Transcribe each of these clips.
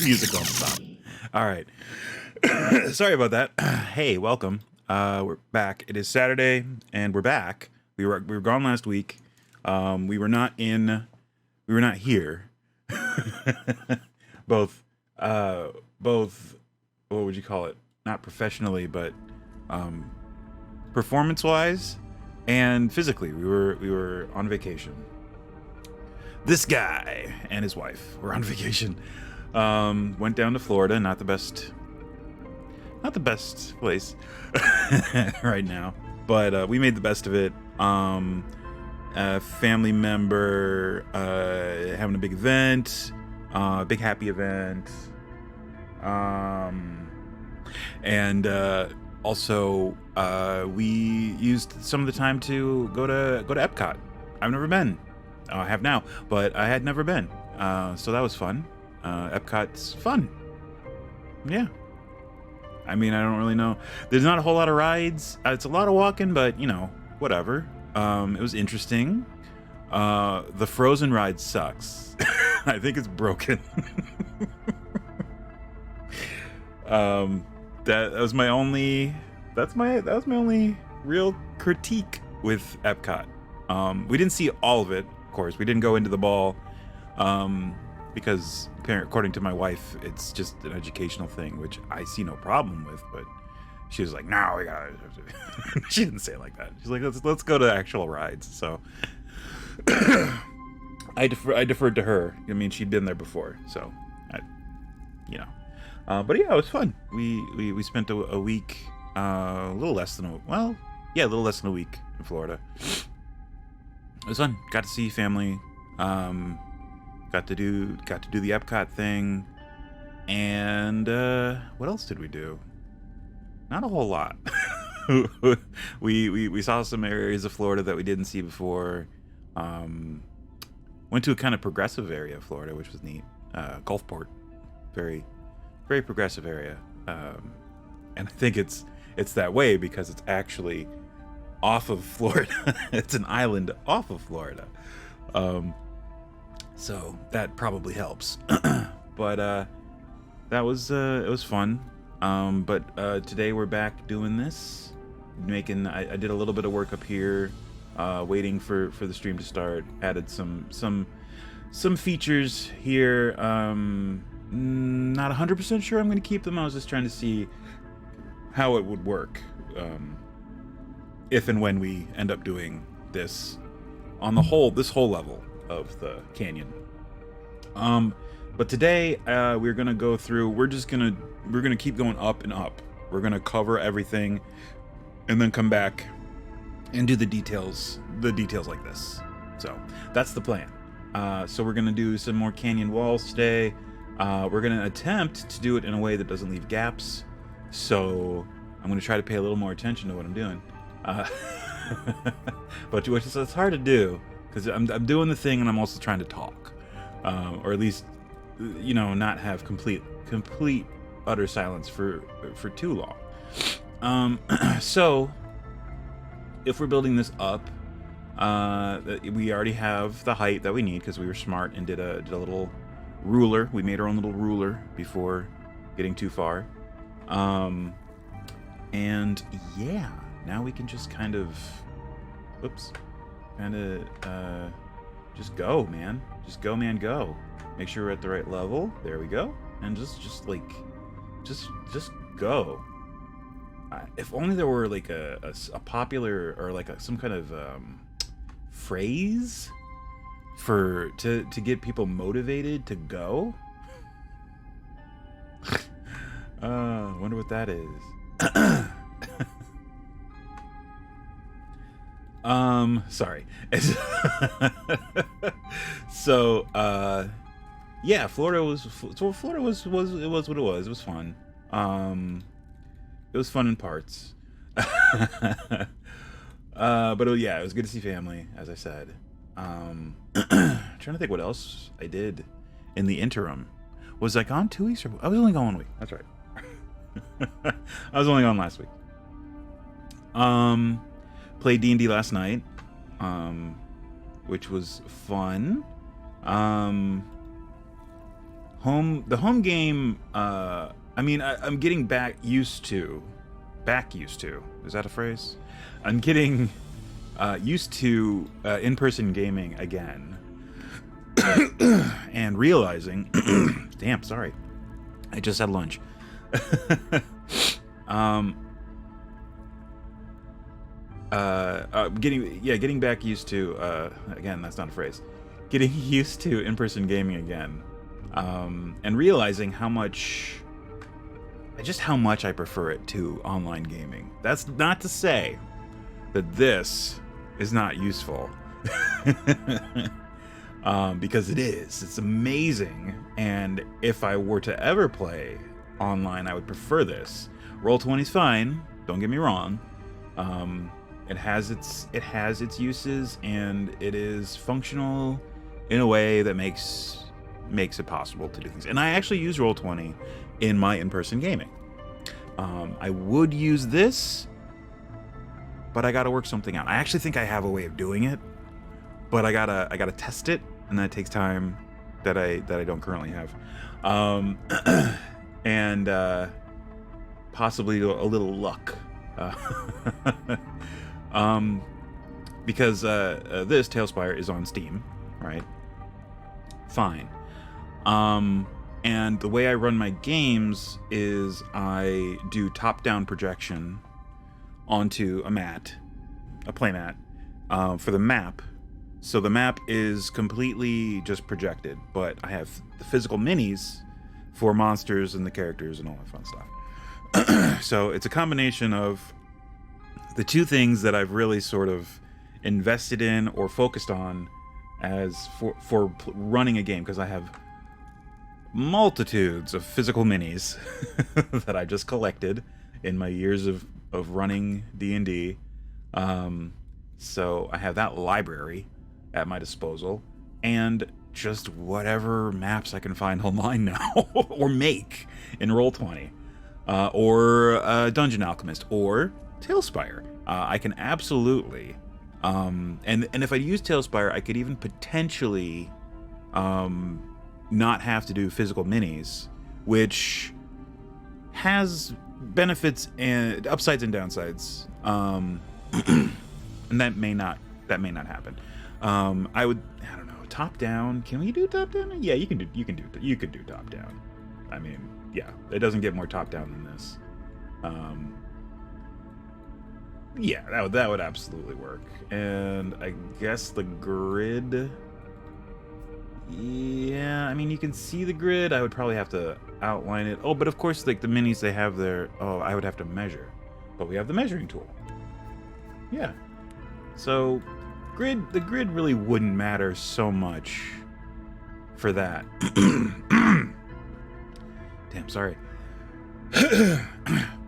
Music won't stop. All right. Sorry about that. Hey, welcome. We're back. It is Saturday, and we're back. We were gone last week. We were not here. both what would you call it? Not professionally, but performance wise and physically. We were on vacation. This guy and his wife were on vacation. Went down to Florida. Not the best place right now, but we made the best of it. A family member having a big event, big happy event, and also we used some of the time to go to Epcot. I've never been. I have now, but I had never been, so that was fun. Epcot's fun. Yeah. I mean, I don't really know. There's not a whole lot of rides. It's a lot of walking, but, you know, whatever. It was interesting. The Frozen ride sucks. I think it's broken. That was my only real critique with Epcot. We didn't see all of it, of course. We didn't go into the ball. Because according to my wife, it's just an educational thing, which I see no problem with. But she was like, "No, we gotta." She didn't say it like that. She's like, "Let's go to actual rides." So I deferred to her. I mean, she'd been there before, so But yeah, it was fun. We spent a week, a little less than a little less than a week in Florida. It was fun. Got to see family. Got to do the Epcot thing, and what else did we do? Not a whole lot. we saw some areas of Florida that we didn't see before. Went to a kind of progressive area of Florida, which was neat. Gulfport, very very progressive area, and I think it's that way because it's actually off of Florida. It's an island off of Florida. So that probably helps. But it was fun. But today we're back doing this. I did a little bit of work up here, waiting for the stream to start. Added some features here. Not 100% sure I'm going to keep them. I was just trying to see how it would work if and when we end up doing this on this whole level of the canyon. But today we're gonna go through. We're gonna keep going up and up. We're gonna cover everything, and then come back and do the details like this. So that's the plan. So we're gonna do some more canyon walls today. We're gonna attempt to do it in a way that doesn't leave gaps. So I'm gonna try to pay a little more attention to what I'm doing. But it's hard to do. Because I'm doing the thing and I'm also trying to talk, or at least, not have complete utter silence for too long. So if we're building this up, we already have the height that we need because we were smart and did a little ruler. We made our own little ruler before getting too far, and yeah, now we can just kind of, just go, man. Just go, man, go. Make sure we're at the right level. There we go. And just go. If only there were like a popular or like some kind of phrase to get people motivated to go. Wonder what that is. Sorry. So, yeah, Florida was what it was. It was fun. It was fun in parts. But yeah, it was good to see family, as I said. Trying to think what else I did in the interim. Was I gone 2 weeks? I was only gone 1 week. That's right. I was only gone last week. Played D&D last night, which was fun. The home game, I mean, I'm getting back used to, is that a phrase? I'm getting used to in-person gaming again. And realizing, damn, sorry, I just had lunch. Getting back used to, again, that's not a phrase, getting used to in-person gaming again, and realizing how much I prefer it to online gaming. That's not to say that this is not useful. Because it is. It's amazing, and if I were to ever play online, I would prefer this. Roll20's fine, don't get me wrong. It has its uses, and it is functional in a way that makes it possible to do things. And I actually use Roll20 in my in-person gaming. I would use this, but I gotta work something out. I actually think I have a way of doing it, but I gotta test it, and that takes time that I don't currently have, and possibly a little luck, because this TaleSpire is on Steam, right? Fine. And the way I run my games is I do top-down projection onto a playmat, for the map. So the map is completely just projected, but I have the physical minis for monsters and the characters and all that fun stuff. So it's a combination of the two things that I've really sort of invested in or focused on as for running a game, because I have multitudes of physical minis that I just collected in my years of running D&D. So I have that library at my disposal, and just whatever maps I can find online now, or make in Roll20, or Dungeon Alchemist, or TaleSpire. I can absolutely, and if I use TaleSpire, I could even potentially not have to do physical minis, which has benefits and upsides and downsides, and that may not happen. I don't know, top down. Can we do top down? Yeah, you can do top down. I mean, yeah, it doesn't get more top down than this. Yeah, that would absolutely work. And I guess the grid. Yeah, I mean, you can see the grid. I would probably have to outline it. Oh, but of course, like the minis they have there. Oh, I would have to measure, but we have the measuring tool. Yeah. So, the grid really wouldn't matter so much for that. Damn, sorry.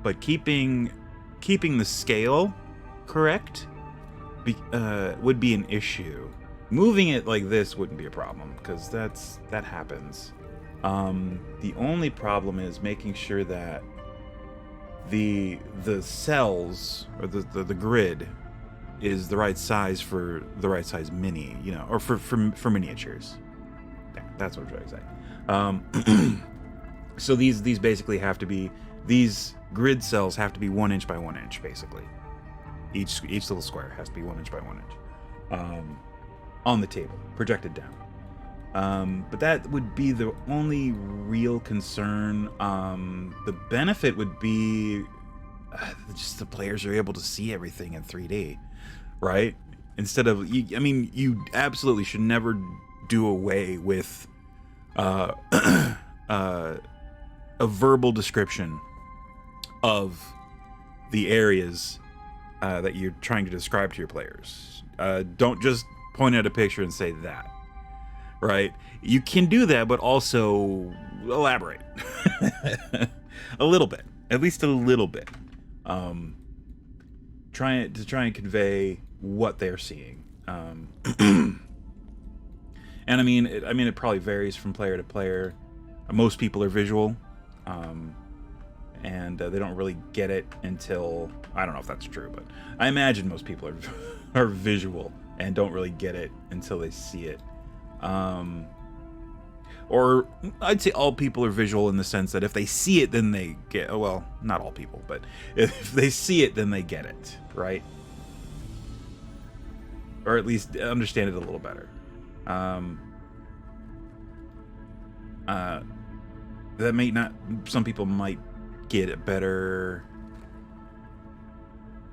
But keeping the scale correct would be an issue. Moving it like this wouldn't be a problem, because that happens. The only problem is making sure that the cells, or the grid, is the right size for the right size mini, or for miniatures. That's what I'm trying to say. So these basically have to be, these grid cells have to be 1 inch by 1 inch, basically. Each little square has to be 1 inch by 1 inch, on the table, projected down. But that would be the only real concern. The benefit would be just the players are able to see everything in 3D, right? Instead of, you absolutely should never do away with a verbal description of the areas that you're trying to describe to your players. Don't just point at a picture and say that, right? You can do that, but also elaborate a little bit, at least a little bit. Try and convey what they're seeing. And I mean, it probably varies from player to player. Most people are visual, and they don't really get it until, I don't know if that's true, but I imagine most people are visual and don't really get it until they see it. or I'd say all people are visual in the sense that if they see it, then they get, well, not all people, but if they see it, then they get it, right? Or at least understand it a little better. That may not, some people might get a better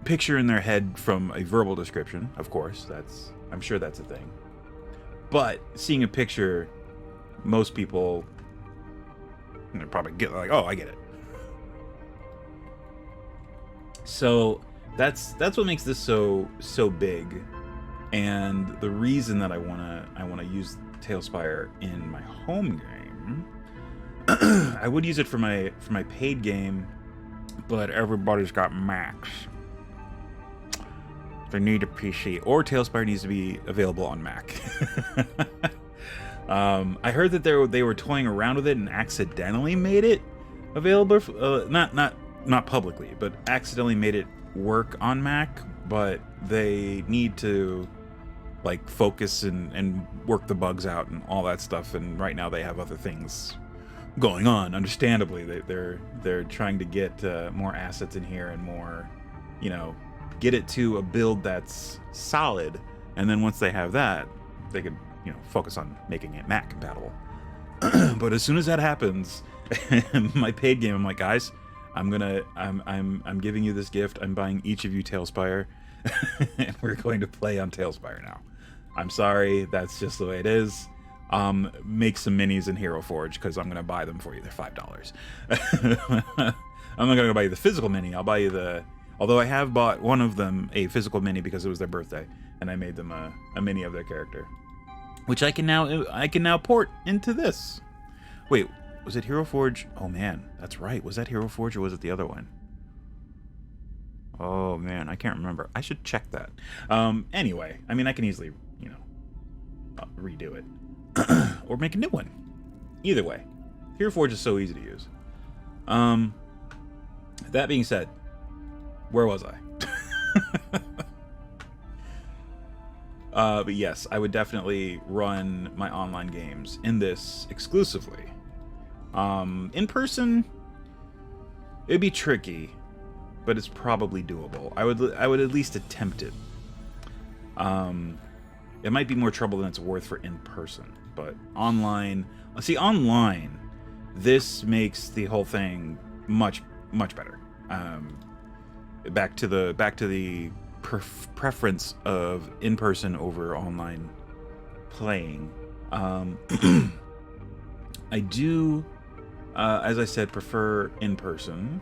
picture in their head from a verbal description, of course, I'm sure that's a thing. But seeing a picture, most people probably get like, oh, I get it. So that's what makes this so big, and the reason that I wanna use TaleSpire in my home game. I would use it for my paid game, but everybody's got Macs. They need a PC, or TaleSpire needs to be available on Mac. I heard that they were toying around with it and accidentally made it available, not publicly, but accidentally made it work on Mac. But they need to like focus and work the bugs out and all that stuff. And right now they have other things going on. Understandably, they're trying to get more assets in here and more, get it to a build that's solid. And then once they have that, they could focus on making it Mac compatible. But as soon as that happens, my paid game, I'm like, guys, I'm giving you this gift. I'm buying each of you TaleSpire, and we're going to play on TaleSpire now. I'm sorry, that's just the way it is. Make some minis in Hero Forge, because I'm gonna buy them for you. They're $5. I'm not gonna buy you the physical mini. I'll buy you the. Although I have bought one of them a physical mini because it was their birthday, and I made them a mini of their character, which I can now port into this. Wait, was it Hero Forge? Oh man, that's right. Was that Hero Forge or was it the other one? Oh man, I can't remember. I should check that. Anyway, I mean, I can easily, redo it or make a new one. Either way, Hero Forge is so easy to use. That being said, where was I? But yes, I would definitely run my online games in this exclusively. In person, it'd be tricky, but it's probably doable. I would at least attempt it. It might be more trouble than it's worth for in person, but online. See, online, this makes the whole thing much better. Back to the preference of in person over online playing. I do, as I said, prefer in person.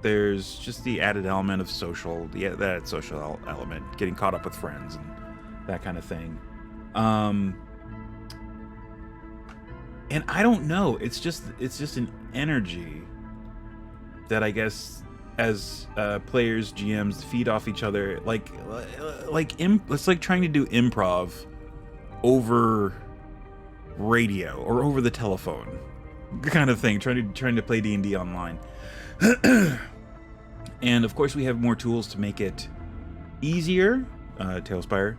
There's just the added element of that social element, getting caught up with friends and that kind of thing. And I don't know, it's just an energy that I guess as players, GMs feed off each other, it's like trying to do improv over radio or over the telephone kind of thing, trying to play D&D online. And of course we have more tools to make it easier. TaleSpire,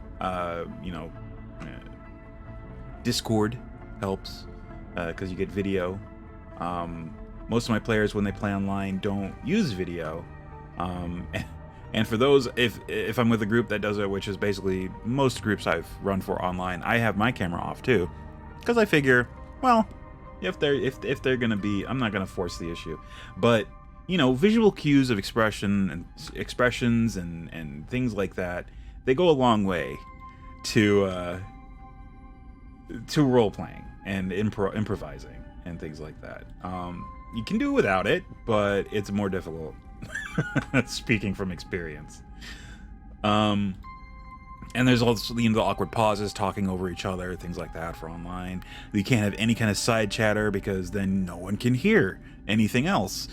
Discord helps because you get video. Most of my players, when they play online, don't use video. And for those, if I'm with a group that does it, which is basically most groups I've run for online, I have my camera off too, because I figure, well, if they're gonna be, I'm not gonna force the issue, but visual cues of expressions and things like that, they go a long way to role playing and improvising and things like that. You can do it without it, but it's more difficult. Speaking from experience. And there's also the awkward pauses, talking over each other, things like that for online. You can't have any kind of side chatter because then no one can hear anything else.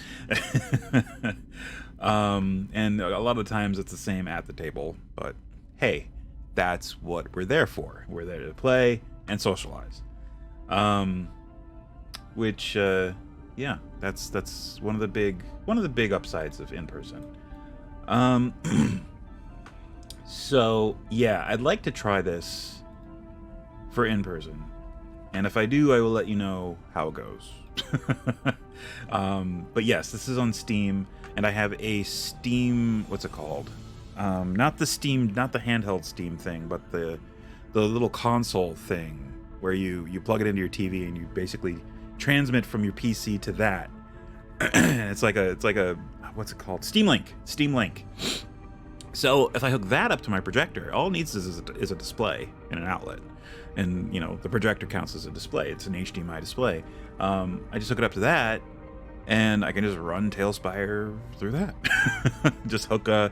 And a lot of times it's the same at the table, but hey, that's what we're there for. We're there to play and socialize. Which yeah, that's one of the big upsides of in person. So yeah, I'd like to try this for in person. And if I do, I will let you know how it goes. But yes, this is on Steam, and I have a Steam, what's it called? Not the handheld Steam thing, but the little console thing where you plug it into your TV and you basically transmit from your PC to that. it's like a what's it called? Steam Link. So if I hook that up to my projector, all it needs is a display and an outlet. And, you know, the projector counts as a display. It's an HDMI display. I just hook it up to that, and I can just run TaleSpire through that. Just hook a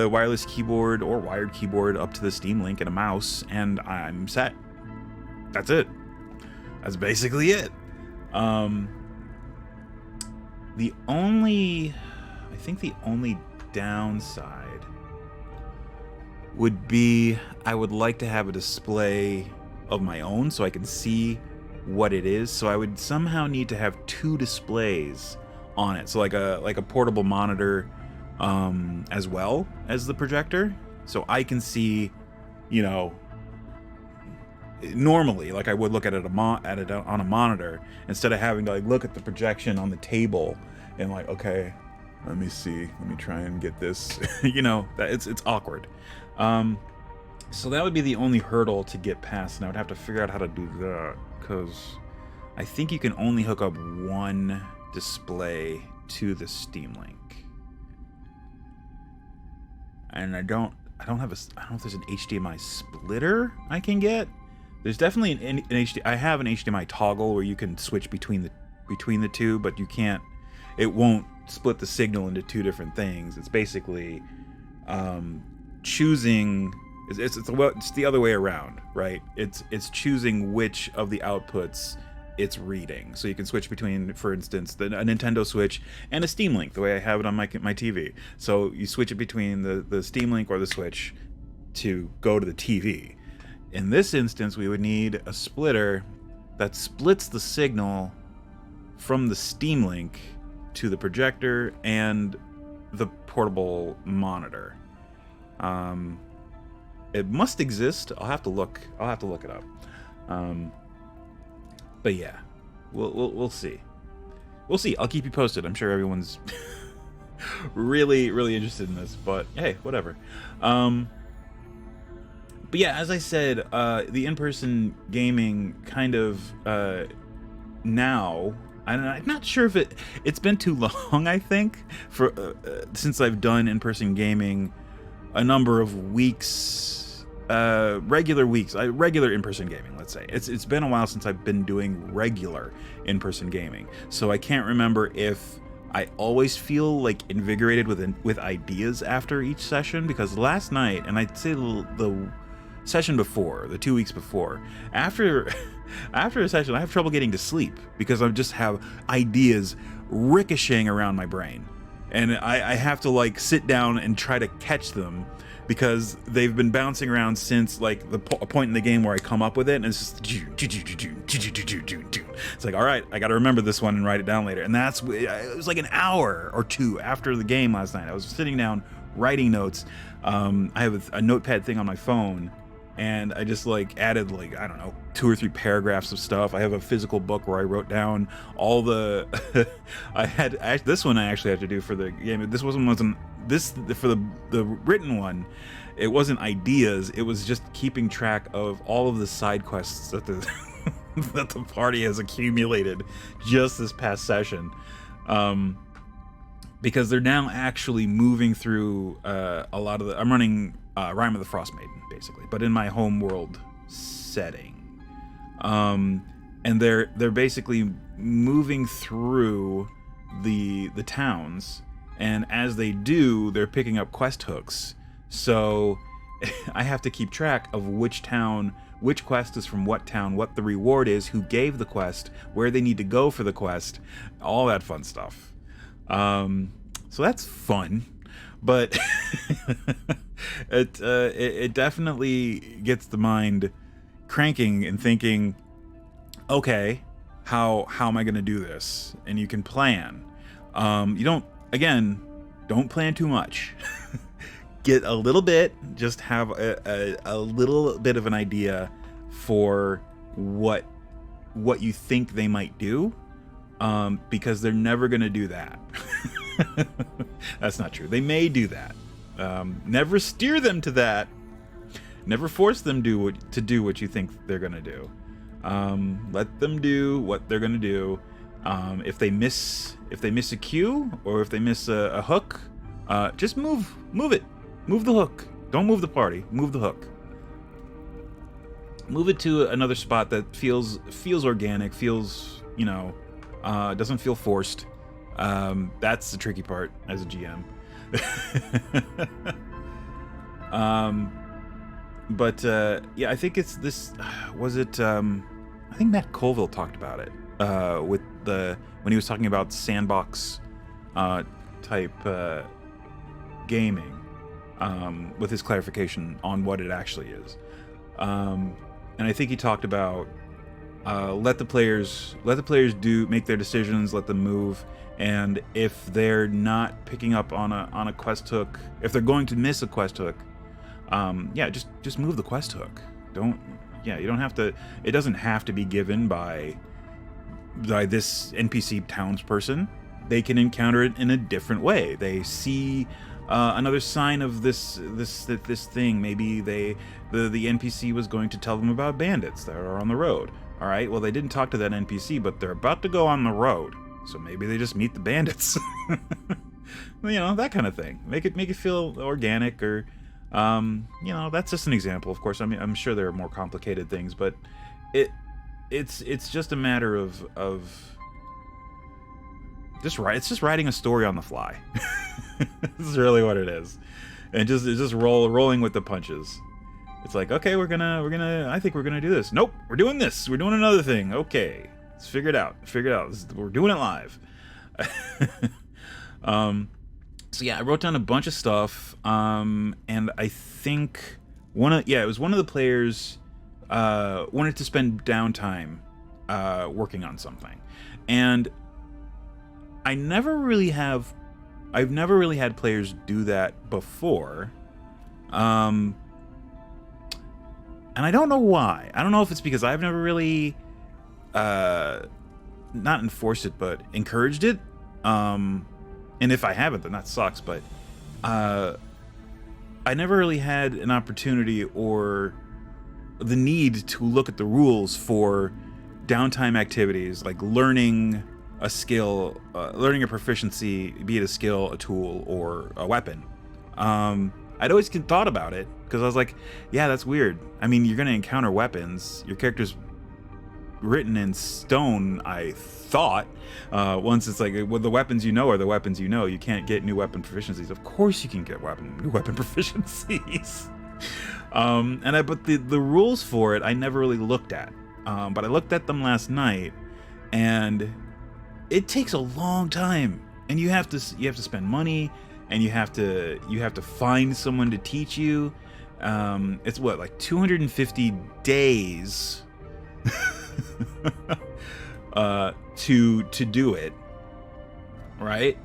wireless keyboard or wired keyboard up to the Steam Link and a mouse, and I'm set. That's it. That's basically it. I think the only downside would be I would like to have a display of my own so I can see what it is. So I would somehow need to have two displays on it. So like a portable monitor as well as the projector. So I can see, you know, normally like I would look at it on a monitor instead of having to like look at the projection on the table and like, okay, let me try and get this. You know, that it's awkward. So that would be the only hurdle to get past, and I would have to figure out how to do that, because I think you can only hook up one display to the Steam Link. And I don't know if there's an HDMI splitter I can get. There's definitely an HDMI. I have an HDMI toggle where you can switch between the two, but you can't. It won't split the signal into two different things. It's basically choosing. It's the other way around, right? It's choosing which of the outputs it's reading. So you can switch between, for instance, a Nintendo Switch and a Steam Link, the way I have it on my TV. So you switch it between the Steam Link or the Switch to go to the TV. In this instance, we would need a splitter that splits the signal from the Steam Link to the projector and the portable monitor. It must exist. I'll have to look it up. But yeah, we'll see. We'll see. I'll keep you posted. I'm sure everyone's really, really interested in this, but hey, whatever. But yeah, as I said, the in-person gaming kind of now. I'm not sure if it's been too long. I think for since I've done in-person gaming a number of weeks, regular in-person gaming. Let's say it's been a while since I've been doing regular in-person gaming, so I can't remember if I always feel like invigorated with ideas after each session. Because last night, and I'd say the session before, the 2 weeks before, after a session, I have trouble getting to sleep because I just have ideas ricocheting around my brain, and I have to like sit down and try to catch them because they've been bouncing around since like a point in the game where I come up with it, and it's just it's like, all right, I got to remember this one and write it down later. And it was like an hour or two after the game last night. I was sitting down writing notes. I have a notepad thing on my phone, and I just like added like, I don't know, 2 or 3 paragraphs of stuff. I have a physical book where I wrote down all the this one I actually had to do for the game. This wasn't this for the written one. It wasn't ideas, it was just keeping track of all of the side quests that the that the party has accumulated just this past session. Because they're now actually moving through a lot of the. I'm running Rime of the Frost Maiden, basically, but in my home world setting. And they're basically moving through the towns, and as they do, they're picking up quest hooks. So I have to keep track of which town, which quest is from what town, what the reward is, who gave the quest, where they need to go for the quest, all that fun stuff. So that's fun, but it definitely gets the mind cranking and thinking, okay, how am I going to do this? And you can plan. You don't plan too much. Get a little bit, just have a little bit of an idea for what what you think they might do, because they're never going to do that. That's not true. They may do that. Never steer them to that. Never force them to do what you think they're going to do. Let them do what they're going to do. If they miss a cue, or if they miss a hook, just move it. Move the hook. Don't move the party. Move the hook. Move it to another spot that feels organic, feels, doesn't feel forced. That's the tricky part as a GM. Yeah, I think it's this. Was it? I think Matt Colville talked about it when he was talking about sandbox type gaming, with his clarification on what it actually is. And I think he talked about let the players make their decisions, let them move, and if they're not picking up on a quest hook, if they're going to miss a quest hook, just move the quest hook. You don't have to. It doesn't have to be given by this NPC townsperson. They can encounter it in a different way. They see another sign of this thing. Maybe the NPC was going to tell them about bandits that are on the road. All right. Well, they didn't talk to that NPC, but they're about to go on the road, so maybe they just meet the bandits. That kind of thing. Make it feel organic, or that's just an example. Of course, I'm sure there are more complicated things, but it's just a matter of it's just writing a story on the fly. This is really what it is, and just rolling with the punches. It's like, okay, I think we're gonna do this. Nope, we're doing this. We're doing another thing. Okay, let's figure it out. We're doing it live. So yeah, I wrote down a bunch of stuff, and I think it was one of the players wanted to spend downtime working on something, and I've never really had players do that before, and I don't know why. I don't know if it's because I've never really not enforced it, but encouraged it. And if I haven't, then that sucks, but I never really had an opportunity or the need to look at the rules for downtime activities, like learning a skill, learning a proficiency, be it a skill, a tool, or a weapon. I'd always thought about it, because I was like, yeah, that's weird. I mean, you're going to encounter weapons. Your character's written in stone, I thought. Once it's like, well, the weapons are the weapons you know. You can't get new weapon proficiencies. Of course you can get new weapon proficiencies. But the rules for it I never really looked at. But I looked at them last night, and it takes a long time, and you have to spend money, and you have to find someone to teach you. It's what, like 250 days to do it, right?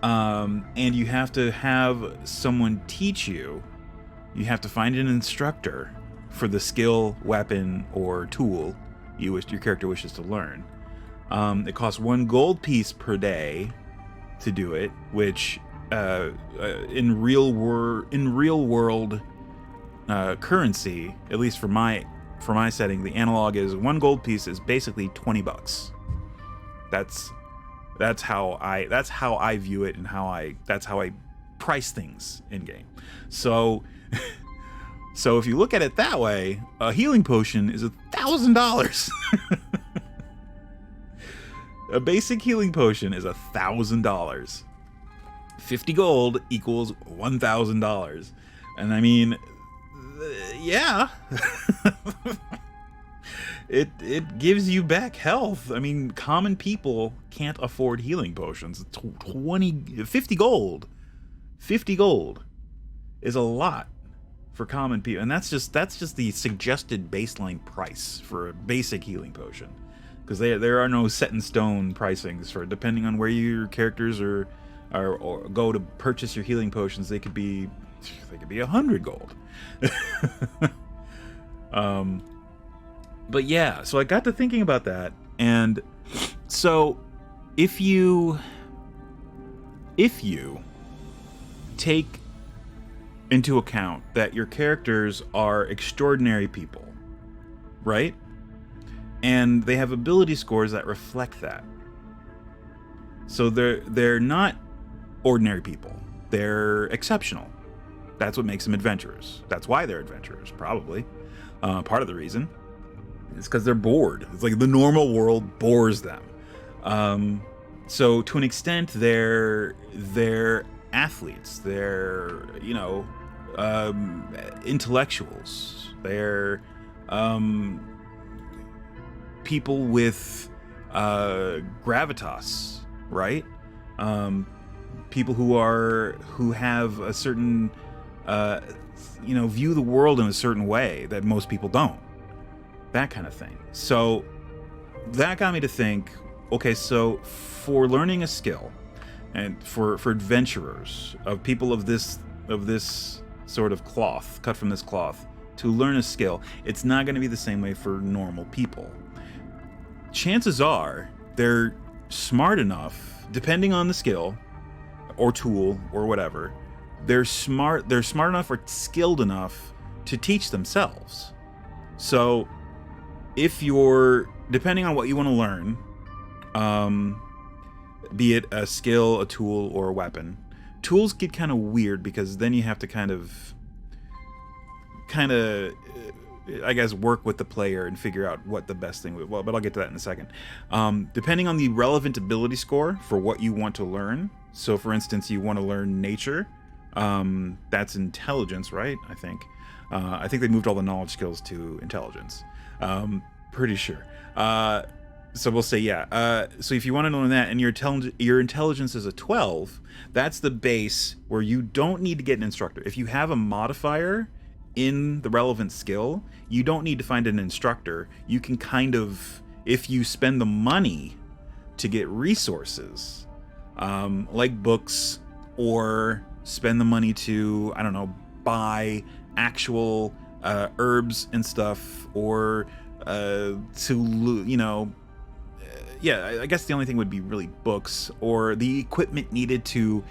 And you have to have someone teach you. You have to find an instructor for the skill, weapon, or tool your character wishes to learn. It costs 1 gold piece per day to do it, which in real world currency, at least for my setting, the analog is 1 gold piece is basically $20. That's how I view it, and that's how I price things in game. So if you look at it that way, a healing potion is $1,000. A basic healing potion is $1,000. 50 gold equals $1,000. And I mean, yeah. It gives you back health. I mean, common people can't afford healing potions. 50 gold. 50 gold is a lot for common people, and that's just the suggested baseline price for a basic healing potion, because there are no set in stone pricings for, depending on where your characters or go to purchase your healing potions. They could be 100 gold. But yeah, so I got to thinking about that, and so if you take into account that your characters are extraordinary people, right? And they have ability scores that reflect that. So they're not ordinary people. They're exceptional. That's what makes them adventurers. That's why they're adventurers, probably. Part of the reason is because they're bored. It's like the normal world bores them. So to an extent, they're athletes. They're, you know, intellectuals. They're people with gravitas, right? People who have a certain view the world in a certain way that most people don't. That kind of thing. So that got me to think, okay, so for learning a skill and for adventurers, of people of this sort of cloth, cut from this cloth, to learn a skill, it's not going to be the same way for normal people. Chances are they're smart enough, depending on the skill or tool or whatever, they're smart enough or skilled enough to teach themselves. So if you're, depending on what you want to learn, be it a skill, a tool, or a weapon, tools get kind of weird because then you have to kind of I guess work with the player and figure out what the best thing would. Well, but I'll get to that in a second. Depending on the relevant ability score for what you want to learn. So for instance, you want to learn nature. That's intelligence, right? I think they moved all the knowledge skills to intelligence. Pretty sure. So we'll say, yeah. So if you want to learn that and your intelligence is a 12, that's the base where you don't need to get an instructor. If you have a modifier in the relevant skill, you don't need to find an instructor. You can kind of, if you spend the money to get resources, like books, or spend the money to, I don't know, buy actual herbs and stuff, or I guess the only thing would be really books, or the equipment needed to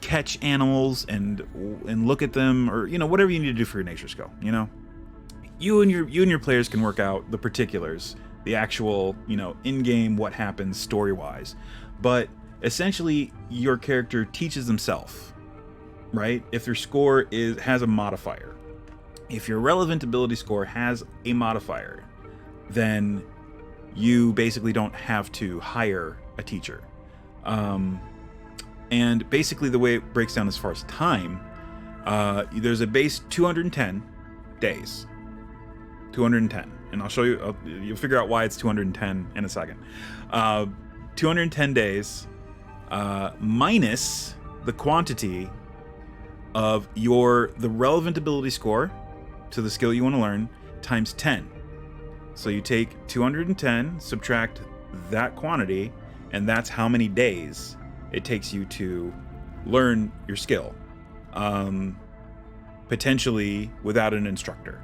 catch animals and look at them, or whatever you need to do for your nature skill. You and your players can work out the particulars, the actual in-game what happens story-wise, but essentially your character teaches himself, right? If their score has a modifier, if your relevant ability score has a modifier, then you basically don't have to hire a teacher. And basically the way it breaks down as far as time, there's a base 210 days. 210. And I'll show you, you'll figure out why it's 210 in a second. 210 days minus the quantity of the relevant ability score to the skill you want to learn times 10. So you take 210, subtract that quantity, and that's how many days it takes you to learn your skill, potentially without an instructor,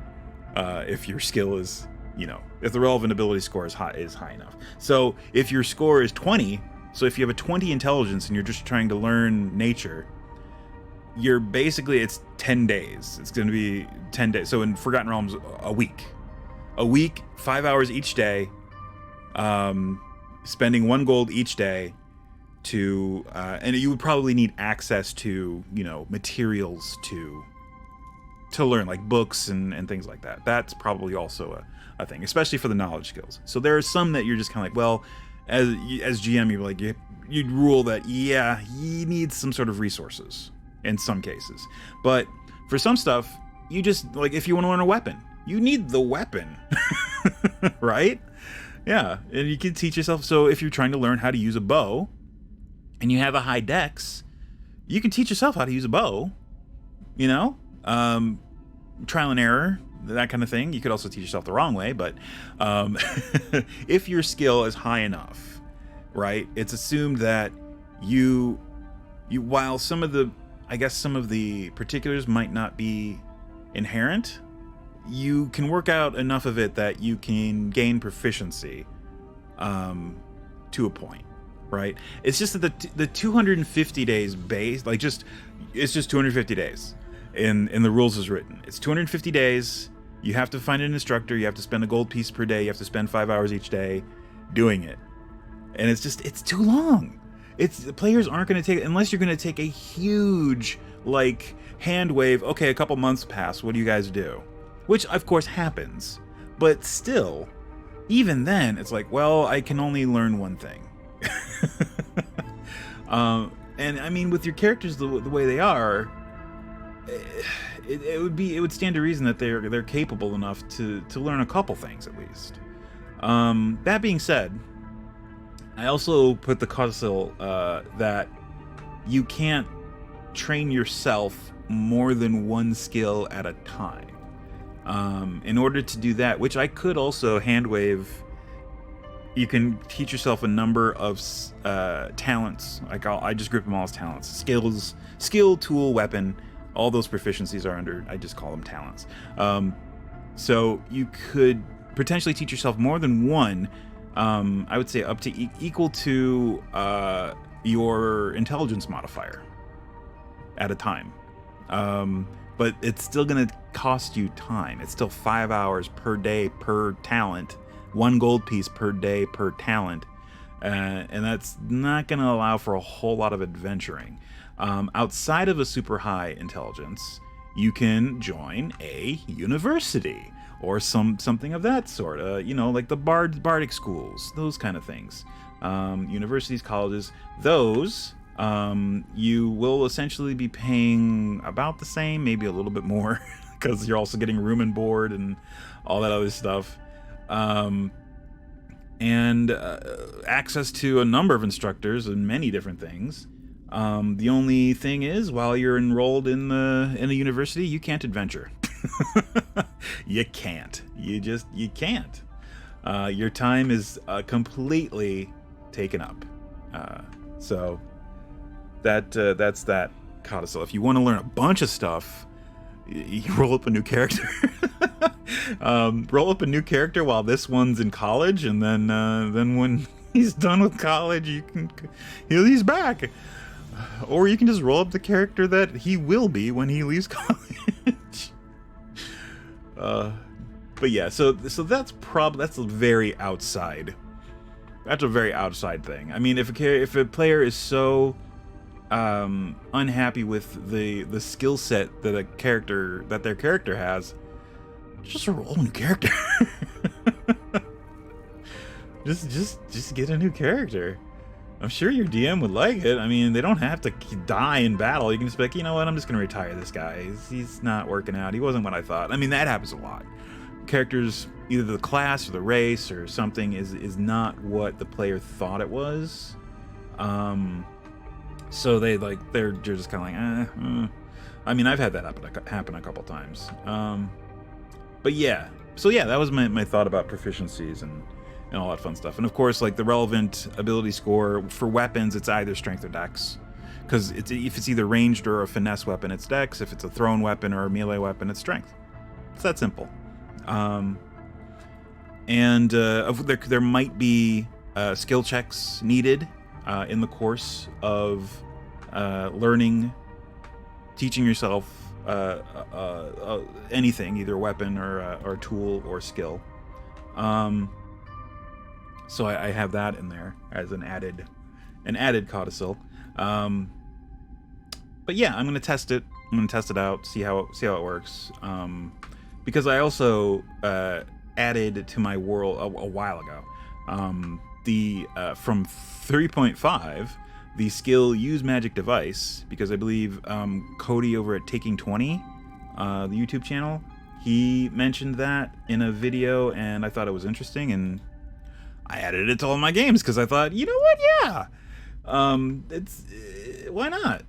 if your skill is, if the relevant ability score is high enough. So if your score is 20, so if you have a 20 intelligence and you're just trying to learn nature, you're basically, it's 10 days. It's going to be 10 days. So in Forgotten Realms, a week, 5 hours each day, spending 1 gold each day to, and you would probably need access to, materials to learn, like books and things like that. That's probably also a thing, especially for the knowledge skills. So there are some that you're just kind of like, well, as GM, you're like, you'd rule that, yeah, you need some sort of resources in some cases. But for some stuff, you just, like, if you want to learn a weapon, you need the weapon, right? Yeah, and you can teach yourself. So if you're trying to learn how to use a bow and you have a high dex, you can teach yourself how to use a bow, trial and error, that kind of thing. You could also teach yourself the wrong way, but if your skill is high enough, right, it's assumed that you while some of the particulars might not be inherent, you can work out enough of it that you can gain proficiency to a point, right? It's just that the 250 days base, like it's just 250 days in the rules as written. It's 250 days. You have to find an instructor. You have to spend a gold piece per day. You have to spend 5 hours each day doing it. And it's too long. The players aren't going to take, unless you're going to take a huge, like, hand wave. Okay, a couple months pass. What do you guys do? Which, of course, happens. But still, even then, it's like, well, I can only learn one thing. And I mean, with your characters the way they are, it would stand to reason that they're capable enough to learn a couple things at least. That being said, I also put the codicil that you can't train yourself more than one skill at a time. In order to do that, which I could also handwave, you can teach yourself a number of talents. Like I just group them all as talents. Skills, skill, tool, weapon. All those proficiencies are under, I just call them talents. So you could potentially teach yourself more than one. I would say up to equal to your intelligence modifier at a time. But it's still going to cost you time. It's still 5 hours per day per talent, 1 gold piece per day per talent. And that's not going to allow for a whole lot of adventuring. Outside of a super high intelligence, you can join a university or something of that sort. Like the bardic schools, those kind of things. Universities, colleges, those you will essentially be paying about the same, maybe a little bit more, because you're also getting room and board and all that other stuff. And access to a number of instructors and many different things. The only thing is, while you're enrolled in a university, you can't adventure. You can't. You can't. Your time is completely taken up. So that's that codicil. If you want to learn a bunch of stuff, you roll up a new character. Roll up a new character while this one's in college, and then when he's done with college, he's back. Or you can just roll up the character that he will be when he leaves college. But yeah, so that's a very outside. That's a very outside thing. I mean, if a player is so unhappy with the skill set that their character has, just roll a new character. just get a new character. I'm sure your DM would like it. I mean, they don't have to die in battle. You can just be like, you know what, I'm just going to retire this guy. He's not working out. He wasn't what I thought. I mean, that happens a lot. Characters, either the class or the race or something, is not what the player thought it was. So they're just kind of like, I mean, I've had that happen a couple times. But yeah. So yeah, that was my thought about proficiencies and all that fun stuff. And of course, like the relevant ability score for weapons, it's either strength or dex. Because if it's either ranged or a finesse weapon, it's dex. If it's a thrown weapon or a melee weapon, it's strength. It's that simple. There might be skill checks needed in the course of teaching yourself anything, either a weapon or a tool or skill. So I have that in there as an added codicil. But yeah, I'm gonna test it. I'm gonna test it out, see how it works. Because I also added to my world a while ago from 3.5 the skill use magic device, because I believe Cody over at Taking 20, the YouTube channel, he mentioned that in a video, and I thought it was interesting, and I added it to all my games because I thought, you know what, yeah, it's why not?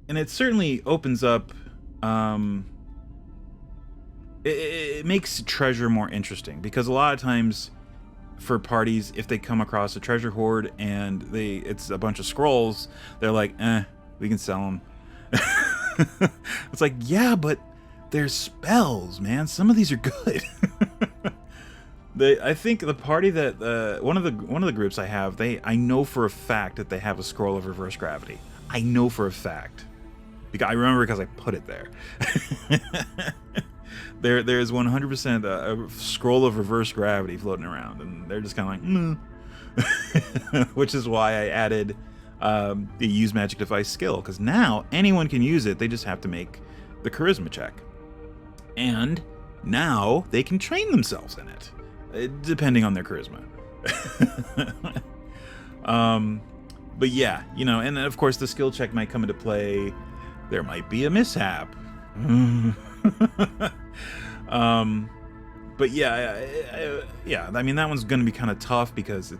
And it certainly opens up. It makes treasure more interesting, because a lot of times for parties, if they come across a treasure hoard and it's a bunch of scrolls, they're like, we can sell them. It's like, yeah, but their spells, man. Some of these are good. I think the party that one of the groups I have, I know for a fact that they have a scroll of reverse gravity. I know for a fact. Because I remember because I put it there. There is 100% a scroll of reverse gravity floating around, and they're just kind of like, which is why I added the use magic device skill, because now anyone can use it. They just have to make the charisma check, and now they can train themselves in it, depending on their charisma. But yeah, you know, and of course the skill check might come into play. There might be a mishap. But yeah, I mean, that one's going to be kind of tough because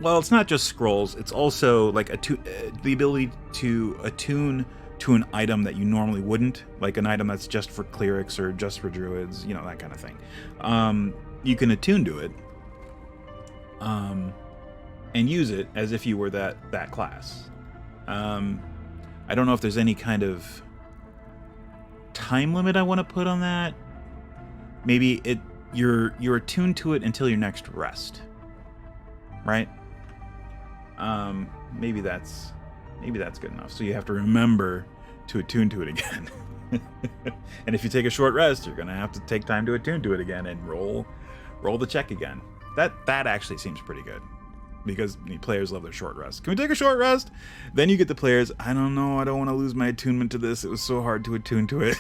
well, it's not just scrolls. It's also like the ability to attune to an item that you normally wouldn't, like an item that's just for clerics or just for druids, you know, that kind of thing. You can attune to it, and use it as if you were that class. I don't know if there's any kind of time limit I want to put on that. Maybe you're attuned to it until your next rest, right? Maybe that's good enough. So you have to remember to attune to it again. And if you take a short rest, you're gonna have to take time to attune to it again and roll the check again. That actually seems pretty good, because players love their short rest. Can we take a short rest? Then you get the players, I don't know, I don't want to lose my attunement to this. It was so hard to attune to it.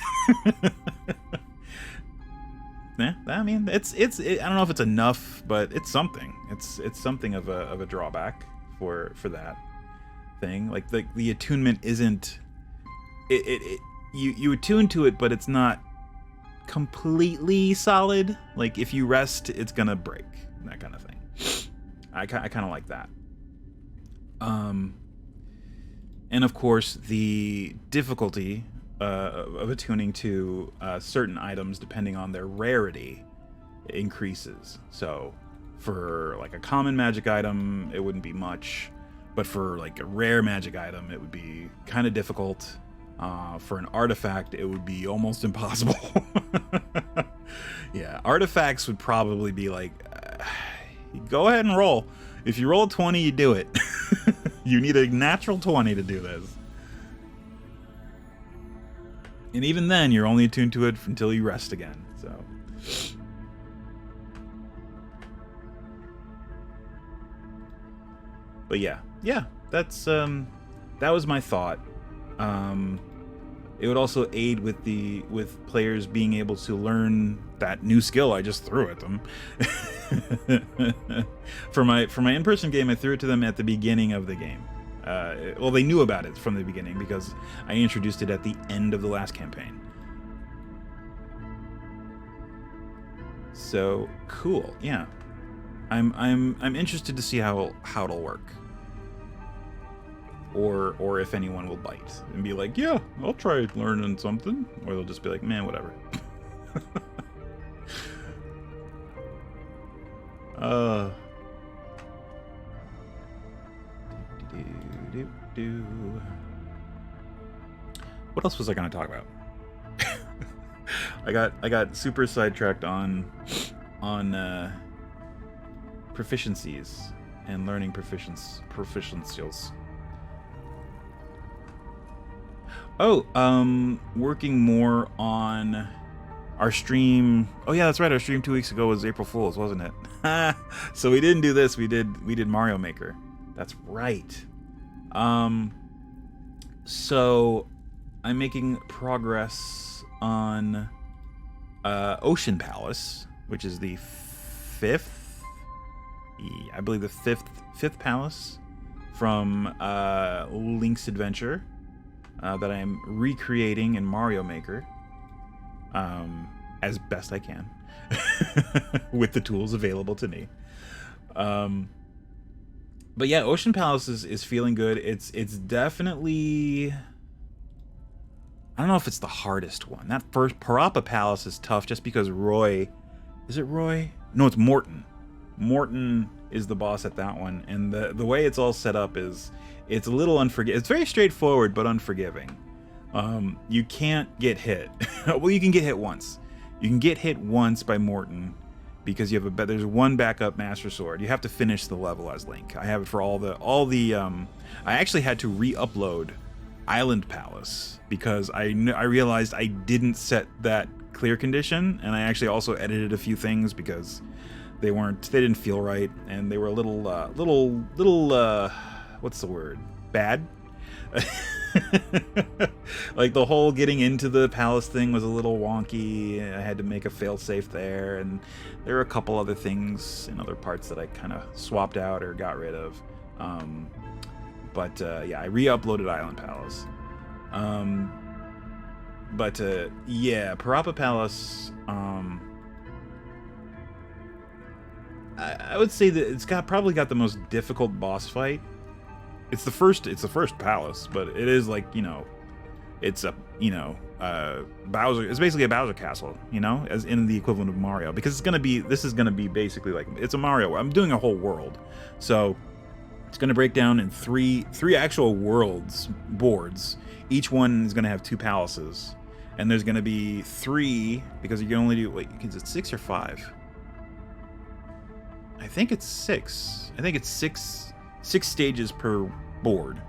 Yeah, I mean, it's I don't know if it's enough, but it's something. It's something of a drawback for that thing. Like the attunement isn't you attune to it, but it's not completely solid. Like if you rest, it's gonna break, that kind of thing. I kind of like that. And of course, the difficulty of attuning to certain items, depending on their rarity, increases. So for like a common magic item, it wouldn't be much, but for like a rare magic item, it would be kind of difficult. For an artifact, it would be almost impossible. Yeah, artifacts would probably be like, go ahead and roll. If you roll a 20, you do it. You need a natural 20 to do this. And even then, you're only attuned to it until you rest again. So, but yeah, that's that was my thought. It would also aid with players being able to learn that new skill I just threw at them. For my in-person game, I threw it to them at the beginning of the game. Well, they knew about it from the beginning because I introduced it at the end of the last campaign. So cool, yeah. I'm interested to see how it'll work. Or if anyone will bite and be like, yeah, I'll try learning something. Or they'll just be like, man, whatever. What else was I gonna talk about? I got super sidetracked on proficiencies and learning proficiencies. Oh, working more on our stream. Oh yeah, that's right. Our stream 2 weeks ago was April Fool's, wasn't it? So we didn't do this. We did Mario Maker. That's right. So I'm making progress on Ocean Palace, which is the fifth, I believe the fifth palace from Link's Adventure. That I am recreating in Mario Maker as best I can with the tools available to me. But yeah, Ocean Palace is feeling good. It's definitely, I don't know if it's the hardest one. That first Parappa Palace is tough just because Roy, is it Roy? No, it's Morton. Morton is the boss at that one, and the way it's all set up is it's a little unforgiving. It's very straightforward but unforgiving. You can't get hit. Well, you can get hit once. You can get hit once by Morton because you have there's one backup Master Sword. You have to finish the level as Link. I have it for all the. I actually had to re-upload Island Palace because I realized I didn't set that clear condition, and I actually also edited a few things because they didn't feel right, and they were a little what's the word? Bad. Like the whole getting into the palace thing was a little wonky. I had to make a failsafe there, and there were a couple other things in other parts that I kind of swapped out or got rid of. Yeah, I re-uploaded Island Palace. Yeah, Parappa Palace. I would say that it's probably got the most difficult boss fight. It's the first palace, but it is like, it's a, Bowser. It's basically a Bowser castle, as in the equivalent of Mario, because this is gonna be basically like, it's a Mario. I'm doing a whole world, so it's gonna break down in three actual boards. Each one is gonna have 2 palaces, and there's gonna be 3 because you can only do, is it 6 or 5? I think it's 6. I think it's 6 stages per board.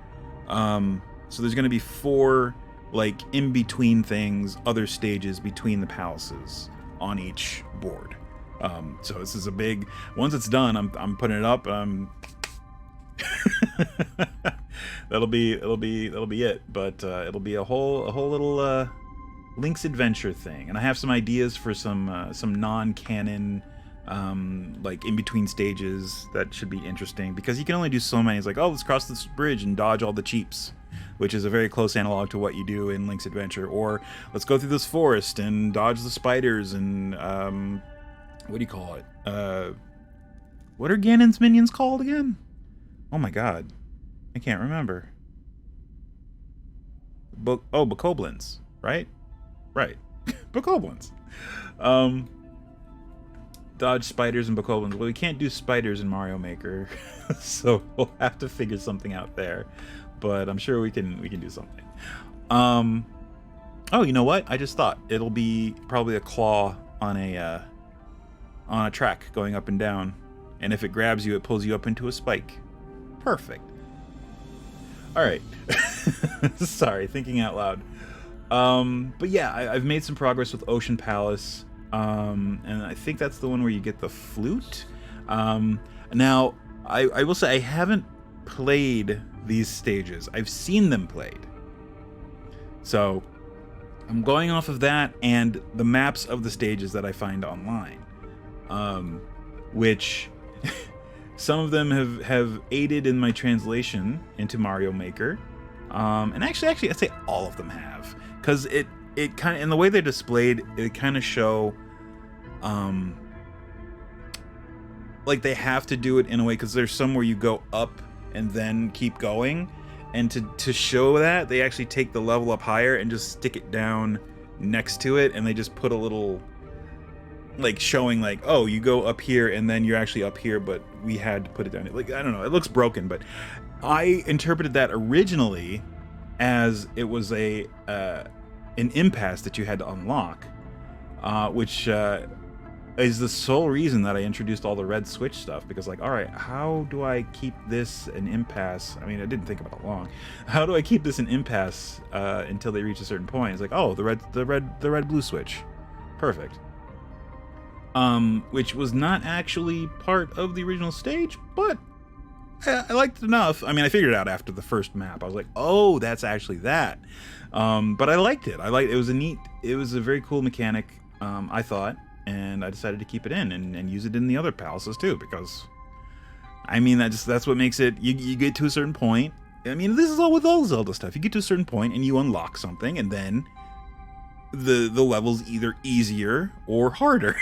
So there's going to be 4 like in between things, other stages between the palaces on each board. So this is a big. Once it's done, I'm putting it up. That'll be it. But it'll be a whole little Link's Adventure thing, and I have some ideas for some non-canon. Like in between stages that should be interesting because you can only do so many. It's like, oh, let's cross this bridge and dodge all the cheeps, which is a very close analog to what you do in Link's Adventure. Or let's go through this forest and dodge the spiders and what do you call it? What are Ganon's minions called again? Oh my god, I can't remember. Bokoblins, right? Bokoblins. Dodge spiders and bokoblins. Well, we can't do spiders in Mario Maker, so we'll have to figure something out there. But I'm sure we can do something. Oh, you know what? I just thought it'll be probably a claw on a track going up and down, and if it grabs you, it pulls you up into a spike. Perfect. All right. Sorry, thinking out loud. But yeah, I've made some progress with Ocean Palace. And I think that's the one where you get the flute. Now, I will say I haven't played these stages. I've seen them played. So, I'm going off of that and the maps of the stages that I find online. Which, some of them have aided in my translation into Mario Maker. And actually, I'd say all of them have. Because it kind of, in the way they're displayed, it kind of show like they have to do it in a way, because there's some where you go up and then keep going, and to show that, they actually take the level up higher and just stick it down next to it, and they just put a little like showing like, oh, you go up here and then you're actually up here, but we had to put it down. Like, I don't know, it looks broken, but I interpreted that originally as it was an impasse that you had to unlock, which is the sole reason that I introduced all the red switch stuff, because like, all right, how do I keep this an impasse? I mean, I didn't think about it long. How do I keep this an impasse until they reach a certain point? It's like, oh, the red blue switch, perfect. Which was not actually part of the original stage, but I liked it enough. I mean, I figured it out after the first map. I was like, oh, that's actually that. But I liked it. It was a very cool mechanic, I thought, and I decided to keep it in and use it in the other palaces too, because I mean, that's what makes it, you get to a certain point. I mean, this is all with all Zelda stuff. You get to a certain point and you unlock something, and then the level's either easier or harder.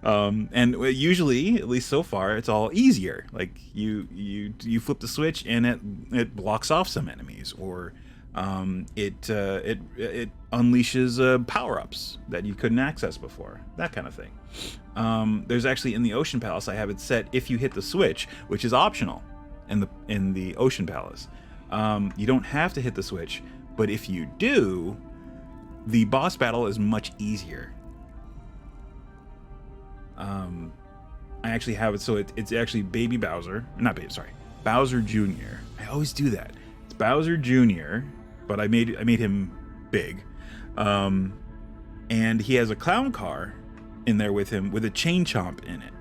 And usually, at least so far, it's all easier. Like you flip the switch and it blocks off some enemies, or it unleashes power-ups that you couldn't access before, that kind of thing. There's actually, in the Ocean Palace, I have it set if you hit the switch, which is optional in the Ocean Palace. You don't have to hit the switch, but if you do, the boss battle is much easier. I actually have it, so it's actually Baby Bowser, not Baby, sorry, Bowser Jr. I always do that. It's Bowser Jr., but I made him big, and he has a clown car in there with him with a chain chomp in it.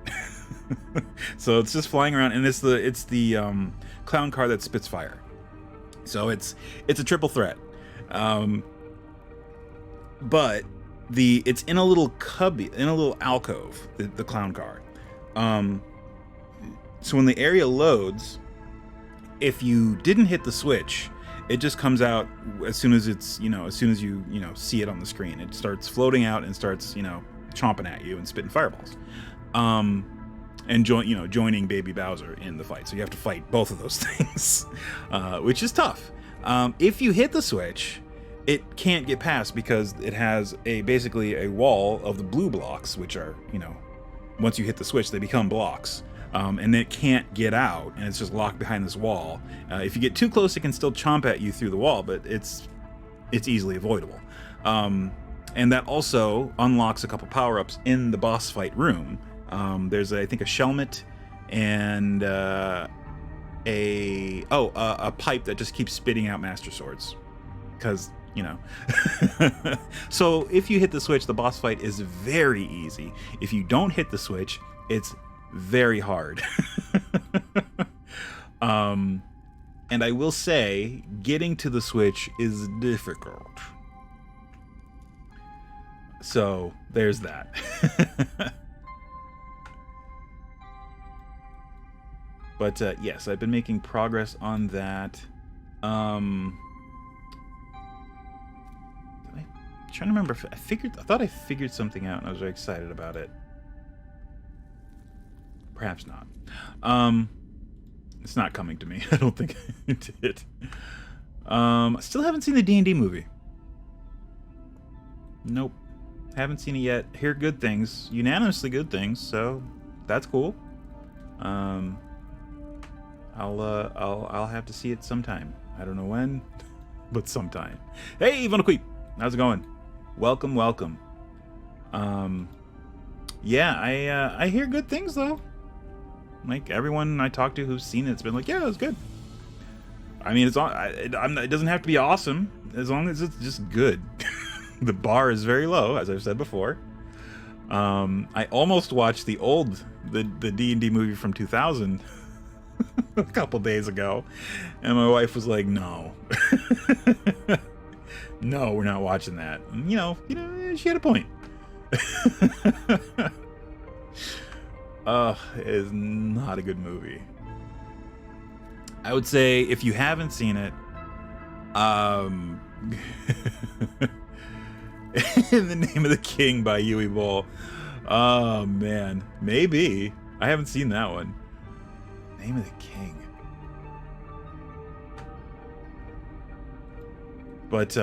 So it's just flying around, and it's the clown car that spits fire. So it's a triple threat. But it's in a little cubby, in a little alcove, the clown car. So when the area loads, if you didn't hit the switch, it just comes out as soon as it's, as soon as you see it on the screen. It starts floating out and starts, chomping at you and spitting fireballs. And joining Baby Bowser in the fight. So you have to fight both of those things, which is tough. If you hit the switch, it can't get past because it has basically a wall of the blue blocks, which are, once you hit the switch, they become blocks. And it can't get out, and it's just locked behind this wall. If you get too close, it can still chomp at you through the wall, but it's easily avoidable. And that also unlocks a couple power-ups in the boss fight room. There's, I think, a Shelmet and a pipe that just keeps spitting out Master Swords. Because, So if you hit the switch, the boss fight is very easy. If you don't hit the switch, it's very hard. And I will say, getting to the switch is difficult. So, there's that. But yes, I've been making progress on that. I'm trying to remember if I thought I figured something out and I was very excited about it. Perhaps not. It's not coming to me. I don't think I did. I still haven't seen the D&D movie. Nope. Haven't seen it yet. Hear good things. Unanimously good things, so that's cool. I'll have to see it sometime. I don't know when, but sometime. Hey, Ivanaquip! How's it going? Welcome. Yeah, I hear good things though. Like everyone I talk to who's seen it's been like, yeah, it was good. I mean, it doesn't have to be awesome as long as it's just good. The bar is very low, as I've said before. I almost watched the D&D movie from 2000 a couple days ago, and my wife was like, "No, no, we're not watching that." And, she had a point. It is not a good movie. I would say if you haven't seen it, In the Name of the King by Yui Boll. Oh man, maybe. I haven't seen that one. Name of the King. But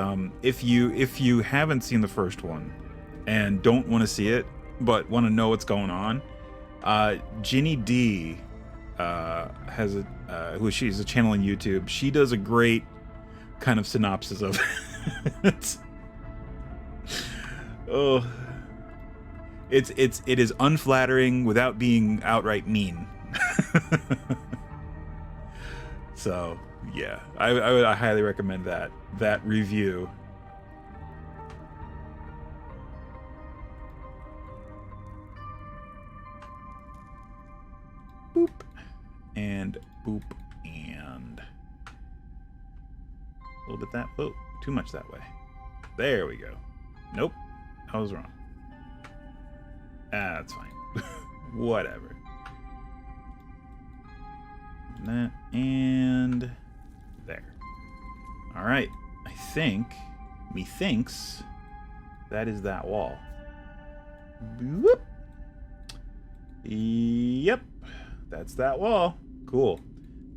if you haven't seen the first one and don't want to see it but want to know what's going on, Ginny D has she's a channel on YouTube. She does a great kind of synopsis of it. Oh, it is unflattering without being outright mean. So yeah, I highly recommend that review. Boop and boop and a little bit that. Oh, too much that way. There we go. Nope, I was wrong. That's fine. Whatever. That and there. All right. I think methinks that is that wall. Whoop. Yep, that's that wall. Cool.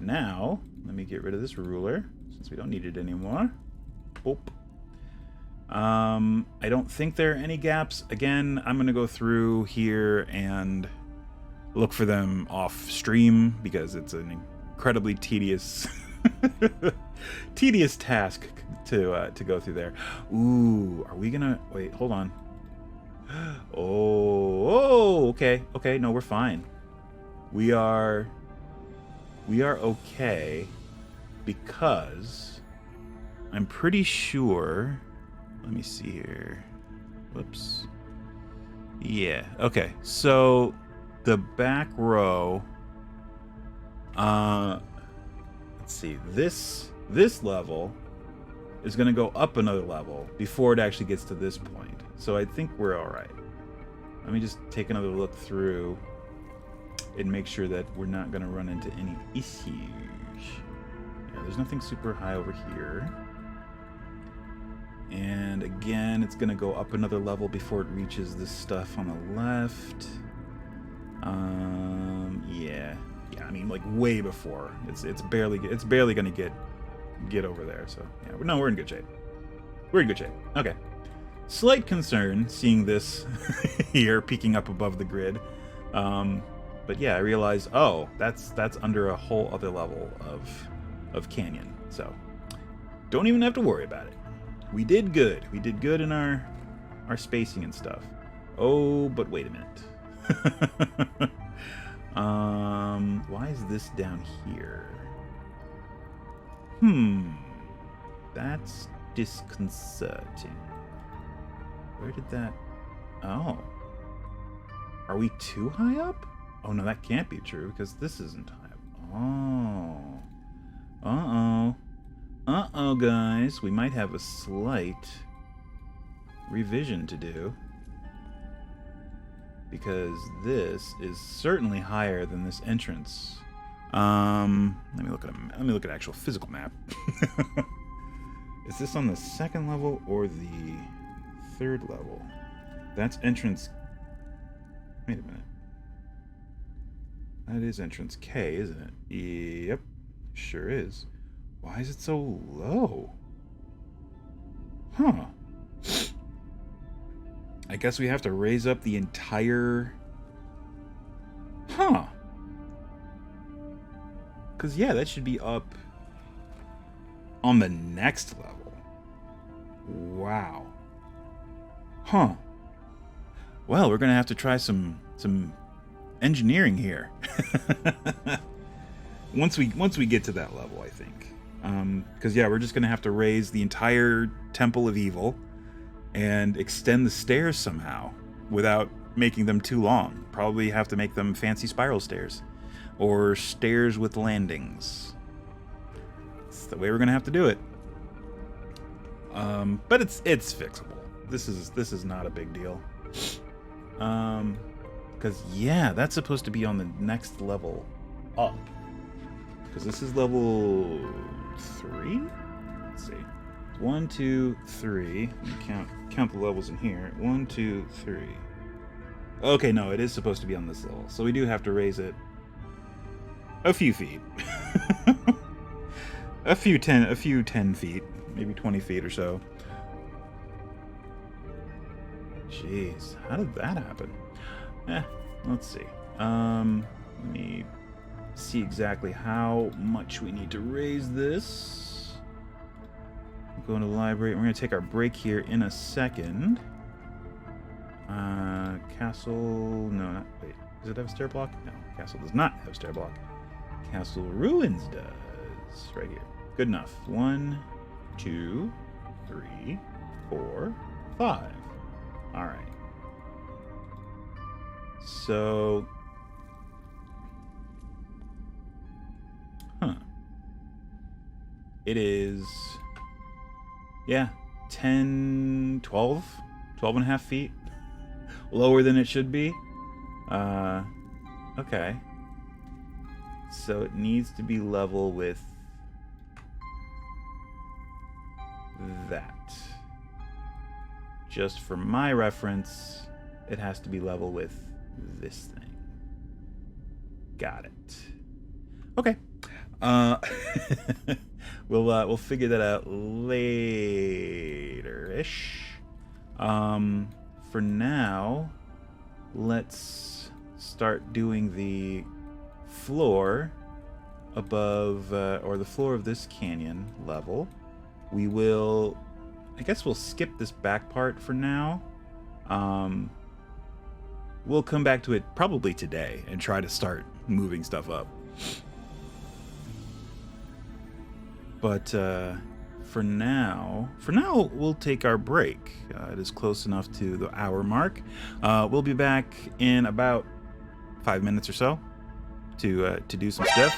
Now let me get rid of this ruler since we don't need it anymore. Oop. I don't think there are any gaps. Again, I'm gonna go through here and look for them off stream because it's an incredibly tedious tedious task to go through there. Ooh, are we gonna wait? Hold on. Oh, okay, okay. No, we're fine. We are okay because I'm pretty sure. Let me see here. Whoops. Yeah. Okay. So the back row. Let's see. This level is going to go up another level before it actually gets to this point. So I think we're all right. Let me just take another look through and make sure that we're not going to run into any issues. Yeah, there's nothing super high over here. And again, it's going to go up another level before it reaches this stuff on the left. Yeah. Yeah, I mean, like way before. It's barely going to get over there. So yeah, no, we're in good shape. We're in good shape. Okay. Slight concern seeing this here peeking up above the grid. But yeah, I realized, oh, that's under a whole other level of canyon. So don't even have to worry about it. We did good. We did good in our spacing and stuff. Oh, but wait a minute. Why is this down here? That's disconcerting. Where did that... Oh. Are we too high up? Oh, no, that can't be true, because this isn't high up. Oh. Uh-oh. Uh-oh, guys. We might have a slight revision to do. Because this is certainly higher than this entrance. Let me look at actual physical map. Is this on the second level or the third level? That's entrance. Wait a minute. That is entrance K, isn't it? Yep, sure is. Why is it so low? Huh. I guess we have to raise up the entire... Huh. Because, yeah, that should be up on the next level. Wow. Huh. Well, we're going to have to try some engineering here. once we get to that level, I think. Because, yeah, we're just going to have to raise the entire Temple of Evil and extend the stairs somehow without making them too long. Probably have to make them fancy spiral stairs or stairs with landings. It's the way we're gonna have to do it. But it's fixable. This is not a big deal. Because yeah, that's supposed to be on the next level up. Because this is level 3. Let's see. 1, 2, 3. Let me count the levels in here. 1, 2, 3. Okay, no, it is supposed to be on this level, so we do have to raise it a few feet. a few 10 feet, maybe 20 feet or so. Jeez, how did that happen? Let's see. Let me see exactly how much we need to raise this. Go into the library. We're going to take our break here in a second. Castle... No, not... Wait. Does it have a stair block? No. Castle does not have a stair block. Castle Ruins does. Right here. Good enough. 1, 2, 3, 4, 5. Alright. So... Huh. It is... Yeah, 10, 12 and a half feet lower than it should be. Okay. So it needs to be level with that. Just for my reference, it has to be level with this thing. Got it. Okay. We'll figure that out later-ish. For now, let's start doing the floor above, or the floor of this canyon level, we will, I guess we'll skip this back part for now. We'll come back to it probably today and try to start moving stuff up. But for now, we'll take our break. It is close enough to the hour mark. We'll be back in about 5 minutes or so to do some stuff.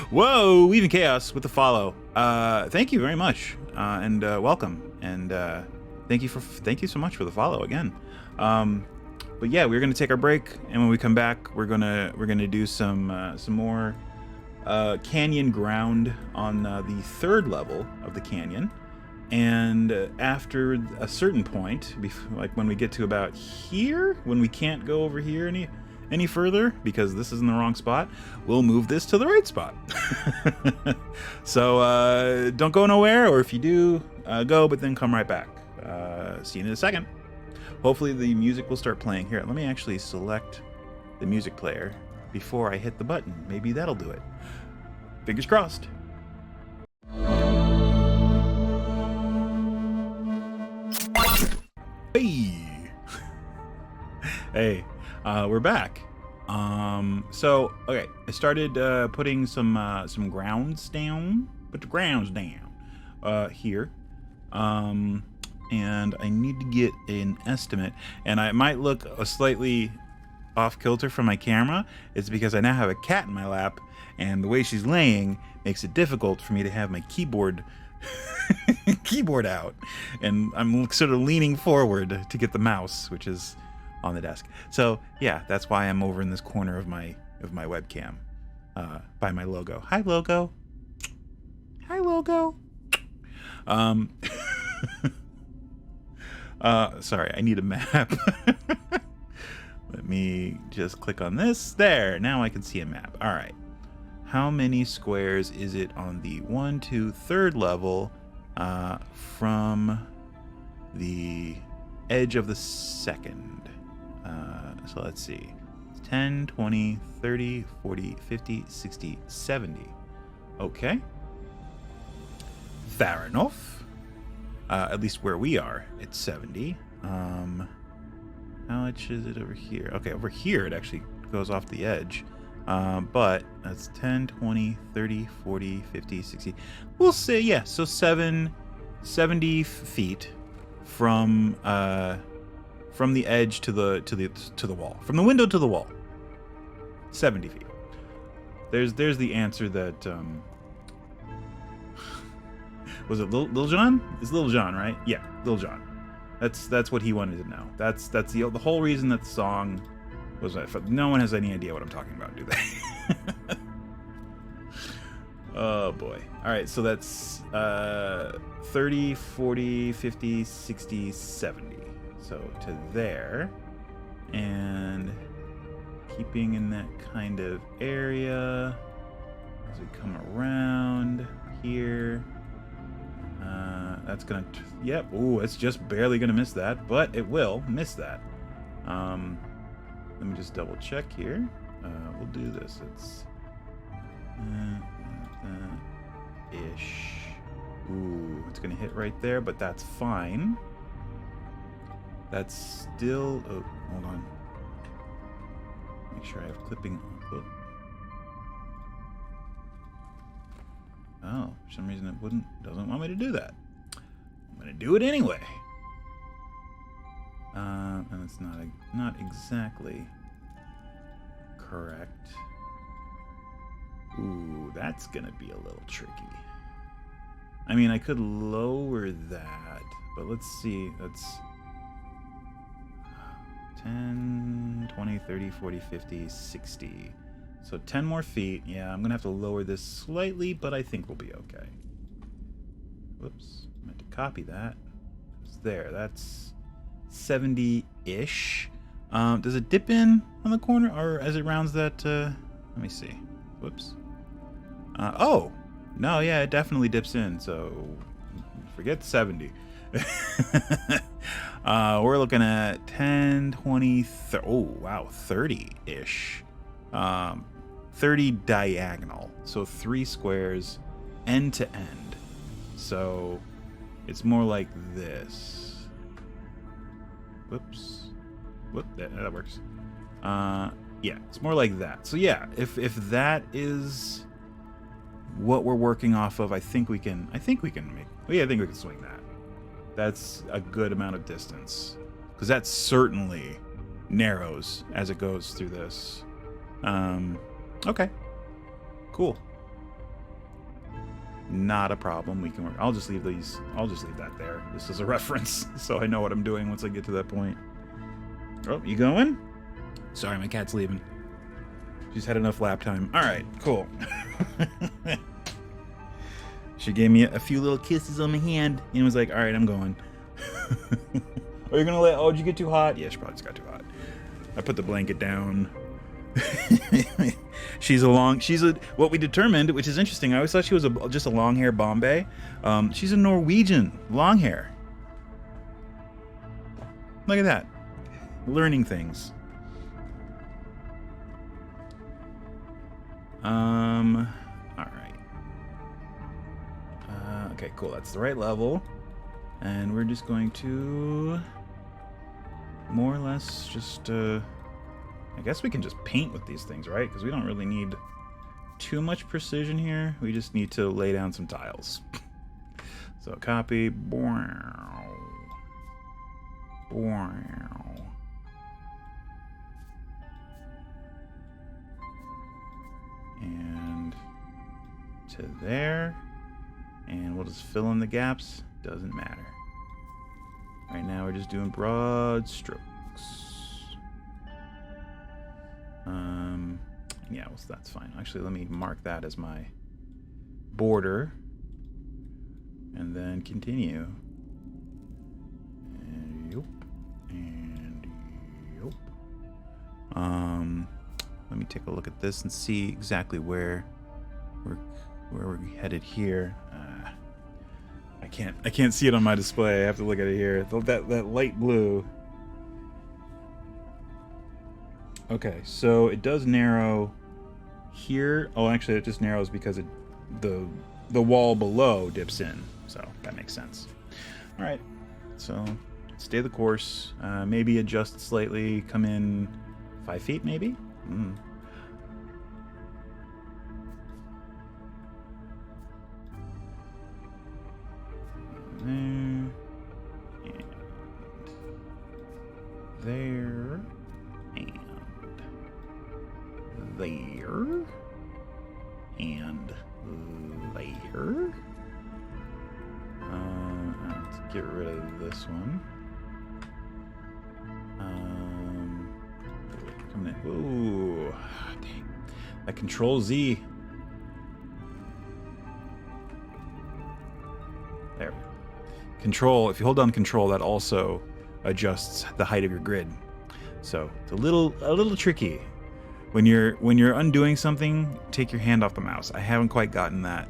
Whoa, Even Chaos with the follow. Thank you very much, and welcome, and thank you so much for the follow again. But yeah, we're gonna take our break, and when we come back, we're gonna do some more canyon ground on the third level of the canyon. And after a certain point, like when we get to about here, when we can't go over here any further because this is in the wrong spot, we'll move this to the right spot. So don't go nowhere, or if you do, go, but then come right back. See you in a second. Hopefully the music will start playing. Here, let me actually select the music player before I hit the button. Maybe that'll do it. Fingers crossed. Hey. Hey, we're back. So okay, I started putting some grounds down. Put the grounds down here. And I need to get an estimate, and I might look a slightly off kilter from my camera. It's because I now have a cat in my lap, and the way she's laying makes it difficult for me to have my keyboard out, and I'm sort of leaning forward to get the mouse, which is on the desk. So yeah, that's why I'm over in this corner of my webcam, by my logo. Hi logo. Hi logo. Sorry, I need a map. Let me just click on this. There, now I can see a map. All right. How many squares is it on the 1, 2, 3rd level from the edge of the 2nd? So let's see. 10, 20, 30, 40, 50, 60, 70. Okay. Fair enough. At least where we are, it's 70. How much is it over here? Okay, over here it actually goes off the edge. But that's 10, 20, 30, 40, 50, 60. We'll say, yeah, so 70 feet from the edge to the wall. From the window to the wall. 70 feet. There's the answer that was it Lil Jon? It's Lil Jon, right? Yeah, Lil Jon. That's what he wanted to know. That's the whole reason that the song was. No one has any idea what I'm talking about, do they? Oh boy. All right, so that's 30, 40, 50, 60, 70. So to there, and keeping in that kind of area as we come around here. That's gonna, yep. Ooh, it's just barely gonna miss that, but it will miss that. Let me just double check here. We'll do this. It's ish. Ooh, it's gonna hit right there, but that's fine. That's still. Oh, hold on. Make sure I have clipping. Oh, for some reason it doesn't want me to do that. I'm gonna do it anyway. And it's not exactly correct. Ooh, that's gonna be a little tricky. I mean, I could lower that, but let's see. That's 10, 20, 30, 40, 50, 60. So 10 more feet. Yeah, I'm gonna have to lower this slightly, but I think we'll be okay. Whoops, I meant to copy that. It's there. That's 70-ish. Does it dip in on the corner, or as it rounds that? Let me see. Whoops. Oh, no, yeah, it definitely dips in. So forget 70. We're looking at 10, 20, oh wow, 30-ish. 30 diagonal. So 3 squares end to end. So it's more like this. Whoops. Whoop, that works. Yeah, it's more like that. So yeah, if that is what we're working off of, I think we can make. Well, yeah, I think we can swing that. That's a good amount of distance, because that certainly narrows as it goes through this. Okay, cool. Not a problem. We can work. I'll just leave these. I'll just leave that there. This is a reference, so I know what I'm doing once I get to that point. Oh, you going? Sorry, my cat's leaving. She's had enough lap time. All right, cool. She gave me a few little kisses on my hand and was like, all right, I'm going. Are you gonna oh, did you get too hot? Yeah, she probably just got too hot. I put the blanket down. She's what we determined, which is interesting. I always thought she was just a long hair Bombay. She's a Norwegian long hair. Look at that. Learning things. All right. Okay, cool. That's the right level. And we're just going to more or less just, I guess we can just paint with these things, right? Because we don't really need too much precision here. We just need to lay down some tiles. So copy. And to there. And we'll just fill in the gaps. Doesn't matter. Right now we're just doing broad strokes. Yeah, well, that's fine. Actually, let me mark that as my border. And then continue. And yup. And yup. Let me take a look at this and see exactly where we're headed here. I can't see it on my display. I have to look at it here. That light blue. Okay, so it does narrow here. Oh, actually, it just narrows because the wall below dips in. So that makes sense. All right, so stay the course. Maybe adjust slightly. Come in 5 feet, maybe. There, and there, and there. Let's get rid of this one. Coming in. Ooh, dang. That Control Z. There. Control. If you hold down Control, that also adjusts the height of your grid. So it's a little tricky. When you're undoing something, take your hand off the mouse. I haven't quite gotten that.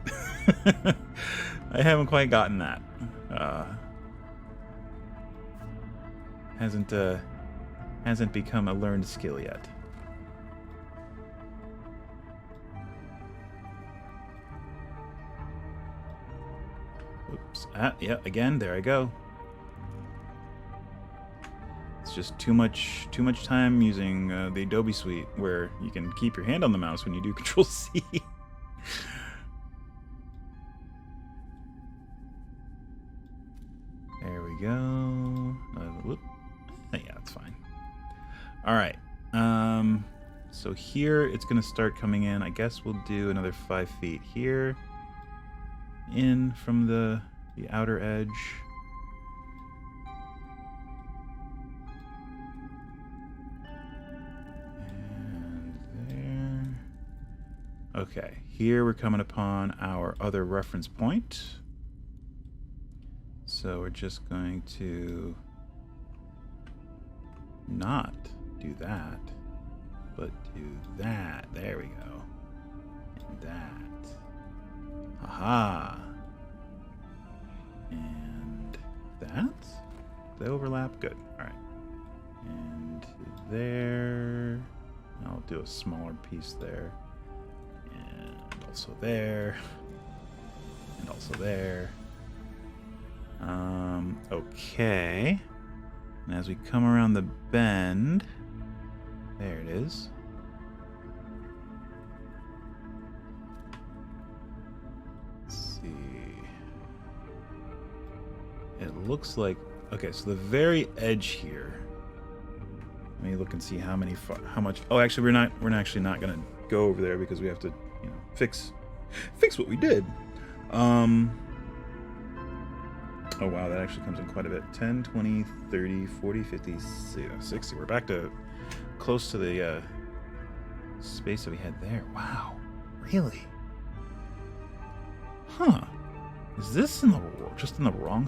I haven't quite gotten that. Hasn't become a learned skill yet. Oops. Yeah, again, there I go. It's just too much time using the Adobe Suite, where you can keep your hand on the mouse when you do Control C. There we go. Whoop. Yeah, that's fine. All right. So here it's gonna start coming in. I guess we'll do another 5 feet here, in from the outer edge. Okay, here we're coming upon our other reference point. So we're just going to not do that, but do that. There we go. And that. Aha. And that. They overlap? Good. All right. And there. I'll do a smaller piece there. And also there. And also there. Okay. And as we come around the bend, there it is. Let's see. It looks like, okay, so the very edge here. Let me look and see how much. Oh, actually, we're actually not gonna go over there because we have to, you know, fix what we did. Oh, wow, that actually comes in quite a bit. 10, 20, 30, 40, 50, 60. We're back to close to the space that we had there. Wow. Really? Huh. Is this just in the wrong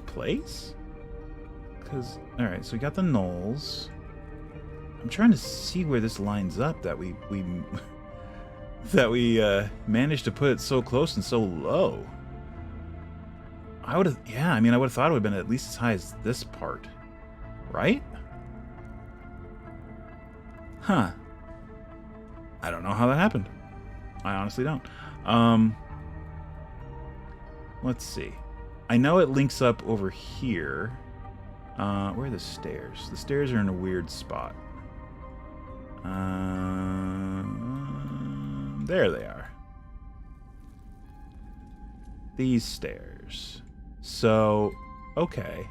place? Because, all right, so we got the knolls. I'm trying to see where this lines up that we managed to put it so close and so low. I would have thought it would have been at least as high as this part, right? Huh. I don't know how that happened. I honestly don't. Let's see. I know it links up over here. Where are the stairs? The stairs are in a weird spot. There they are. These stairs. So, okay.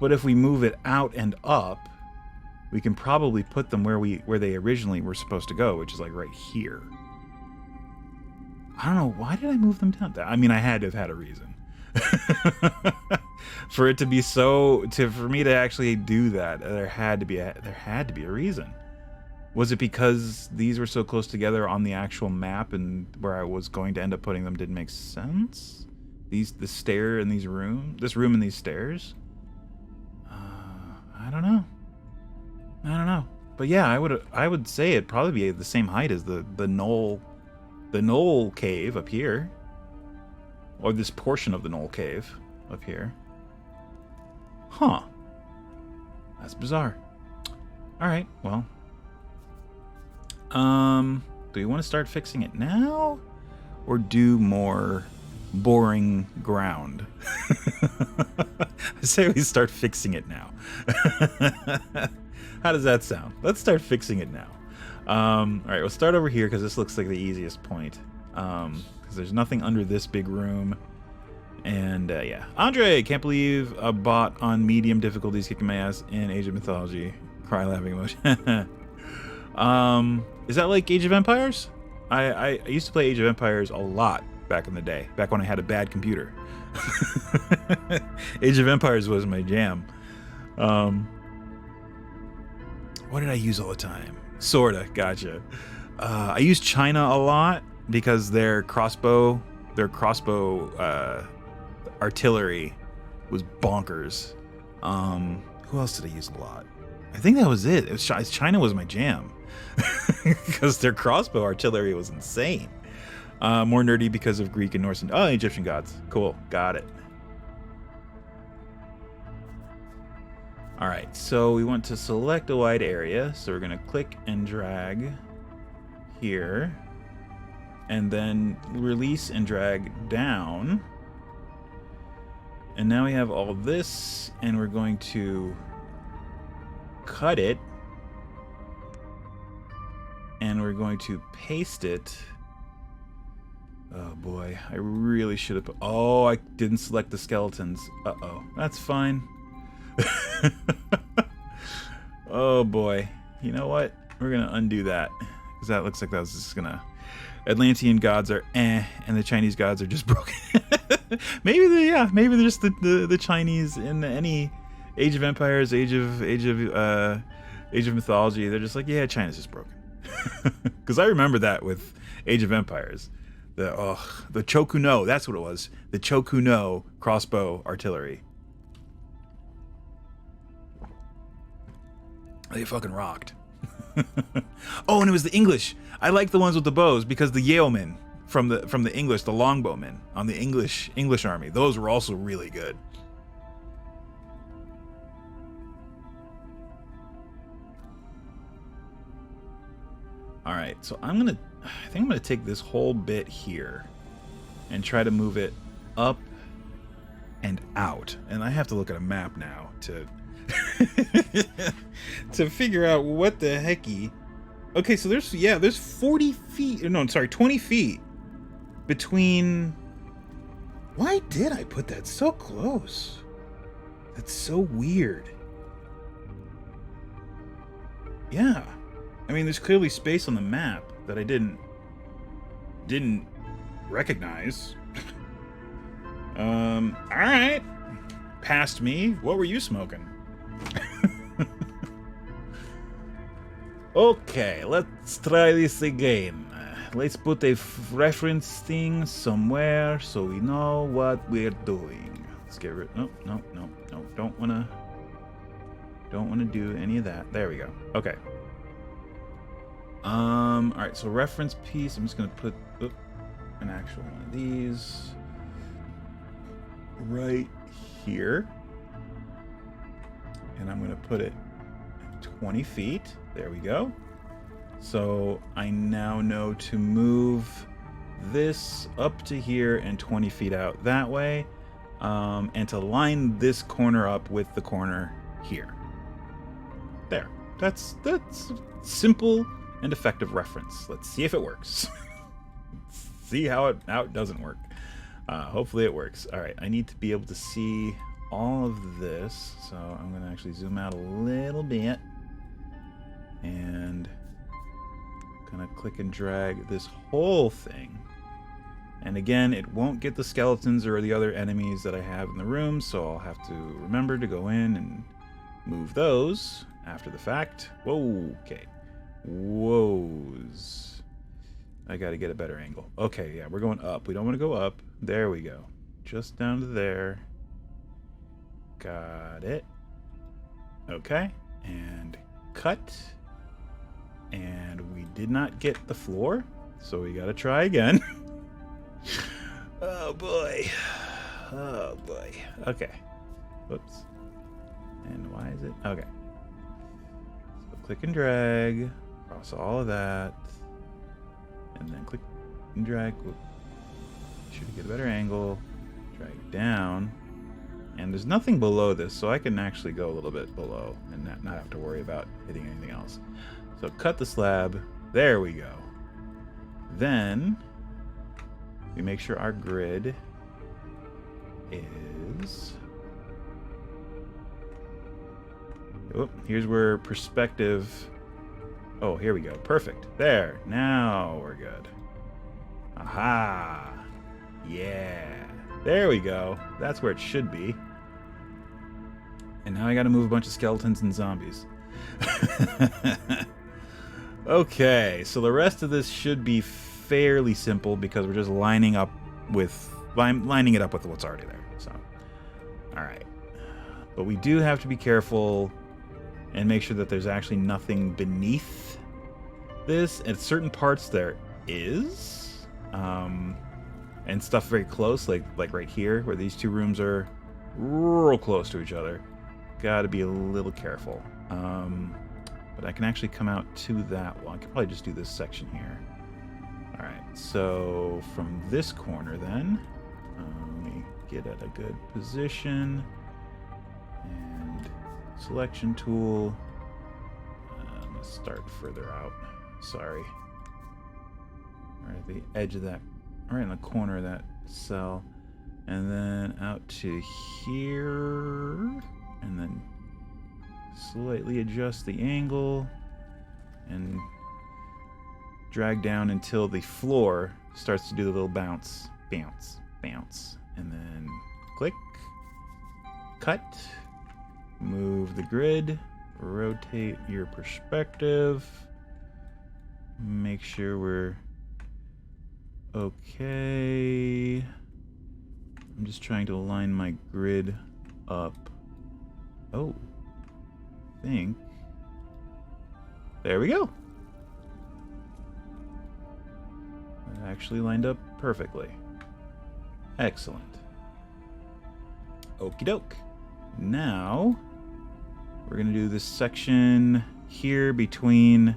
But if we move it out and up, we can probably put them where they originally were supposed to go, which is like right here. I don't know, why did I move them down? I mean, I had to have had a reason. For it to be for me to actually do that, there had to be a reason. Was it because these were so close together on the actual map and where I was going to end up putting them didn't make sense? This room and these stairs? I don't know. But yeah, I would say it'd probably be the same height as the knoll cave up here. Or this portion of the knoll cave up here. Huh. That's bizarre. Alright, well. Do we want to start fixing it now? Or do more boring ground? I say we start fixing it now. How does that sound? Let's start fixing it now. Alright, we'll start over here because this looks like the easiest point. Because there's nothing under this big room. And yeah. Andre, can't believe a bot on medium difficulties kicking my ass in Age of Mythology. Cry laughing emoji. Is that like Age of Empires? I used to play Age of Empires a lot back in the day, back when I had a bad computer. Age of Empires was my jam. What did I use all the time? Sorta, gotcha. I used China a lot because their crossbow artillery was bonkers. Who else did I use a lot? I think that was it. China was my jam. Because their crossbow artillery was insane. More nerdy because of Greek and Norse and Egyptian gods. Cool, got it. Alright, so we want to select a wide area. So we're going to click and drag here. And then release and drag down. And now we have all this, and we're going to cut it. And we're going to paste it. Oh boy, I really should have oh, I didn't select the skeletons. Uh-oh, that's fine. Oh boy, you know what? We're gonna undo that. Because that looks like that was just gonna... Atlantean gods are and the Chinese gods are just broken. Maybe they're just the Chinese in any Age of Empires, Age of Mythology. They're just like, yeah, China's just broken. Because I remember that with Age of Empires. The Chokuno, that's what it was. The Chokuno crossbow artillery. They fucking rocked. Oh, and it was the English. I like the ones with the bows because the yeomen from the English, the longbowmen on the English army, those were also really good. All right, so I'm gonna I think I'm going to take this whole bit here and try to move it up and out. And I have to look at a map now to to figure out what the hecky. Okay, so there's 40 feet. No, I'm sorry, 20 feet between. Why did I put that so close? That's so weird. Yeah. I mean, there's clearly space on the map that I didn't recognize. All right. Past me. What were you smoking? Okay, let's try this again. Let's put a reference thing somewhere so we know what we're doing. Let's get rid. No. Don't wanna do any of that. There we go. Okay. All right. So reference piece. I'm just gonna put an actual one of these right here, and I'm gonna put it 20 feet. There we go. So I now know to move this up to here and 20 feet out that way, and to line this corner up with the corner here. There. That's simple and effective reference. Let's see if it works. See how it doesn't work. Hopefully it works. All right, I need to be able to see all of this, so I'm going to actually zoom out a little bit and kind of click and drag this whole thing. And again, it won't get the skeletons or the other enemies that I have in the room, so I'll have to remember to go in and move those after the fact. Whoa, okay. Whoas. I got to get a better angle. Okay, yeah, we're going up. We don't want to go up. There we go. Just down to there. Got it. Okay, and cut. And we did not get the floor, so we got to try again. Oh boy. Oh boy. Okay. Whoops. And why is it? Okay. So click and drag across all of that. And then click and drag. Should get a better angle. Drag down. And there's nothing below this, so I can actually go a little bit below and not have to worry about hitting anything else. So cut the slab. There we go. Then we make sure our grid is... Oh, here's where perspective... Oh, here we go. Perfect. There. Now we're good. Aha. Yeah. There we go. That's where it should be. And now I gotta move a bunch of skeletons and zombies. Okay, so the rest of this should be fairly simple because we're just lining it up with what's already there. So, all right. But we do have to be careful and make sure that there's actually nothing beneath this. At certain parts there is, and stuff very close, like right here, where these two rooms are real close to each other. Got to be a little careful. But I can actually come out to that one. I could probably just do this section here. All right, so from this corner then, let me get at a good position. And selection tool. I'm gonna start further out. Sorry. Right at the edge of that, right in the corner of that cell. And then out to here. And then slightly adjust the angle and drag down until the floor starts to do the little bounce, bounce, bounce. And then click, cut, move the grid, rotate your perspective, make sure we're okay. I'm just trying to line my grid up. Oh, I think. There we go. It actually lined up perfectly. Excellent. Okie doke. Now, we're going to do this section here between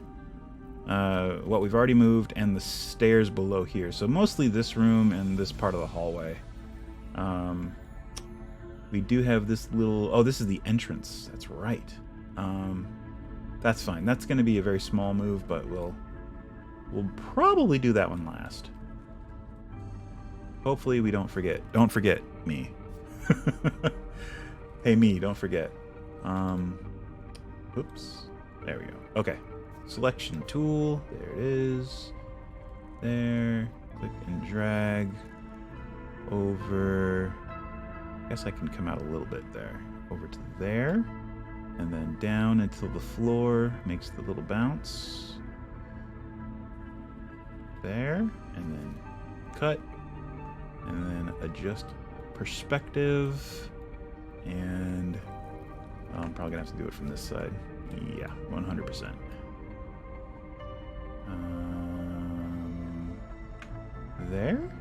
what we've already moved and the stairs below here. So mostly this room and this part of the hallway. We do have this little... Oh, this is the entrance. That's right. That's fine. That's going to be a very small move, but we'll probably do that one last. Hopefully we don't forget. Don't forget me. Hey, me, don't forget. Oops. There we go. Okay. Selection tool. There it is. There. Click and drag over. I guess I can come out a little bit there. Over to there. And then down until the floor makes the little bounce. There. And then cut. And then adjust perspective. And I'm probably going to have to do it from this side. Yeah, 100%. There?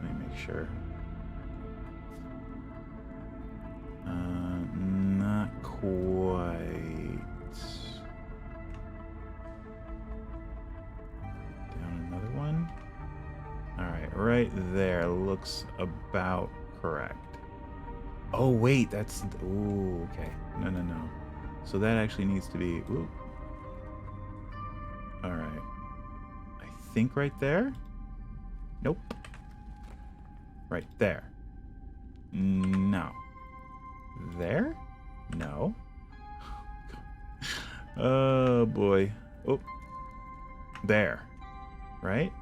Let me make sure. Not quite. Down another one. Alright, right there looks about correct. Oh, wait, that's... Ooh, okay. No. So that actually needs to be... Ooh. Alright. I think right there? Nope. Right there. No. There? No. Oh, boy. Oh. There. Right?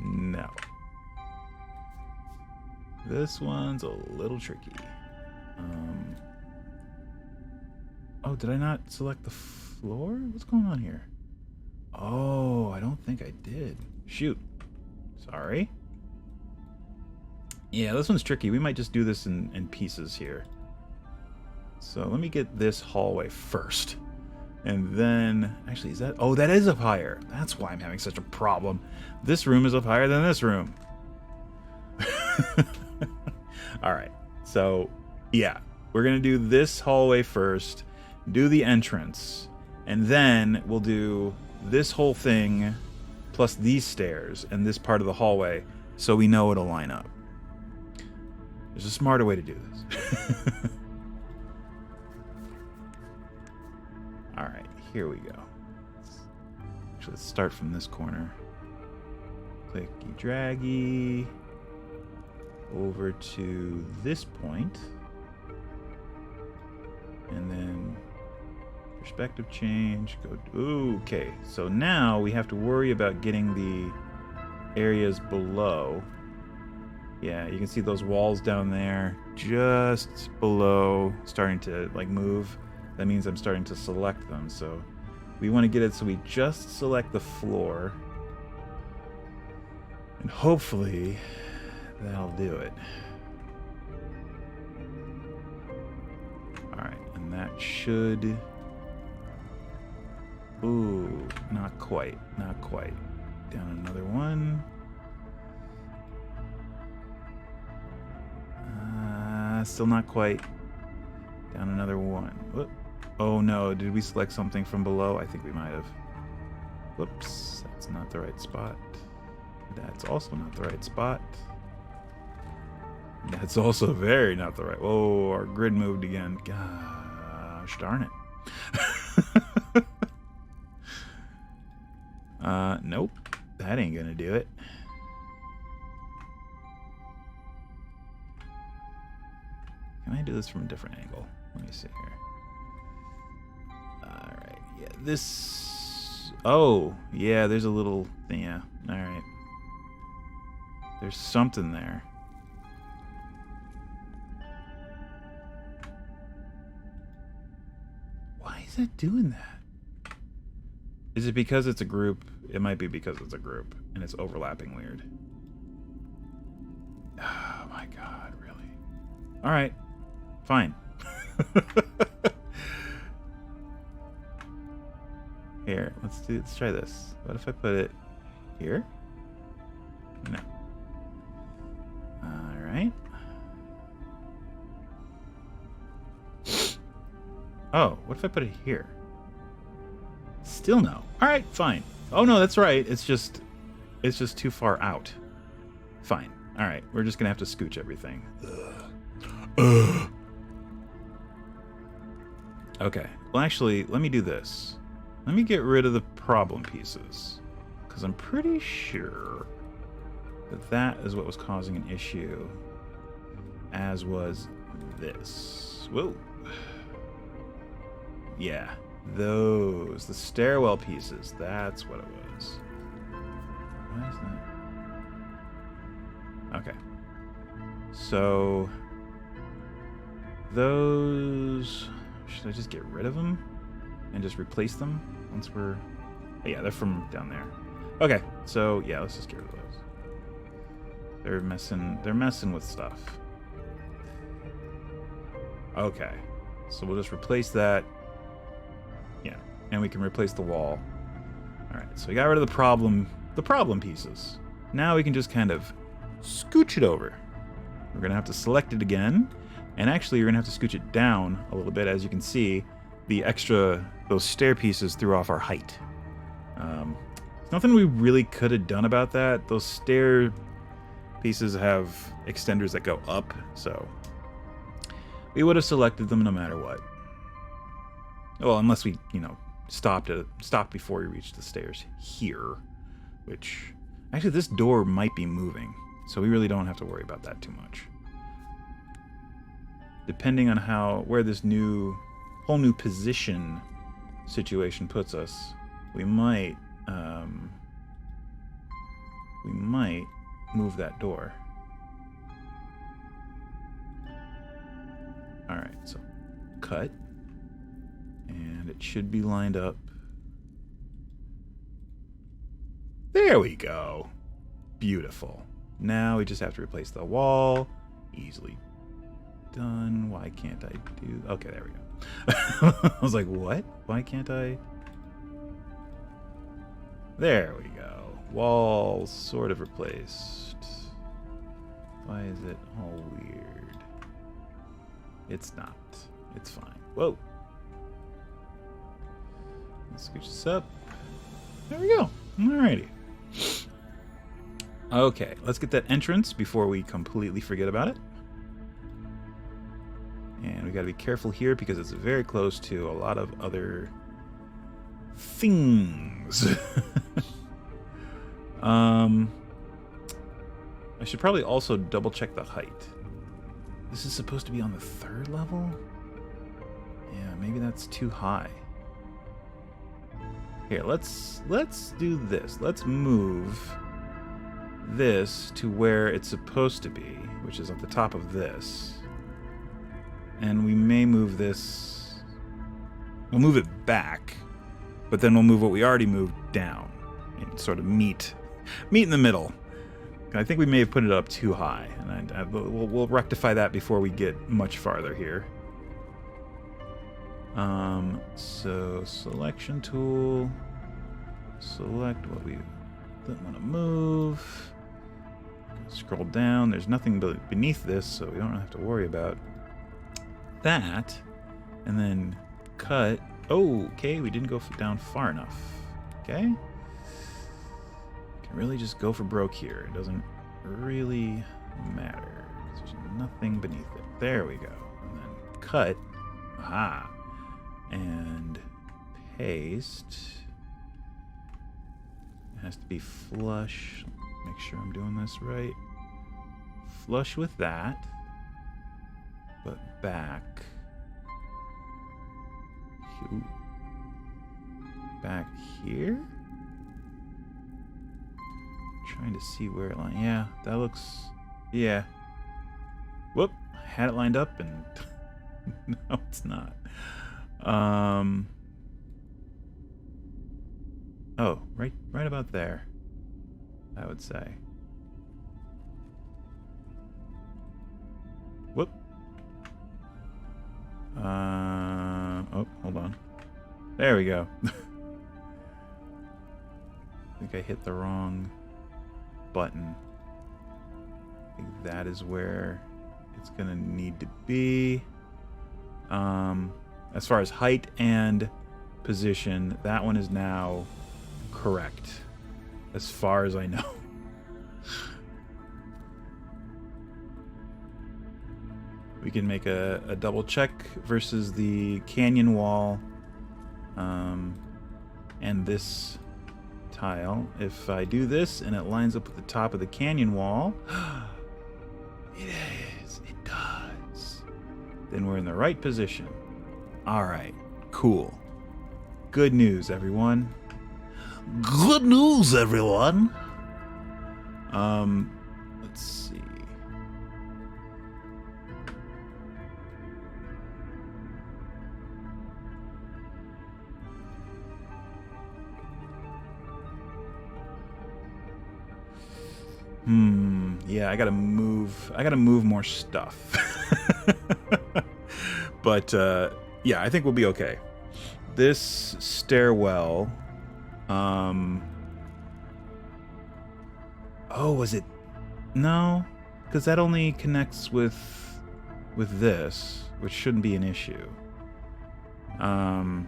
No. This one's a little tricky. Oh, did I not select the floor? What's going on here? Oh, I don't think I did. Shoot. Sorry. Yeah, this one's tricky. We might just do this in pieces here. So let me get this hallway first. And then... Actually, is that... Oh, that is up higher. That's why I'm having such a problem. This room is up higher than this room. Alright. So, yeah. We're going to do this hallway first. Do the entrance. And then we'll do this whole thing plus these stairs and this part of the hallway so we know it'll line up. There's a smarter way to do this. Alright, here we go. Actually, let's start from this corner. Clicky draggy over to this point. And then perspective change. Go. Okay, so now we have to worry about getting the areas below. Yeah, you can see those walls down there just below starting to like move. That means I'm starting to select them. So we want to get it so we just select the floor. And hopefully that'll do it. Alright, and that should... Ooh, not quite. Not quite. Down another one. Still not quite. Down another one. Whoop. Oh no, did we select something from below? I think we might have. Whoops, that's not the right spot. That's also not the right spot. That's also very not the right... Whoa, our grid moved again. Gosh darn it. Nope. That ain't gonna do it. Can I do this from a different angle? Let me see here. Alright, yeah, this... Oh, yeah, there's a little... Yeah, alright. There's something there. Why is that doing that? Is it because it's a group? It might be because it's a group, and it's overlapping weird. Oh my god, really? Alright. Fine. Here, let's try this. What if I put it here? No. Alright. Oh, what if I put it here? Still no. All right, fine. Oh no, that's right. It's just too far out. Fine. All right, we're just gonna have to scooch everything. Okay. Well, actually, let me do this. Let me get rid of the problem pieces, because I'm pretty sure that that is what was causing an issue, as was this. Whoa. Yeah, those. The stairwell pieces. That's what it was. Why is that? Okay. So, those... Should I just get rid of them and just replace them once we're... Oh, yeah, they're from down there. Okay, so yeah, let's just get rid of those. They're messing with stuff. Okay, so we'll just replace that. Yeah, and we can replace the wall. All right, so we got rid of the problem pieces. Now we can just kind of scooch it over. We're gonna have to select it again. And actually, you're going to have to scooch it down a little bit. As you can see, those stair pieces threw off our height. There's nothing we really could have done about that. Those stair pieces have extenders that go up, so we would have selected them no matter what. Well, unless we, stopped before we reached the stairs here, which... Actually, this door might be moving, so we really don't have to worry about that too much. Depending on where this whole new position situation puts us, we might move that door. All right, so cut, and it should be lined up. There we go. Beautiful. Now we just have to replace the wall. Easily done. Why can't I do... Okay, there we go. I was like, what? Why can't I... There we go. Wall sort of replaced. Why is it all weird? It's not. It's fine. Whoa. Let's scooch this up. There we go. Alrighty. Okay, let's get that entrance before we completely forget about it. And we got to be careful here because it's very close to a lot of other things. I should probably also double check the height. This is supposed to be on the 3rd level? Yeah, maybe that's too high. Here, let's do this. Let's move this to where it's supposed to be, which is at the top of this. And we may move this... We'll move it back, but then we'll move what we already moved down and sort of meet in the middle. I think we may have put it up too high, and we'll rectify that before we get much farther here. So selection tool, select what we don't want to move. Scroll down. There's nothing beneath this, so we don't have to worry about that. And then cut. Oh, okay, we didn't go down far enough. Okay. Can really just go for broke here. It doesn't really matter. There's nothing beneath it. There we go. And then cut. Aha. And paste. It has to be flush. Make sure I'm doing this right. Flush with that. But back. Ooh. Back here? Trying to see where it lines. Yeah, that looks... Yeah. Whoop. I had it lined up and... No, it's not. Oh, right about there, I would say. Whoop. Oh, hold on. There we go. I think I hit the wrong button. I think that is where it's gonna need to be. As far as height and position, that one is now correct. As far as I know. We can make a double check versus the canyon wall and this tile. If I do this and it lines up with the top of the canyon wall, it does. Then we're in the right position. All right, cool. Good news, everyone. Good news, everyone. Let's see. Yeah, I gotta move more stuff. But yeah, I think we'll be okay. This stairwell, oh, was it? No, because that only connects with this, which shouldn't be an issue. And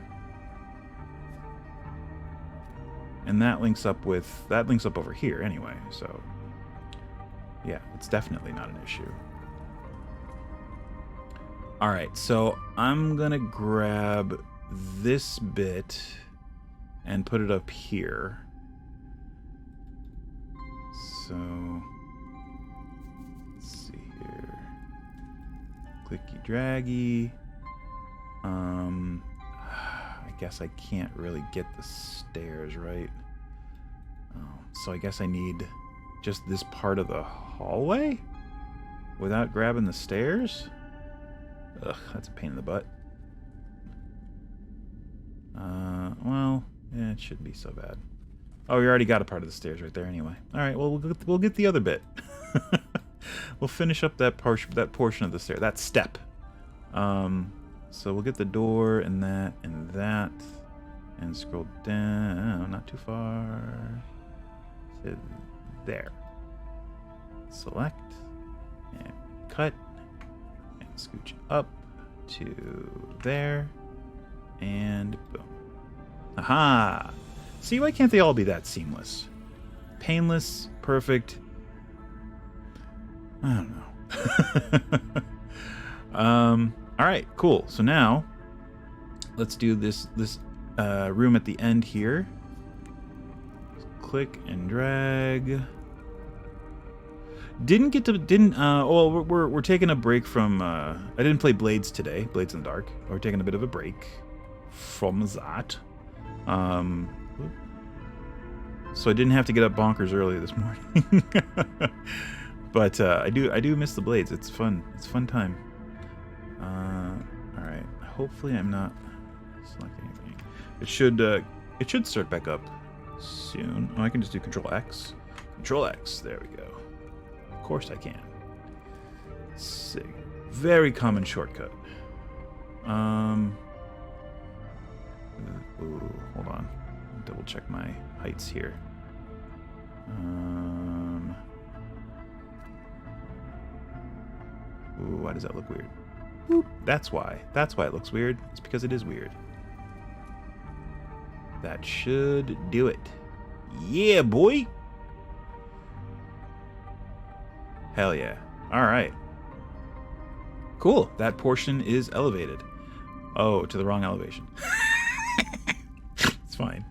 that links up over here anyway, so yeah, it's definitely not an issue. All right, so I'm gonna grab this bit and put it up here. So let's see here. Clicky draggy. I guess I can't really get the stairs, right? So I guess I need just this part of the hallway without grabbing the stairs? Ugh, that's a pain in the butt. Well, yeah, it shouldn't be so bad. Oh, we already got a part of the stairs right there anyway. All right, well, we'll get the other bit. We'll finish up that portion of the stair, that step. So we'll get the door and that, and scroll down, not too far. To there. Select and cut and scooch up to there, and boom. Aha! See, why can't they all be that seamless? Painless, perfect. I don't know. All right, cool. So now let's do this room at the end here. Click and drag. Well, we're taking a break from I didn't play Blades today, Blades in the Dark. We're taking a bit of a break from that. So I didn't have to get up bonkers early this morning. But I do miss the Blades. It's fun. It's a fun time. All right. Hopefully I'm not selecting anything. It should start back up soon. Oh, I can just do Control X. Control X. There we go. Of course I can. Sick. Very common shortcut. Ooh, hold on. Double check my heights here. Ooh, why does that look weird? Boop. That's why. That's why it looks weird. It's because it is weird. That should do it. Yeah, boy. Hell yeah. All right. Cool. That portion is elevated. Oh, to the wrong elevation. It's fine.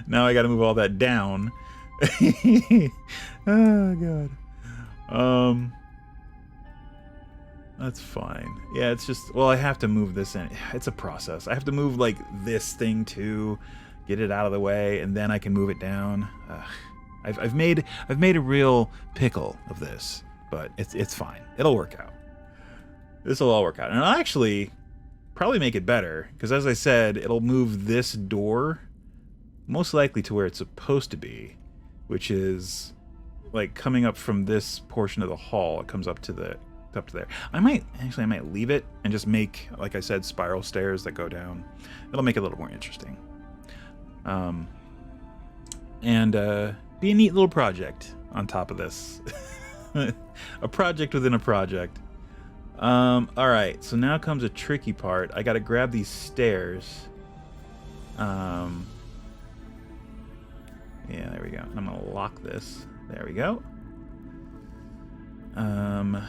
Now I got to move all that down. Oh, God. That's fine. Yeah, it's just, well, I have to move this in. It's a process. I have to move, like, this thing to get it out of the way, and then I can move it down. I've made a real pickle of this, but it's fine. It'll work out. This will all work out. And I'll actually probably make it better, because as I said, it'll move this door most likely to where it's supposed to be, which is, like, coming up from this portion of the hall. It comes up to there. I might leave it and just make, like I said, spiral stairs that go down. It'll make it a little more interesting. And be a neat little project on top of this. A project within a project. All right. So now comes a tricky part. I got to grab these stairs. Yeah, there we go. I'm gonna lock this. There we go. Oh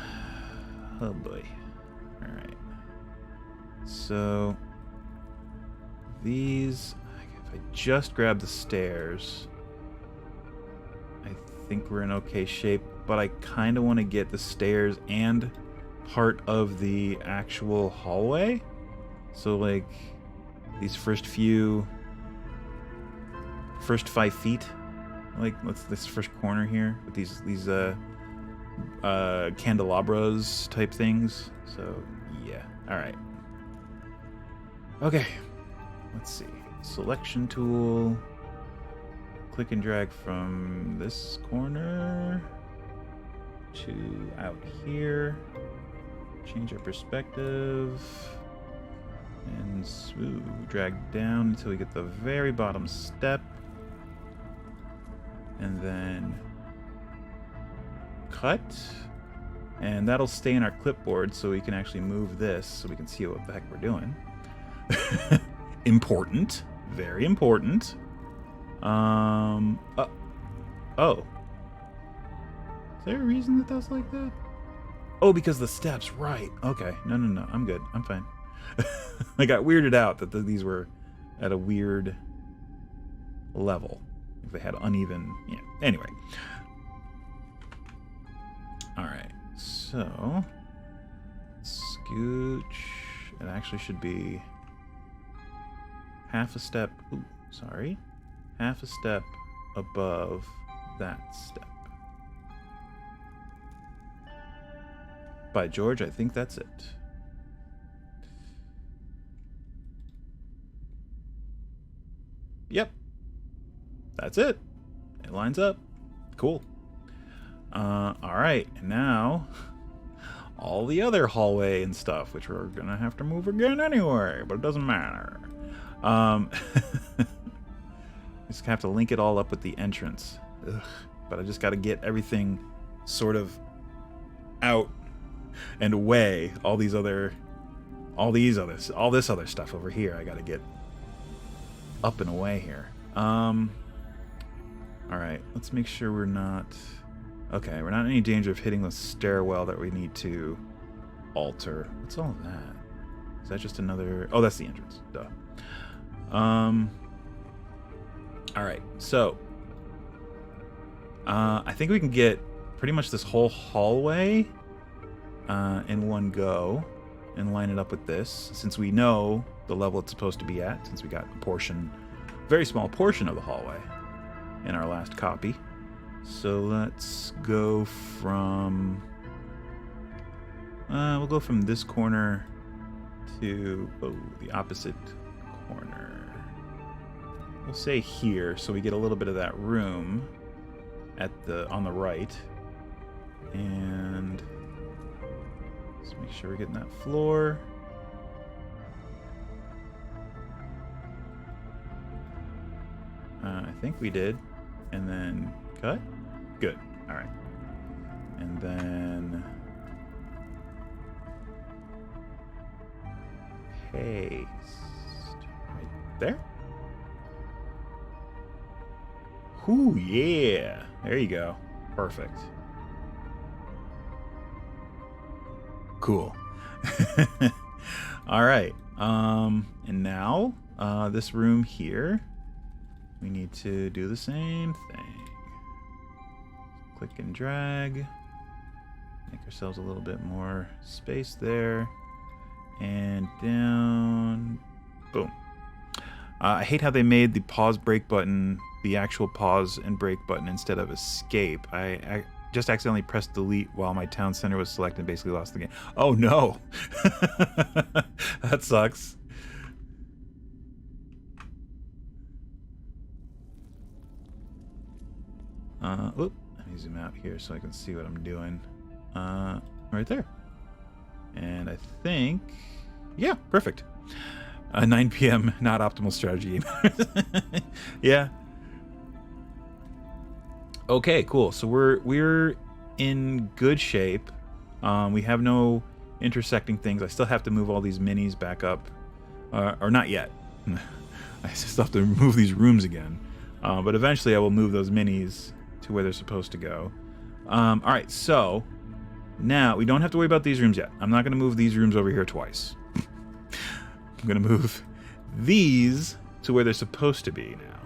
boy. All right. So these, if I just grab the stairs, I think we're in okay shape, but I kind of want to get the stairs and part of the actual hallway. So like these first 5 feet, like this first corner here with these candelabras type things. So yeah. All right. Okay. Let's see. Selection tool. Click and drag from this corner to out here. Change our perspective. And smooth. Drag down until we get the very bottom step. And then cut. And that'll stay in our clipboard so we can actually move this so we can see what the heck we're doing. Important. Very important. Oh. Is there a reason that that's like that? Oh, because the steps, right. Okay. No. I'm good. I'm fine. I got weirded out that these were at a weird level. If they had uneven... Yeah. Anyway. Alright. So... Scooch... It actually should be... half a step... Ooh, sorry. Half a step above that step. By George, I think that's it. Yep. That's it. It lines up. Cool. Alright, and now all the other hallway and stuff, which we're gonna have to move again anyway, but it doesn't matter. Just have to link it all up with the entrance. Ugh. But I just gotta get everything sort of out and away. All this other stuff over here I gotta get up and away here. Alright, let's make sure we're not... Okay, we're not in any danger of hitting the stairwell that we need to alter. What's all of that? Is that just another... Oh, that's the entrance. Duh. Alright, so... I think we can get pretty much this whole hallway in one go and line it up with this, since we know the level it's supposed to be at, since we got a portion, very small portion of the hallway in our last copy. So let's go from... we'll go from this corner to the opposite corner. We'll say here, so we get a little bit of that room on the right. And let's make sure we're getting that floor. I think we did. And then cut. Good. All right. And then paste right there. Ooh, yeah. There you go. Perfect. Cool. All right. And now this room here, we need to do the same thing. Click and drag. Make ourselves a little bit more space there. And down. Boom. I hate how they made the pause break button the actual pause and break button instead of escape. I just accidentally pressed delete while my town center was selected and basically lost the game. Oh no! That sucks. Let me zoom out here so I can see what I'm doing. Right there. And I think... Yeah, perfect. 9 p.m. not optimal strategy. Yeah. Okay, cool. So we're in good shape. We have no intersecting things. I still have to move all these minis back up. Or not yet. I still have to move these rooms again. But eventually I will move those minis to where they're supposed to go. Alright, so now we don't have to worry about these rooms yet. I'm not going to move these rooms over here twice. I'm going to move these to where they're supposed to be now.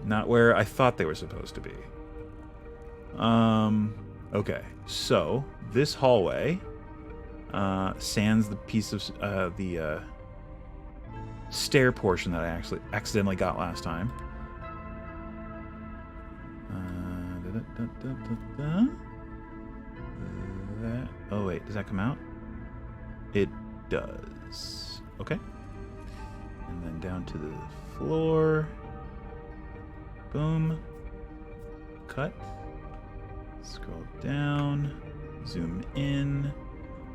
Not where I thought they were supposed to be. Okay, so this hallway sans the piece of the stair portion that I actually accidentally got last time. Oh wait, does that come out? It does. Okay. And then down to the floor. Boom. Cut. Scroll down. Zoom in.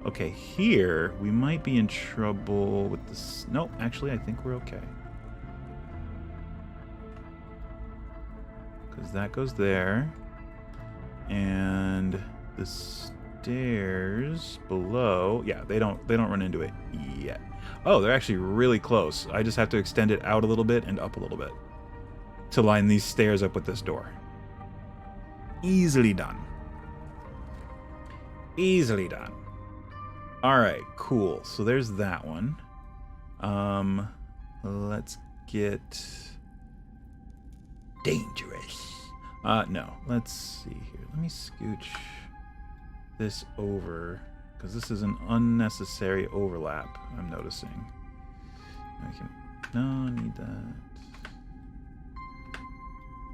Okay, here we might be in trouble with this. Nope, actually I think we're okay. Because that goes there. And the stairs below, yeah, they don't run into it yet. Oh, they're actually really close. I just have to extend it out a little bit and up a little bit to line these stairs up with this door. Easily done. Easily done. Alright, cool. So there's that one. Let's get dangerous. No, let's see here. Let me scooch this over, because this is an unnecessary overlap, I'm noticing. No, I need that.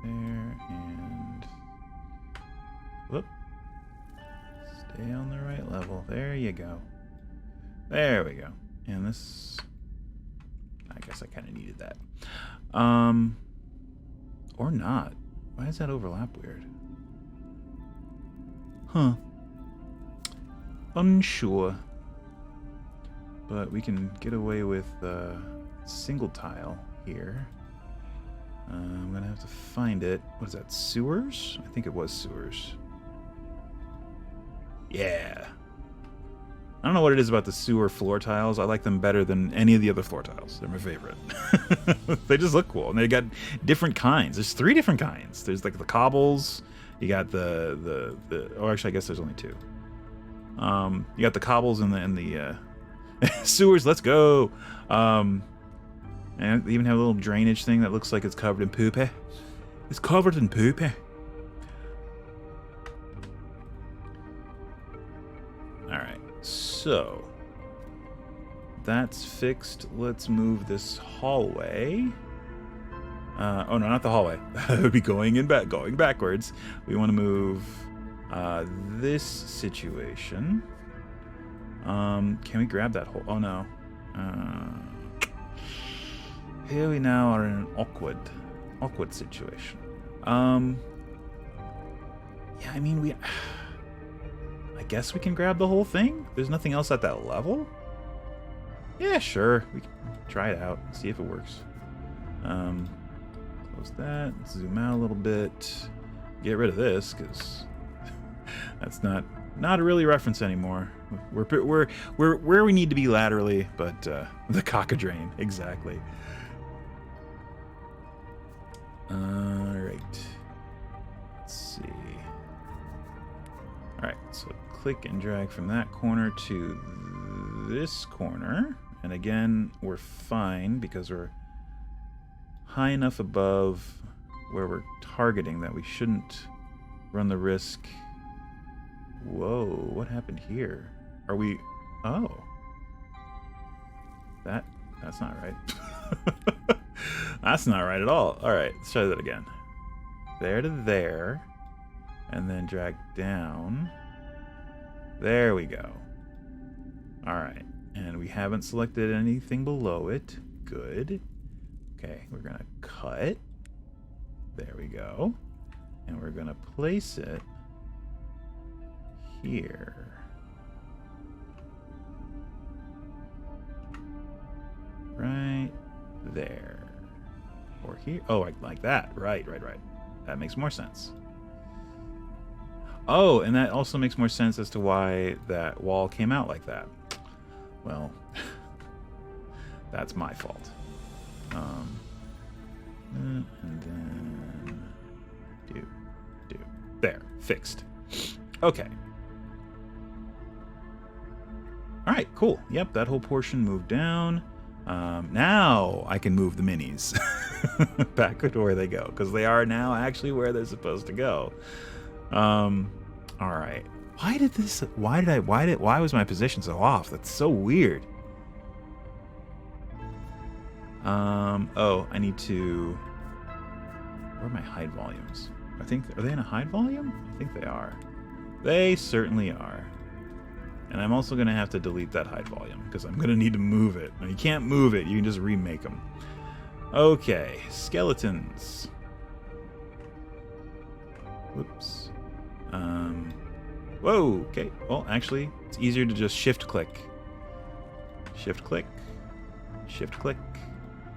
There, and whoop. Stay on the right level. There you go. There we go. And this, I guess I kind of needed that. Or not. Why does that overlap weird? Huh. Unsure. But we can get away with single tile here. I'm gonna have to find it. What is that, sewers? I think it was sewers. Yeah. I don't know what it is about the sewer floor tiles. I like them better than any of the other floor tiles. They're my favorite. They just look cool. And they got different kinds. There's 3 different kinds. There's like the cobbles. You got the oh, actually I guess there's only 2. You got the cobbles and the sewers. Let's go. And they even have a little drainage thing that looks like it's covered in poopy. It's covered in poopy. Alright, so that's fixed. Let's move this hallway. Oh no, not the hallway. That would be going backwards. We want to move this situation. Can we grab that hole? Oh no. Here we now are in an awkward situation. Yeah, I mean, I guess we can grab the whole thing? There's nothing else at that level? Yeah, sure. We can try it out, see if it works. Close that, zoom out a little bit. Get rid of this, because that's not a really reference anymore. We're where we need to be laterally, but the cockadrain, exactly. Alright. Let's see. Alright, so click and drag from that corner to this corner. And again, we're fine because we're high enough above where we're targeting that we shouldn't run the risk. Whoa, what happened here? Are we... Oh. That's not right. That's not right at all. Alright, let's try that again. There to there. And then drag down. There we go. Alright. And we haven't selected anything below it. Good. Okay, we're going to cut. There we go. And we're going to place it here. Right there. Or here. Oh, like that. Right. That makes more sense. Oh, and that also makes more sense as to why that wall came out like that. Well, that's my fault. And then do. There, fixed. Okay. All right, cool. Yep, that whole portion moved down. Now I can move the minis back to where they go, because they are now actually where they're supposed to go. All right. Why was my position so off? That's so weird. Oh, I need to... Where are my hide volumes? Are they in a hide volume? I think they are. They certainly are. And I'm also going to have to delete that hide volume, because I'm going to need to move it. Now, you can't move it. You can just remake them. Okay. Skeletons. Whoops. Whoa. Okay. Well, actually, it's easier to just shift-click. Shift-click. Shift-click.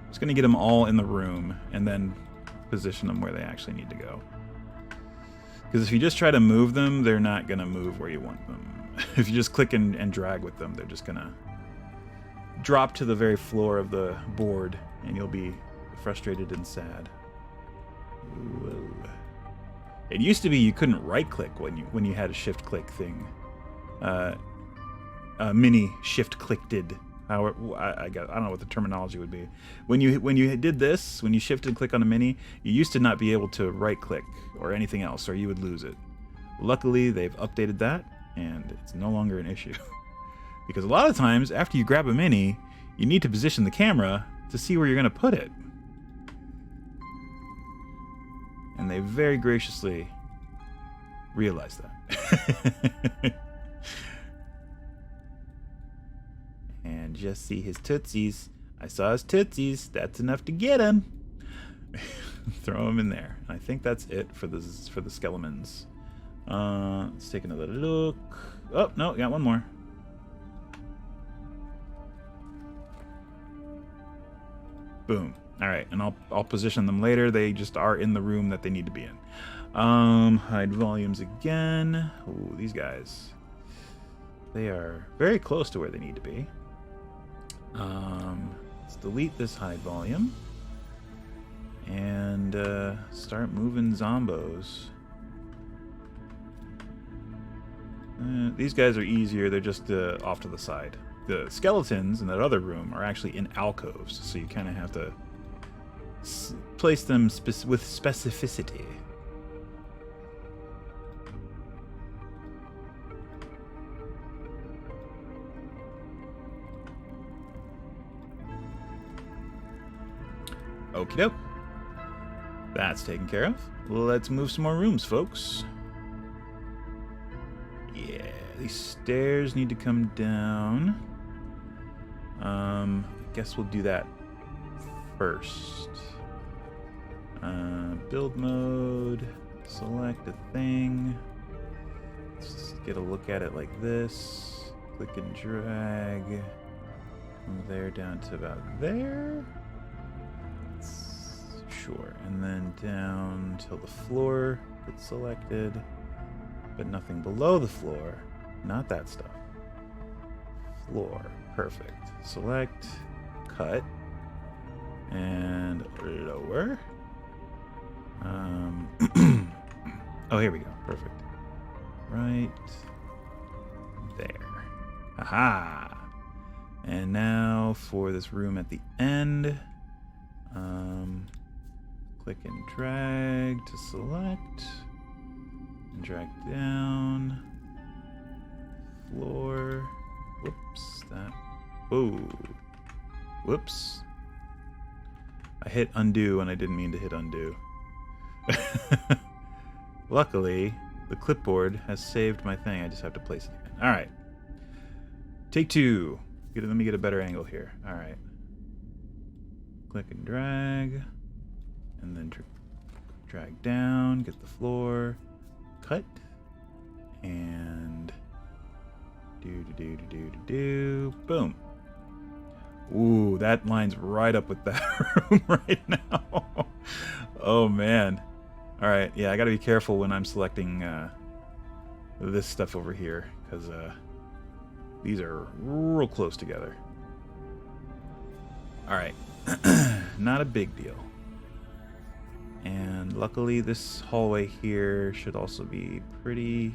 Just going to get them all in the room, and then position them where they actually need to go. Because if you just try to move them, they're not going to move where you want them. If you just click and drag with them, they're just going to drop to the very floor of the board, and you'll be frustrated and sad. Whoa. It used to be you couldn't right-click when you had a shift-click thing. Mini shift-clicked. I don't know what the terminology would be. When you did this, when you shift and click on a mini, you used to not be able to right-click or anything else, or you would lose it. Luckily, they've updated that, and it's no longer an issue. Because a lot of times, after you grab a mini, you need to position the camera to see where you're going to put it. And they very graciously realized that. And just see his tootsies. I saw his tootsies. That's enough to get him. Throw him in there. I think that's it for the skeletons. Let's take another look. Oh, no, got one more. Boom. All right, and I'll position them later. They just are in the room that they need to be in. Hide volumes again. Ooh, these guys. They are very close to where they need to be. Let's delete this hide volume. And start moving zombos. These guys are easier. They're just off to the side. The skeletons in that other room are actually in alcoves, so you kind of have to place them with specificity. Okie doke. That's taken care of. Let's move some more rooms, folks. Yeah, these stairs need to come down. I guess we'll do that first. Build mode. Select a thing. Let's just get a look at it like this. Click and drag. From there down to about there. Sure, and then down till the floor gets selected, but nothing below the floor. Not that stuff. Floor, perfect. Select, cut, and lower. Oh, here we go. Perfect. Right there. Aha! And now for this room at the end. Click and drag to select. And drag down. Floor. Whoops. That. Whoa. Whoops. I hit undo and I didn't mean to hit undo. Luckily, the clipboard has saved my thing. I just have to place it again. Alright. Take two. Let me get a better angle here. Alright. Click and drag. And then drag down. Get the floor. Cut. And do. Boom. Ooh, that lines right up with that room right now. Oh, man. All right. Yeah, I got to be careful when I'm selecting this stuff over here, because these are real close together. Alright. Not a big deal. And luckily this hallway here should also be pretty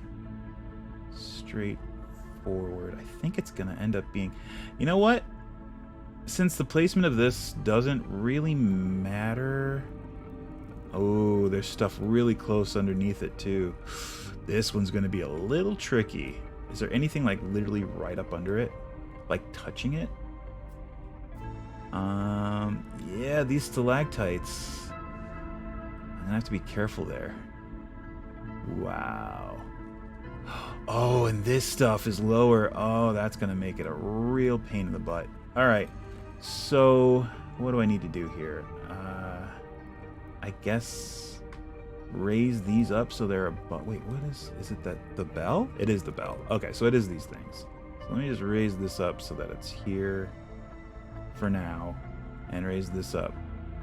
straightforward. I think it's going to end up being... You know what? Since the placement of this doesn't really matter... Oh, there's stuff really close underneath it too. This one's going to be a little tricky. Is there anything like literally right up under it? Like touching it? Yeah, these stalactites. I'm gonna have to be careful there. Wow. Oh, and this stuff is lower. Oh, that's gonna make it a real pain in the butt. Alright, so what do I need to do here? I guess raise these up so they're above. Wait, what is it that the bell? It is the bell. Okay, so it is these things. So let me just raise this up so that it's here for now, and raise this up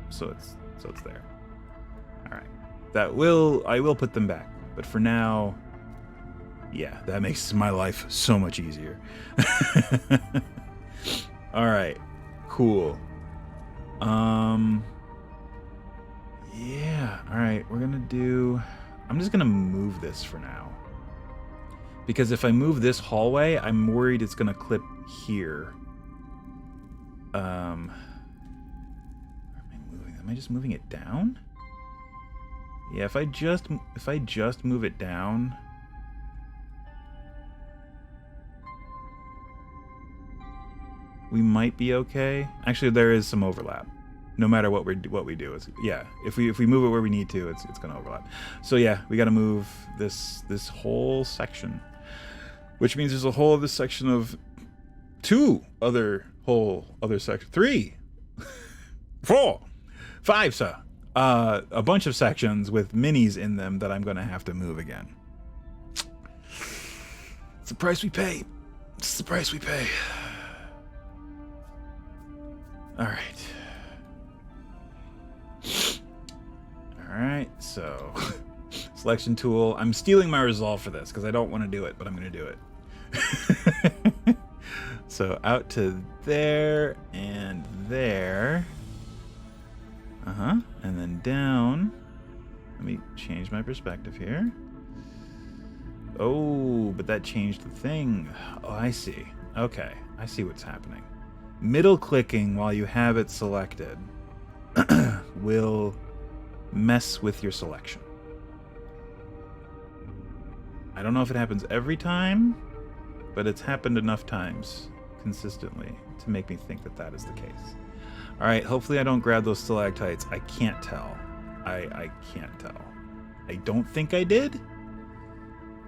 so it's there. All right, I will put them back, but for now, yeah, that makes my life so much easier. All right, cool. Yeah, all right, I'm just gonna move this for now, because if I move this hallway, I'm worried it's gonna clip here. Am I just moving it down? Yeah, if I just move it down. We might be okay. Actually, there is some overlap. No matter what we do, yeah. If we move it where we need to, it's gonna overlap. So yeah, we got to move this whole section, which means there's a whole other section of whole other section, 3, 4, 5, sir. A bunch of sections with minis in them that I'm gonna have to move again. It's the price we pay. It's the price we pay. All right. Alright, so selection tool. I'm stealing my resolve for this because I don't want to do it, but I'm going to do it. So out to there and there. And then down. Let me change my perspective here. Oh, but that changed the thing. Oh, I see. Okay, I see what's happening. Middle clicking while you have it selected will mess with your selection. I don't know if it happens every time, but it's happened enough times consistently to make me think that that is the case. All right, hopefully I don't grab those stalactites. I can't tell. I can't tell. I don't think I did.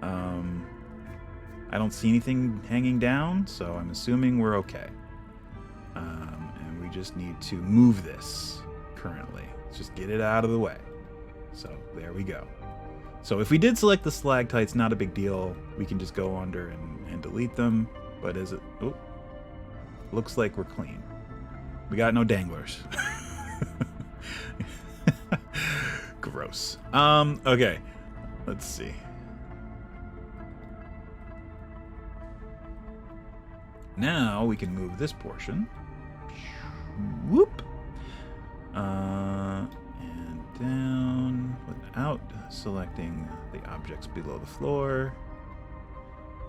I don't see anything hanging down, so I'm assuming we're okay. And we just need to move this currently. Let's just get it out of the way. So there we go. So if we did select the stalactites, not a big deal. We can just go under and delete them. But is it... Oh, looks like we're clean. We got no danglers. Gross. Okay. Let's see. Now we can move this portion. Whoop. And down without selecting the objects below the floor.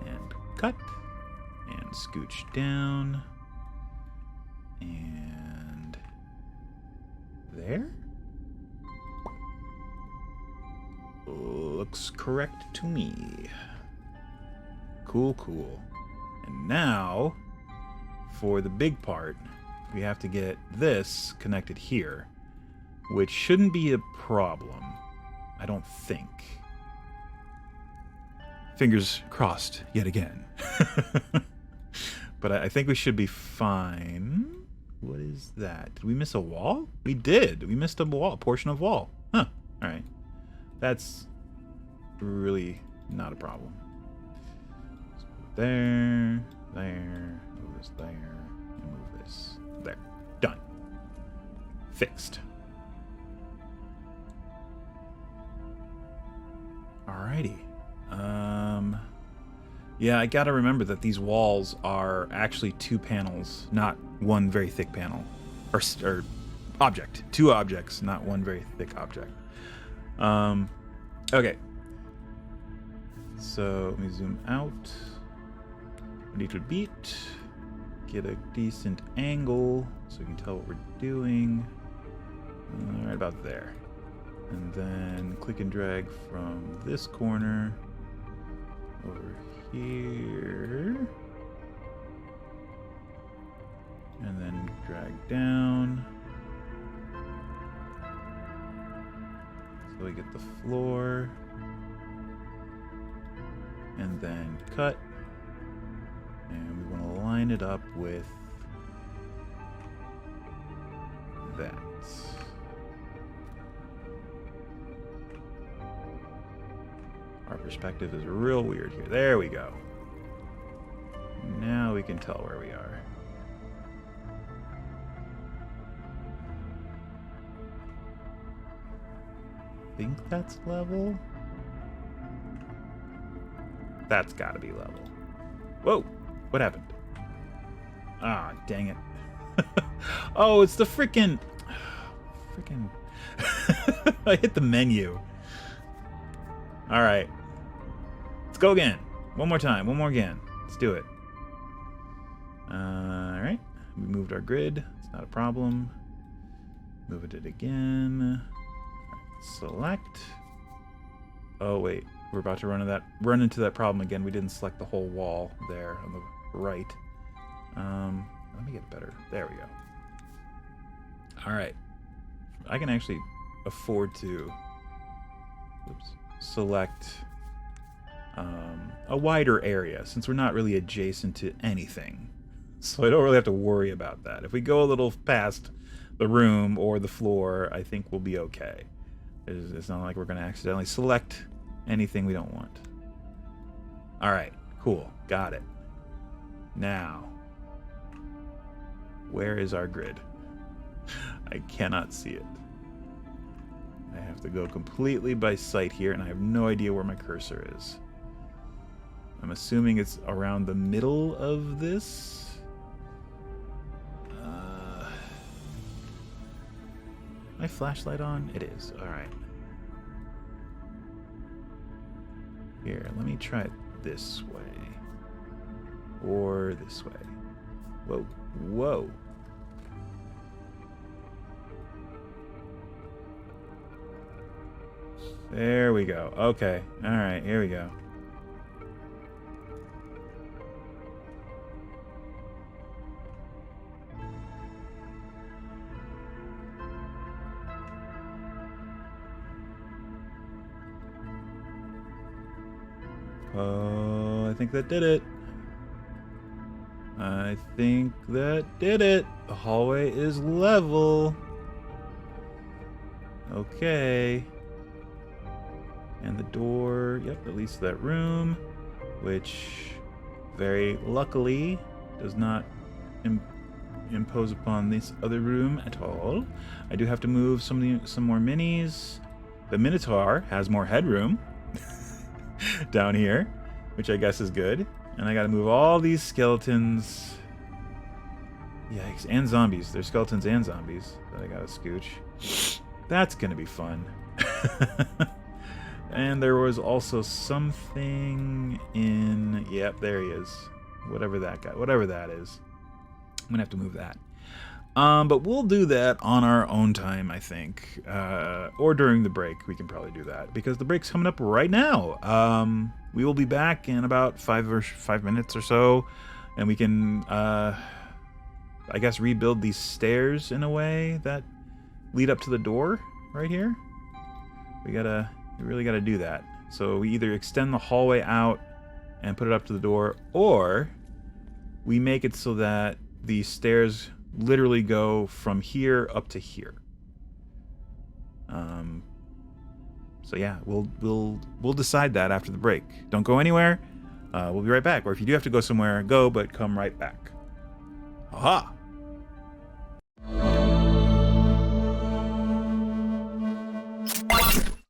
And cut. And scooch down. And there. Looks correct to me. Cool, cool. And now, for the big part, we have to get this connected here, which shouldn't be a problem, I don't think. Fingers crossed yet again. But I think we should be fine. What is that? Did we miss a wall? We did. We missed a wall, a portion of wall. Huh. All right. That's really not a problem. There, there, move this there, and move this there. Done. Fixed. Alrighty. Yeah, I gotta remember that these walls are actually 2 panels, not one very thick panel. Or object. 2 objects, not one very thick object. Okay. So, let me zoom out. A little bit. Get a decent angle so we can tell what we're doing. Right about there. And then click and drag from this corner over here. And then drag down. So we get the floor. And then cut. And we want to line it up with that. Our perspective is real weird here. There we go. Now we can tell where we are. I think that's level. That's gotta be level. Whoa! What happened? Ah, dang it. Oh, it's the frickin'... I hit the menu. Alright. Let's go again. One more time. One more again. Let's do it. Alright. We moved our grid. It's not a problem. Move it again. Select. Oh, wait. We're about to run into that problem again. We didn't select the whole wall there on the right. Let me get it better. There we go. Alright. I can actually afford to select a wider area since we're not really adjacent to anything. So I don't really have to worry about that. If we go a little past the room or the floor, I think we'll be okay. It's not like we're going to accidentally select anything we don't want. Alright, cool. Got it. Now, where is our grid? I cannot see it. I have to go completely by sight here, and I have no idea where my cursor is. I'm assuming it's around the middle of this. My flashlight on? It is. Alright. Here, let me try it this way. Or this way. Whoa. Whoa. There we go. Okay. Alright, here we go. Oh, I think that did it. I think that did it. The hallway is level. Okay. And the door, yep, at least that room, which very luckily does not impose upon this other room at all. I do have to move some more minis. The Minotaur has more headroom down here, which I guess is good. And I gotta move all these skeletons. Yikes, and zombies. There's skeletons and zombies that I gotta scooch. That's gonna be fun. And there was also something in... Yep, there he is. Whatever that is. I'm gonna have to move that. But we'll do that on our own time, I think. Or during the break, we can probably do that. Because the break's coming up right now. We will be back in about 5 minutes or so. And we can, I guess, rebuild these stairs in a way that lead up to the door right here. We really gotta do that. So we either extend the hallway out and put it up to the door, or we make it so that the stairs literally go from here up to here. So yeah, we'll decide that after the break. Don't go anywhere. We'll be right back. Or if you do have to go somewhere, go, but come right back. Aha!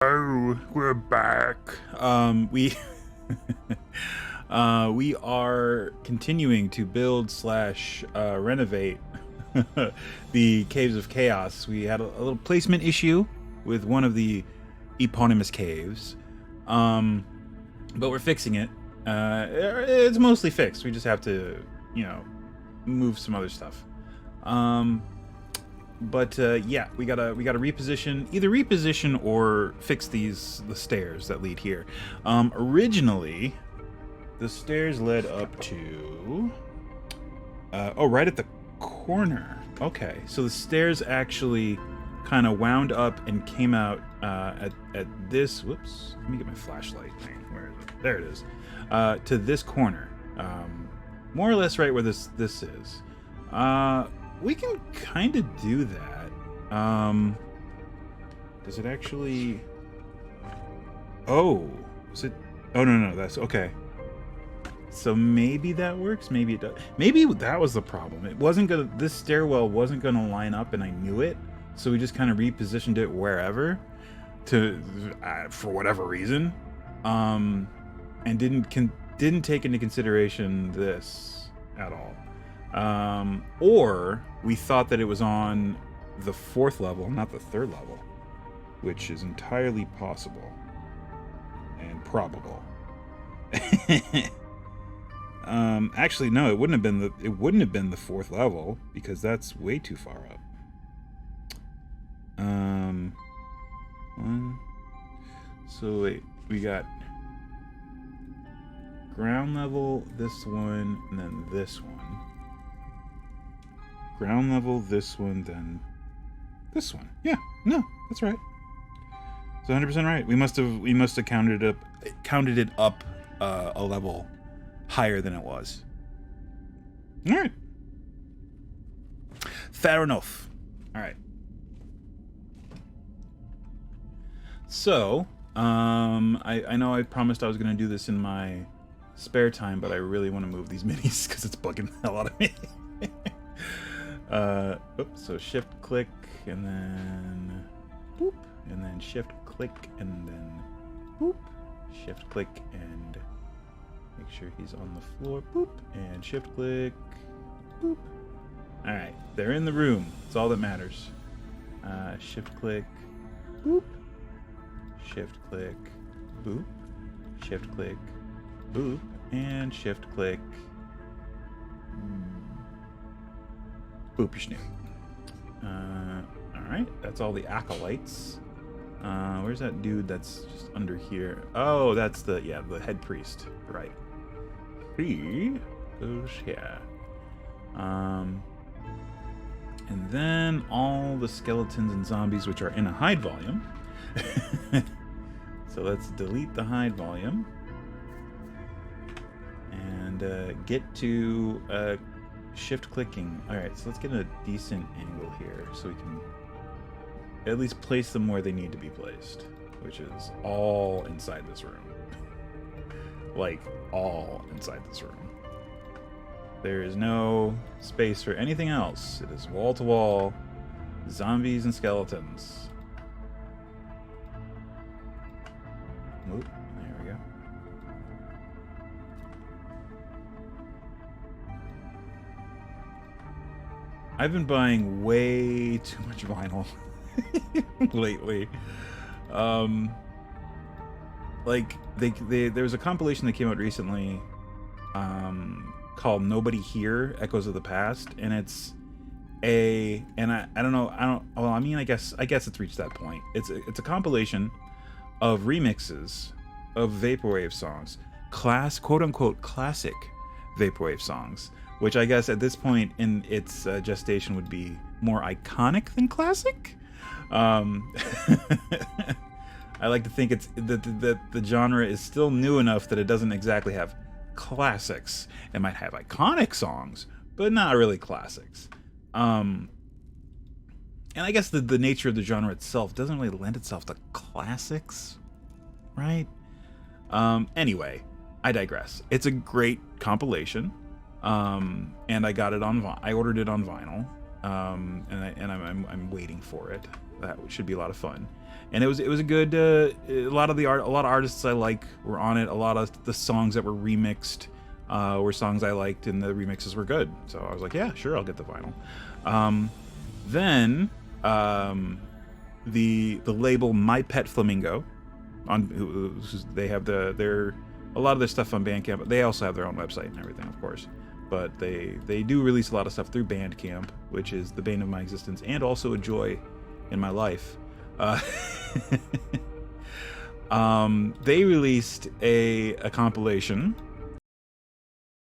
Oh, we're back. We are continuing to build slash renovate the Caves of Chaos. We had a little placement issue with one of the eponymous caves, but we're fixing it. It's mostly fixed. We just have to, move some other stuff. But yeah, we gotta either reposition or fix the stairs that lead here. Originally, the stairs led up to right at the corner. Okay, so the stairs actually kind of wound up and came out at this. Whoops, let me get my flashlight. Where is it? There it is. To this corner, more or less right where this is. We can kind of do that. Does it actually? Oh, is it? Oh no, that's okay. So maybe that works. Maybe it does. Maybe that was the problem. It wasn't gonna. This stairwell wasn't gonna line up, and I knew it. So we just kind of repositioned it wherever, for whatever reason, and didn't take into consideration this at all. Or we thought that it was on the 4th level, not the 3rd level, which is entirely possible and probable. Actually, no, it wouldn't have been the 4th level because that's way too far up. So wait, we got ground level, this one, and then this one. Ground level, this one, then this one. Yeah, no, that's right. It's 100% right. We must have counted it up a level higher than it was. All right. Fair enough. All right. So, I know I promised I was going to do this in my spare time, but I really want to move these minis because it's bugging the hell out of me. So shift click and then boop, and then shift click and then boop, shift click and make sure he's on the floor, boop, and shift click, boop. All right, they're in the room. It's all that matters. Shift click, boop, shift click, boop, shift click, boop, and shift click. Boop your snoot. Alright, that's all the acolytes. Where's that dude that's just under here? Oh, that's the head priest. Right. He goes here. And then all the skeletons and zombies which are in a hide volume. So let's delete the hide volume. And get to shift clicking. Alright, so let's get a decent angle here so we can at least place them where they need to be placed, which is all inside this room. Like, all inside this room. There is no space for anything else. It is wall to wall, zombies and skeletons. Oop, there we go. I've been buying way too much vinyl lately. Like there was a compilation that came out recently called Nobody Here, Echoes of the Past, and it's I guess it's reached that point. It's a compilation of remixes of vaporwave songs, quote unquote classic vaporwave songs, which I guess at this point in its gestation would be more iconic than classic. I like to think it's that the genre is still new enough that it doesn't exactly have classics. It might have iconic songs, but not really classics. And I guess the nature of the genre itself doesn't really lend itself to classics, right? Anyway, I digress. It's a great compilation. And I got it I ordered it on vinyl, and I'm waiting for it. that should be a lot of fun. And it was a good a lot of artists I like were on it. A lot of the songs that were remixed were songs I liked, and the remixes were good. So I was like, yeah, sure, I'll get the vinyl. Then the label My Pet Flamingo, they have a lot of their stuff on Bandcamp, but they also have their own website and everything, of course. But they do release a lot of stuff through Bandcamp, which is the bane of my existence and also a joy in my life. They released a compilation,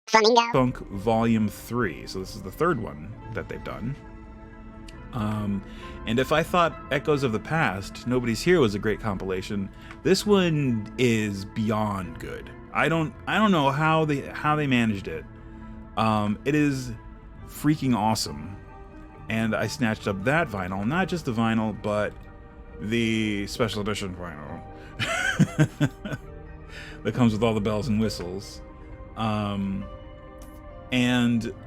Flamingo Funk Volume 3. So this is the third one that they've done. And if I thought Echoes of the Past, Nobody's Here was a great compilation, this one is beyond good. I don't know how they managed it. It is freaking awesome. And I snatched up that vinyl, not just the vinyl, but the special edition vinyl that comes with all the bells and whistles. And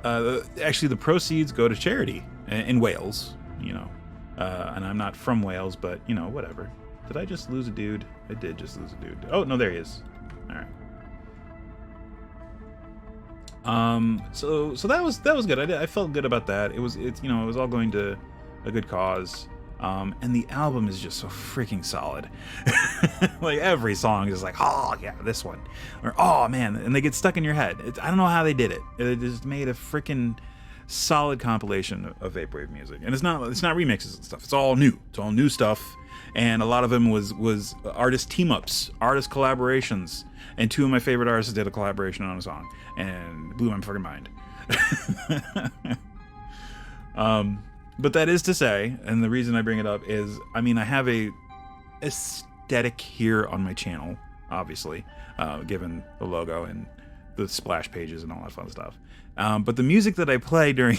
actually the proceeds go to charity in Wales, you know. And I'm not from Wales, but, you know, whatever. Did I just lose a dude? I did just lose a dude. Oh, no, there he is. All right. So that was good. I felt good about that. It's you know, it was all going to a good cause. And the album is just so freaking solid. Like every song is like, oh yeah, this one, or oh man, and they get stuck in your head. I don't know how they did it. It just made a freaking solid compilation of vaporwave music, and it's not remixes and stuff. It's all new. It's all new stuff, and a lot of them was artist team-ups, artist collaborations, and two of my favorite artists did a collaboration on a song, and blew my fucking mind. But that is to say, and the reason I bring it up is, I mean, I have a aesthetic here on my channel, obviously, given the logo and the splash pages and all that fun stuff. But the music that I play during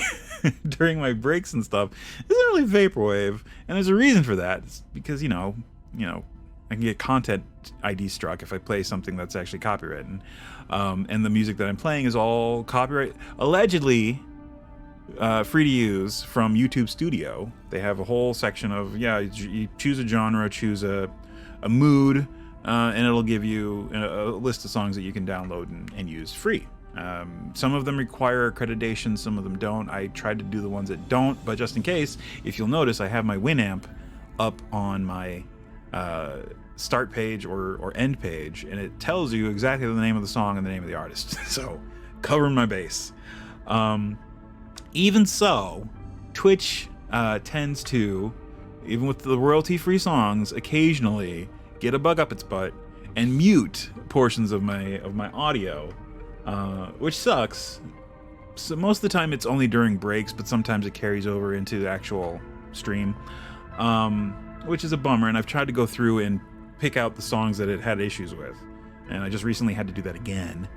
during my breaks and stuff isn't really vaporwave, and there's a reason for that. It's because you know, I can get content ID struck if I play something that's actually copywritten, and the music that I'm playing is all copyright, allegedly free to use from YouTube Studio. They have a whole section of you choose a genre, choose a mood, and it'll give you a list of songs that you can download and use free. Some of them require accreditation, some of them don't. I tried to do the ones that don't, but just in case, if you'll notice, I have my Winamp up on my start page or end page, and it tells you exactly the name of the song and the name of the artist. So, covering my base. Even so, Twitch tends to, even with the royalty-free songs, occasionally get a bug up its butt and mute portions of my audio, which sucks. So most of the time it's only during breaks, but sometimes it carries over into the actual stream, which is a bummer. And I've tried to go through and pick out the songs that it had issues with, and I just recently had to do that again.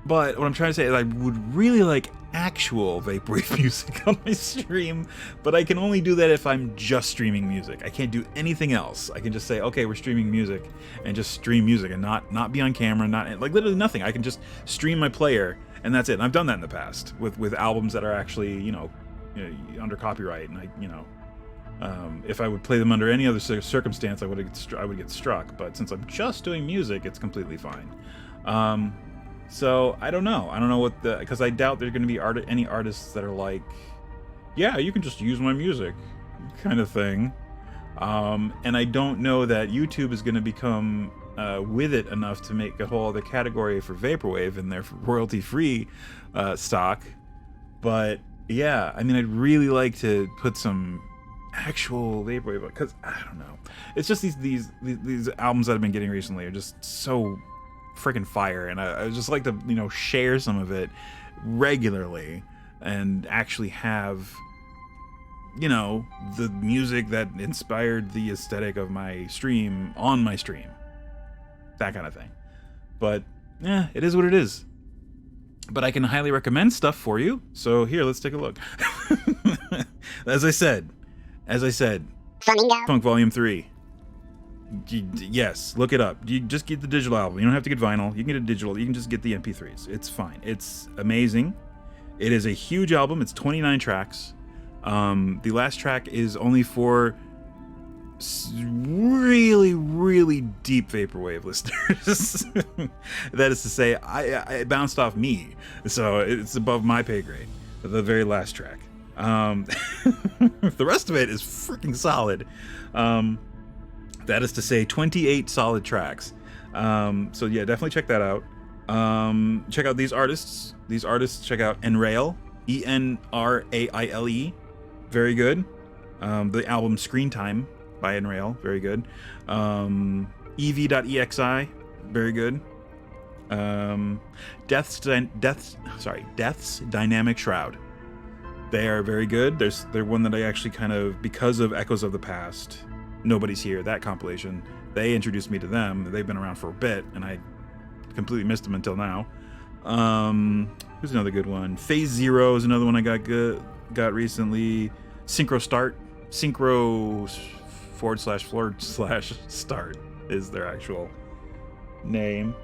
But what I'm trying to say is I would really like actual vaporwave music on my stream, but I can only do that if I'm just streaming music. I can't do anything else. I can just say, okay, we're streaming music, and just stream music and not be on camera, not like literally nothing. I can just stream my player, and that's it. And I've done that in the past with albums that are actually, you know, under copyright, and if I would play them under any other circumstance, I would get struck. But since I'm just doing music, it's completely fine. So I don't know what because I doubt there's going to be any artists that are like, yeah, you can just use my music kind of thing. And I don't know that YouTube is going to become with it enough to make a whole other category for vaporwave in their royalty-free stock. But yeah, I mean, I'd really like to put some actual vaporwave, because I don't know. It's just these albums that I've been getting recently are just so freaking fire, and I just like to, you know, share some of it regularly and actually have, you know, the music that inspired the aesthetic of my stream on my stream, that kind of thing. But yeah, it is what it is. But I can highly recommend stuff for you. So here, let's take a look. As I said, Flamingo Funk Volume 3. Yes, look it up. You just get the digital album. You don't have to get vinyl. You can get a digital. You can just get the MP3s. It's fine. It's amazing. It is a huge album. It's 29 tracks. The last track is only for really, really deep vaporwave listeners. That is to say, it bounced off me, so it's above my pay grade. The very last track. The rest of it is freaking solid. That is to say, 28 solid tracks. So yeah, definitely check that out. Check out these artists. Check out Enrail, Enraile. Very good. The album Screen Time by Enrail, very good. EV.exi, very good. Death's Dynamic Shroud. They are very good. They're one that I actually kind of, because of Echoes of the Past, Nobody's Here, that compilation, they introduced me to them. They've been around for a bit, and I completely missed them until now. Who's another good one? Phase Zero is another one I got recently. Synchro Start is their actual name.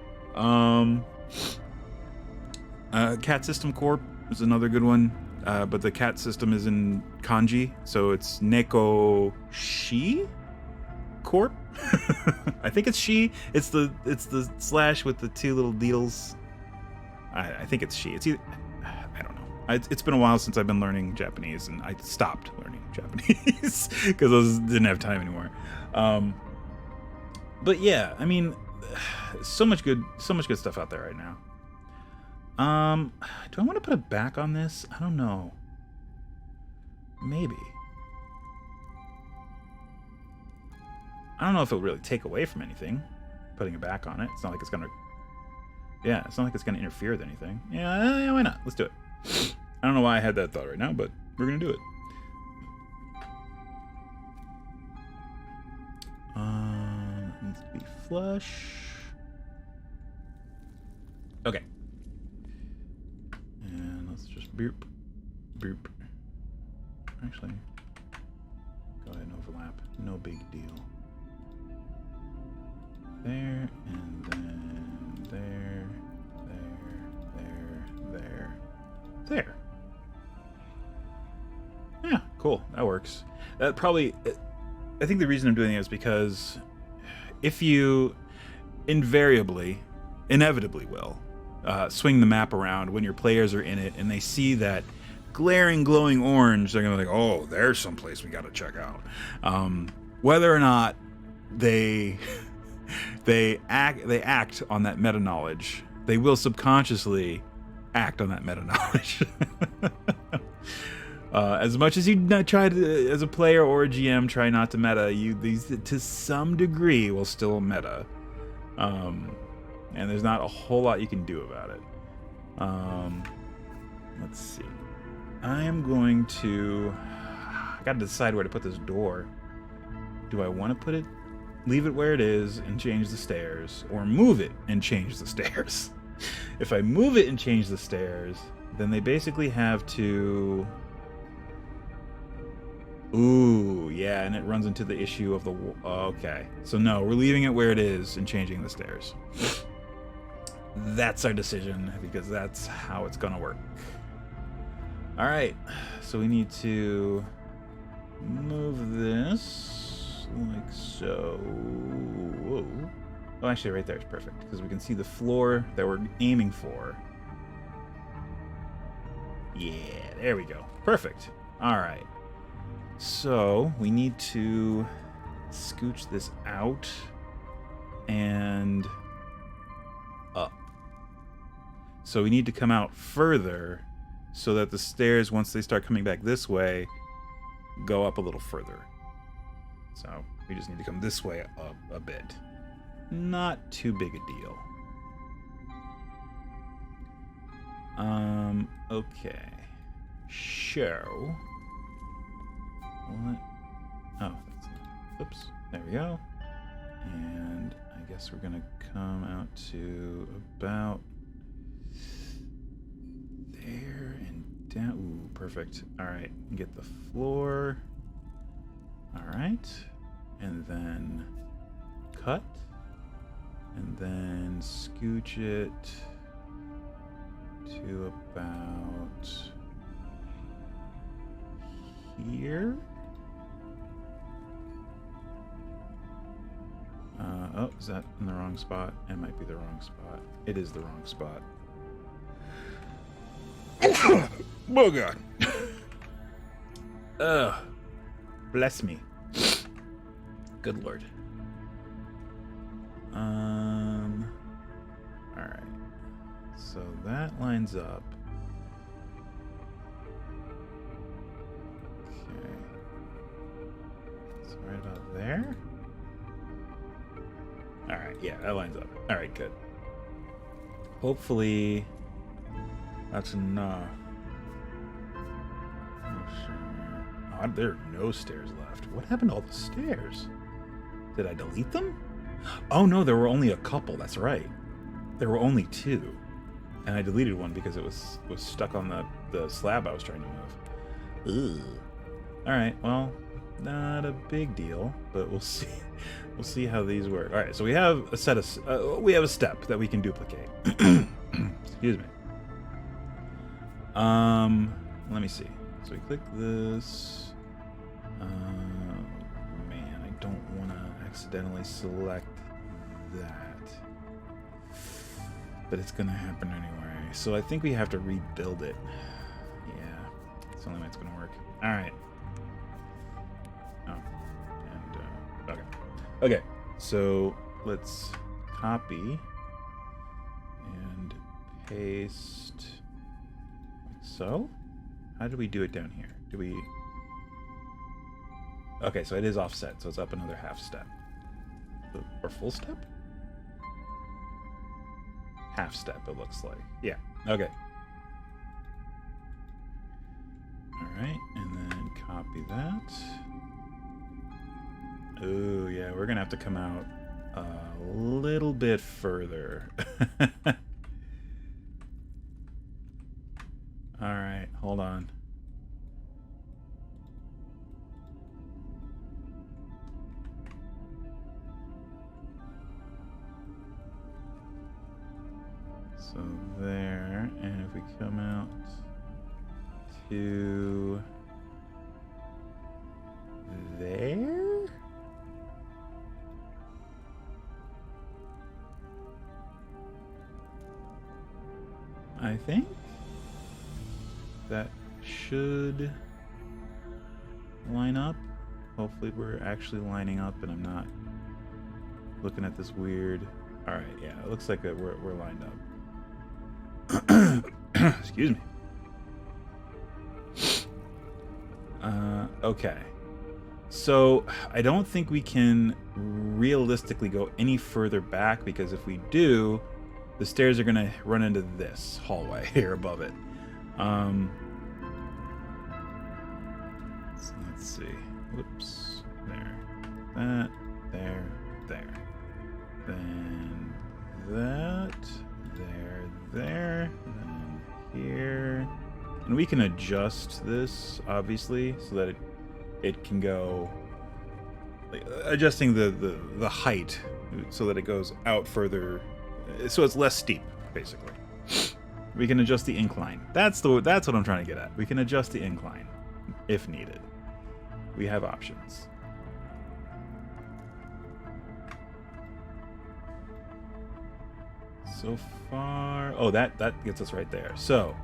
Cat System Corp is another good one, but the cat system is in kanji, so it's Neko Shi Corp. I think it's She. It's the slash with the two little needles. I think it's She. It's either, I don't know. It's been a while since I've been learning Japanese, and I stopped learning Japanese because I didn't have time anymore. But yeah, I mean, so much good stuff out there right now. Do I want to put a back on this? I don't know. Maybe. I don't know if it'll really take away from anything, putting a back on it. It's not like it's gonna. Yeah, it's not like it's gonna interfere with anything. Yeah, why not? Let's do it. I don't know why I had that thought right now, but we're gonna do it. It needs to be flush. Okay. And let's just boop. Actually, go ahead and overlap. No big deal. There, and then there. Yeah, cool. That works. That probably... I think the reason I'm doing it is because if you inevitably will swing the map around when your players are in it and they see that glaring glowing orange, they're gonna be like, oh, there's someplace we gotta check out. Whether or not they act on that meta knowledge, they will subconsciously act on that meta knowledge. As much as you try to, as a player or a GM, try not to meta, these to some degree will still meta. And there's not a whole lot you can do about it. Let's see. I am going to... I gotta decide where to put this door. Do I want to leave it where it is and change the stairs, or move it and change the stairs? If I move it and change the stairs, then they basically have to... Ooh, yeah, and it runs into the issue of the... Okay. So no, we're leaving it where it is and changing the stairs. That's our decision, because that's how it's gonna work. Alright, so we need to move this like so. Whoa. Oh, actually right there is perfect, because we can see the floor that we're aiming for. Yeah, there we go. Perfect. Alright. So we need to scooch this out and up. So we need to come out further so that the stairs, once they start coming back this way, go up a little further. So we just need to come this way up a bit. Not too big a deal. Okay. So... What? Oh, that's not. Oops. There we go. And I guess we're gonna come out to about there and down. Ooh, perfect. All right, get the floor. All right, and then cut, and then scooch it to about here. Oh, is that in the wrong spot? It might be the wrong spot. It is the wrong spot. Oh, God. Ugh. Bless me. Good Lord. Alright. So that lines up. Okay. It's right about there. Alright, yeah, that lines up. Alright, good. Hopefully that's enough. Oh, sure. Oh, there are no stairs left. What happened to all the stairs? Did I delete them? Oh no, there were only a couple. That's right. There were only 2, and I deleted one because it was stuck on the slab I was trying to move. Ugh. All right. Well, not a big deal, but we'll see. We'll see how these work. All right. So we have a set of we have a step that we can duplicate. Excuse me. Let me see. So we click this. Man, I don't want to accidentally select that, but it's gonna happen anyway. So I think we have to rebuild it. Yeah, it's the only way it's gonna work. All right. Oh, and okay. So let's copy and paste like so. How do we do it down here? Do we? Okay, so it is offset, so it's up another half step. Or full step? Half step, it looks like. Yeah, okay. Alright, and then copy that. Oh, yeah, we're gonna have to come out a little bit further. Alright, hold on. So there, and if we come out to there? I think that should line up. Hopefully we're actually lining up and I'm not looking at this weird... Alright, yeah, it looks like we're lined up. Excuse me. Okay. So I don't think we can realistically go any further back, because if we do, the stairs are gonna run into this hallway here above it. So let's see. Whoops. There. That. There. There. Then that. There, and then here, and we can adjust this obviously so that it can go, like, adjusting the height so that it goes out further, so it's less steep. Basically, we can adjust the incline. That's what I'm trying to get at. We can adjust the incline if needed. We have options. So far, oh, that gets us right there. So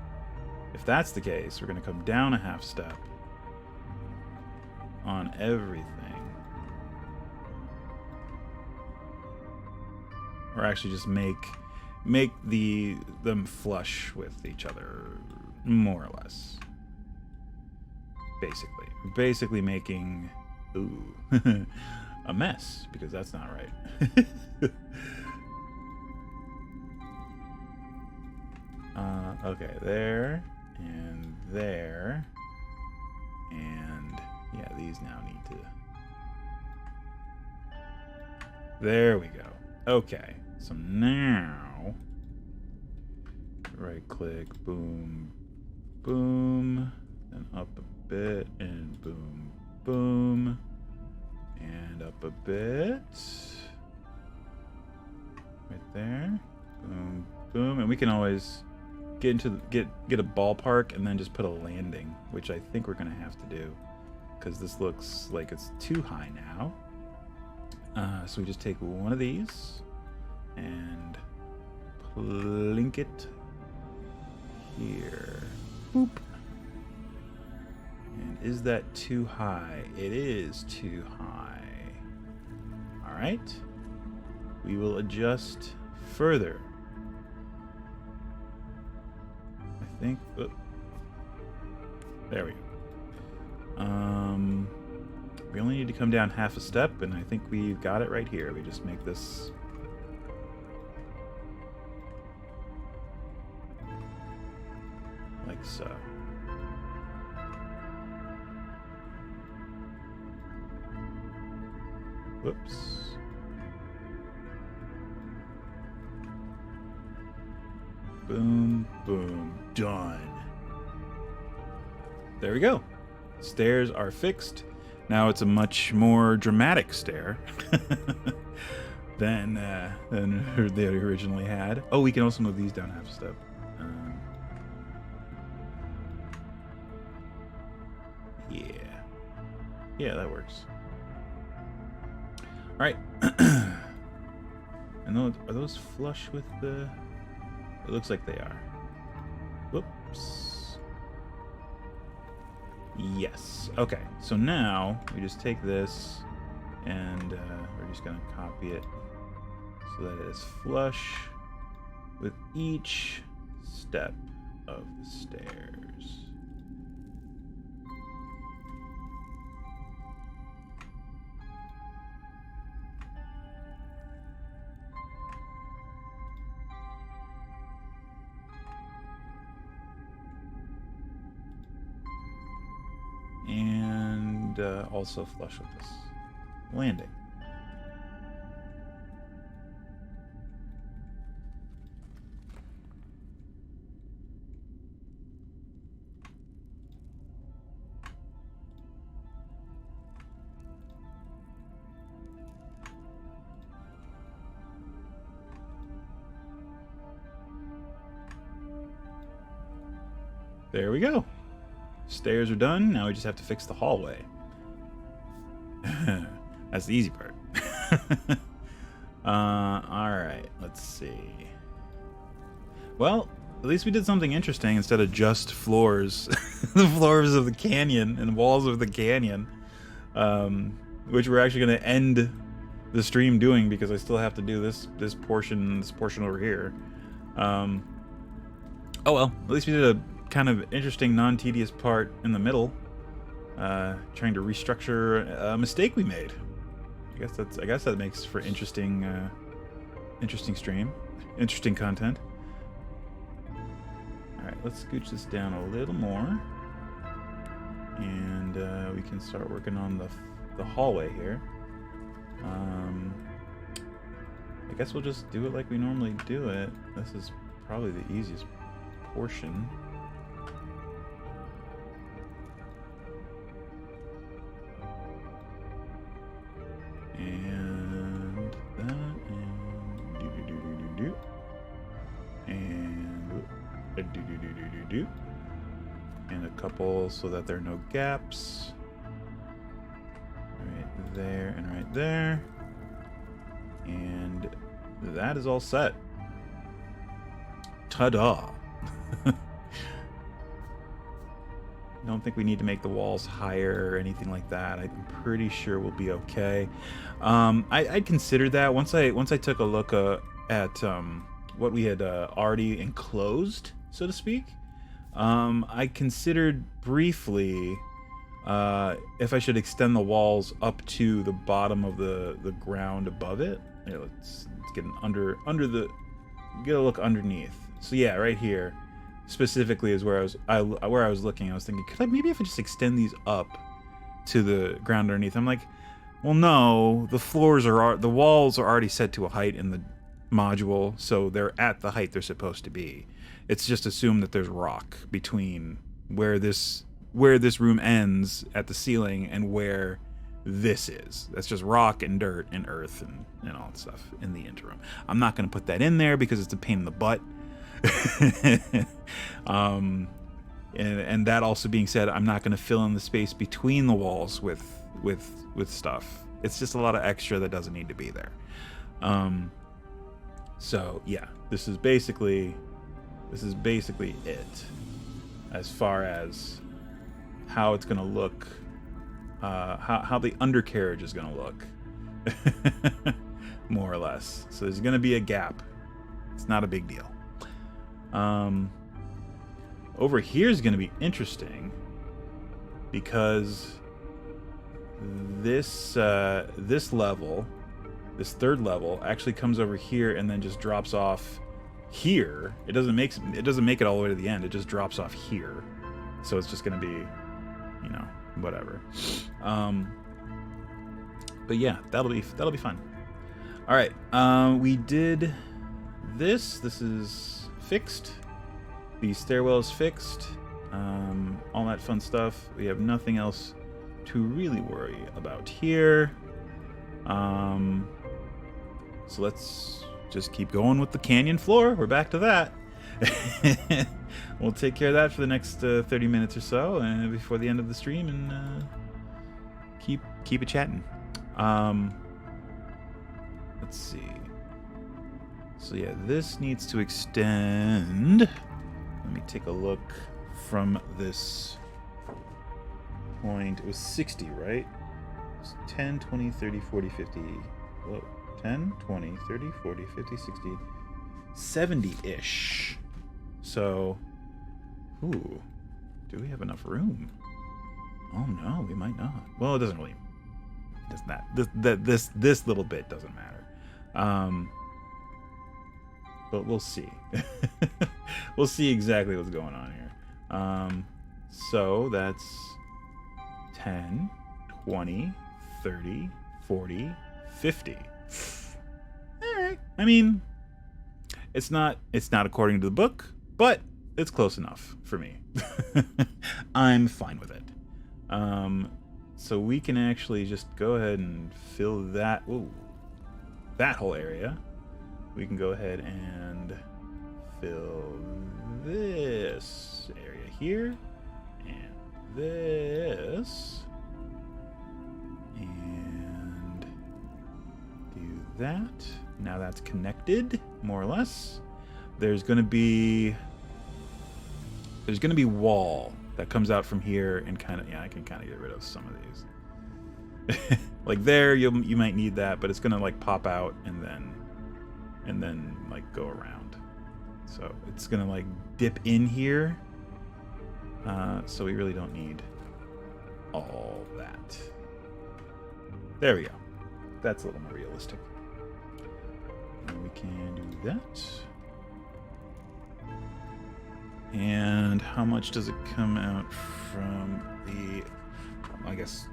if that's the case, we're going to come down a half step on everything, or actually just make them flush with each other, more or less. Basically making a mess, because that's not right. Okay, there, and there, and yeah, these now need to... There we go. Okay, so now, right-click, boom, boom, and up a bit, and boom, boom, and up a bit, right there, boom, boom, and we can always get a ballpark and then just put a landing, which I think we're gonna have to do. because this looks like it's too high now. So we just take one of these and plink it here. Boop. And is that too high? It is too high. All right. We will adjust further. I think. Oh, there we go. We only need to come down half a step, and I think we've got it right here. We just make this like so. Whoops. Boom, boom, done. There we go. Stairs are fixed. Now it's a much more dramatic stair than they originally had. Oh, we can also move these down half a step. Yeah, that works. All right. And are those flush with the? It looks like they are. Whoops. Yes. Okay. So now we just take this and we're just gonna copy it so that it is flush with each step of the stairs. And also flush with this landing. There we go. Stairs are done. Now we just have to fix the hallway. That's the easy part. Alright, let's see. Well, at least we did something interesting instead of just floors. The floors of the canyon and walls of the canyon. Which we're actually going to end the stream doing because I still have to do this portion over here. Oh well, at least we did a kind of interesting, non-tedious part in the middle, trying to restructure a mistake we made. I guess that makes for interesting stream, interesting content. All right, let's scooch this down a little more, and we can start working on the hallway here. I guess we'll just do it like we normally do it. This is probably the easiest portion. And that, and a couple so that there are no gaps. Right there and right there. And that is all set. Ta-da! Don't think we need to make the walls higher or anything like that. I'm pretty sure we'll be okay. I'd considered that once I took a look at what we had already enclosed, so to speak. I considered briefly if I should extend the walls up to the bottom of the ground above it. Here, let's get get a look underneath. So yeah, right here. Specifically is where I was looking. I was thinking, maybe if I just extend these up to the ground underneath. I'm like, well, no, the walls are already set to a height in the module, so they're at the height they're supposed to be. It's just assumed that there's rock between where this room ends at the ceiling and where this is. That's just rock and dirt and earth and all that stuff in the interim. I'm not going to put that in there because it's a pain in the butt. And that also being said, I'm not going to fill in the space between the walls with stuff. It's just a lot of extra that doesn't need to be there. So yeah, this is basically it as far as how it's going to look, how the undercarriage is going to look, more or less. So there's going to be a gap. It's not a big deal. Over here is going to be interesting because this level, this third level, actually comes over here and then just drops off here. It doesn't make it all the way to the end. It just drops off here. So it's just going to be, you know, whatever. But yeah, that'll be fun. All right, we did this. This is fixed. The stairwell is fixed. All that fun stuff. We have nothing else to really worry about here. So let's just keep going with the canyon floor. We're back to that. We'll take care of that for the next 30 minutes or so, before the end of the stream, and keep it chatting. Let's see. So yeah, this needs to extend. Let me take a look from this point. It was 60, right? It was 10, 20, 30, 40, 50. Whoa. 10, 20, 30, 40, 50, 60, 70-ish. So, ooh, do we have enough room? Oh no, we might not. Well, it doesn't really. It doesn't that. This little bit doesn't matter. But we'll see. We'll see exactly what's going on here. So that's 10, 20, 30, 40, 50. Alright. I mean, it's not according to the book, but it's close enough for me. I'm fine with it. So we can actually just go ahead and fill that whole area. We can go ahead and fill this area here and this and do that. Now that's connected, more or less. There's gonna be wall that comes out from here and kind of, yeah, I can kind of get rid of some of these. Like there, you might need that, but it's gonna like pop out and then like go around. So it's gonna like dip in here. So we really don't need all that. There we go. That's a little more realistic. And we can do that. And how much does it come out from the, I guess,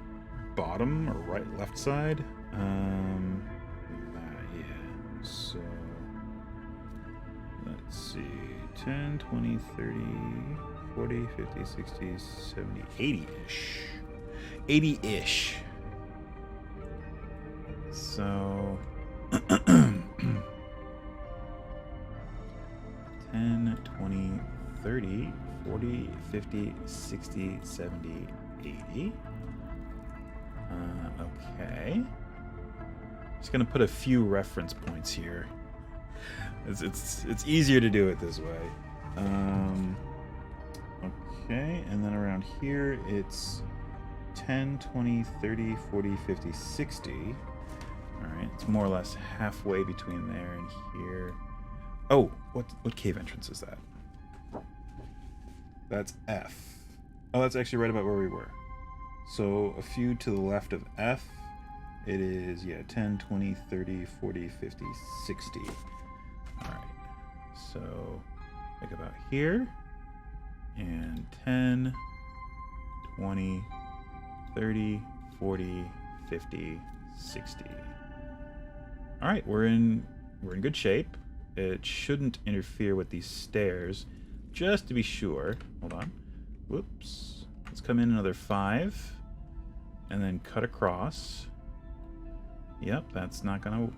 bottom or left side? Yeah. So let's see. 10, 20, 30, 40, 50, 60, 70, 80-ish. 80-ish. So 10, 20, 30, 40, 50, 60, 70, 80. Okay. Just gonna put a few reference points here. It's easier to do it this way. Okay, and then around here it's 10, 20, 30, 40, 50, 60. Alright, it's more or less halfway between there and here. Oh, what cave entrance is that? That's F. Oh, that's actually right about where we were. So a few to the left of F, it is, yeah, 10, 20, 30, 40, 50, 60. Alright, so like about here, and 10, 20, 30, 40, 50, 60. Alright, we're in good shape. It shouldn't interfere with these stairs. Just to be sure, hold on. Whoops. Let's come in another 5, and then cut across. Yep, that's not gonna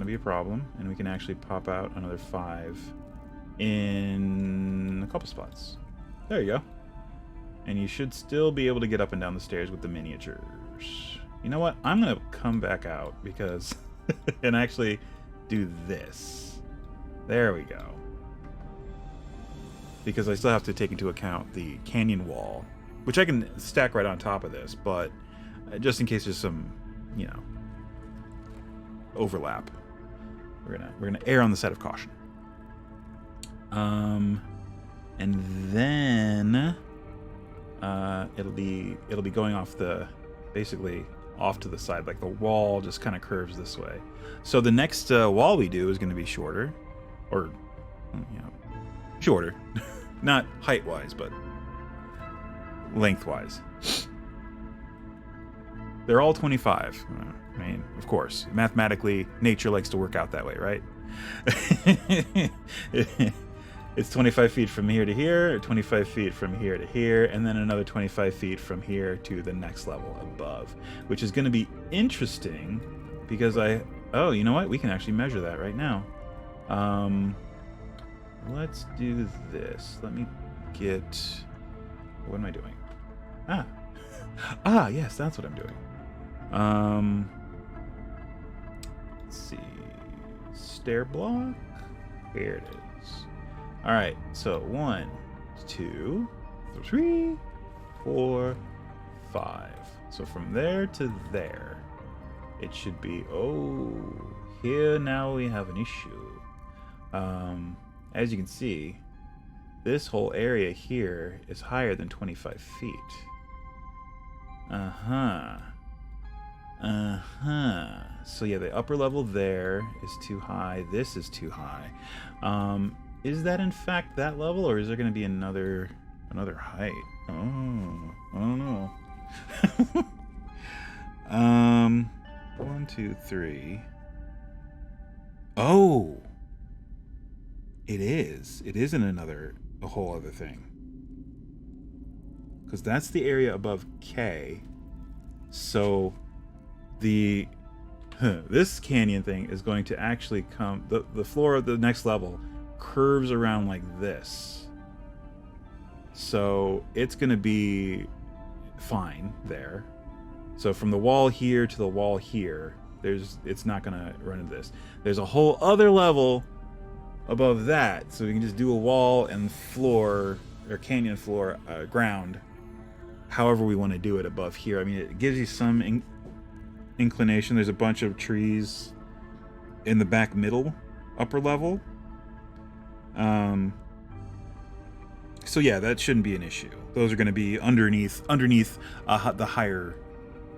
be a problem, and we can actually pop out another 5 in a couple spots. There you go. And you should still be able to get up and down the stairs with the miniatures. You know what? I'm going to come back out because... and actually do this. There we go. Because I still have to take into account the canyon wall, which I can stack right on top of this, but just in case there's some, you know, overlap, we're gonna err on the side of caution. And then it'll be going off basically off to the side, like the wall just kind of curves this way. So the next wall we do is going to be shorter, or you know, shorter, not height wise, but lengthwise. They're all 25. I mean, of course, mathematically, nature likes to work out that way, right? It's 25 feet from here to here, 25 feet from here to here, and then another 25 feet from here to the next level above, which is going to be interesting because oh, you know what? We can actually measure that right now. Let's do this. Let me get... What am I doing? Yes, that's what I'm doing. Let's see. Stair block. Here it is. All right, so 1, 2, 3, 4, 5. So from there to there, it should be, oh, here now we have an issue. As you can see, this whole area here is higher than 25 feet. So yeah, the upper level there is too high. This is too high. Is that in fact that level, or is there going to be another height? Oh, I don't know. 1, 2, 3. Oh, it is. It isn't a whole other thing. Because that's the area above K. So this canyon thing is going to actually come, the floor of the next level curves around like this. So it's going to be fine there. So from the wall here to the wall here, it's not going to run into this. There's a whole other level above that, so we can just do a wall and floor, or canyon floor, ground, however we want to do it above here. I mean, it gives you some inclination. There's a bunch of trees in the back middle upper level. So yeah, that shouldn't be an issue. Those are going to be underneath the higher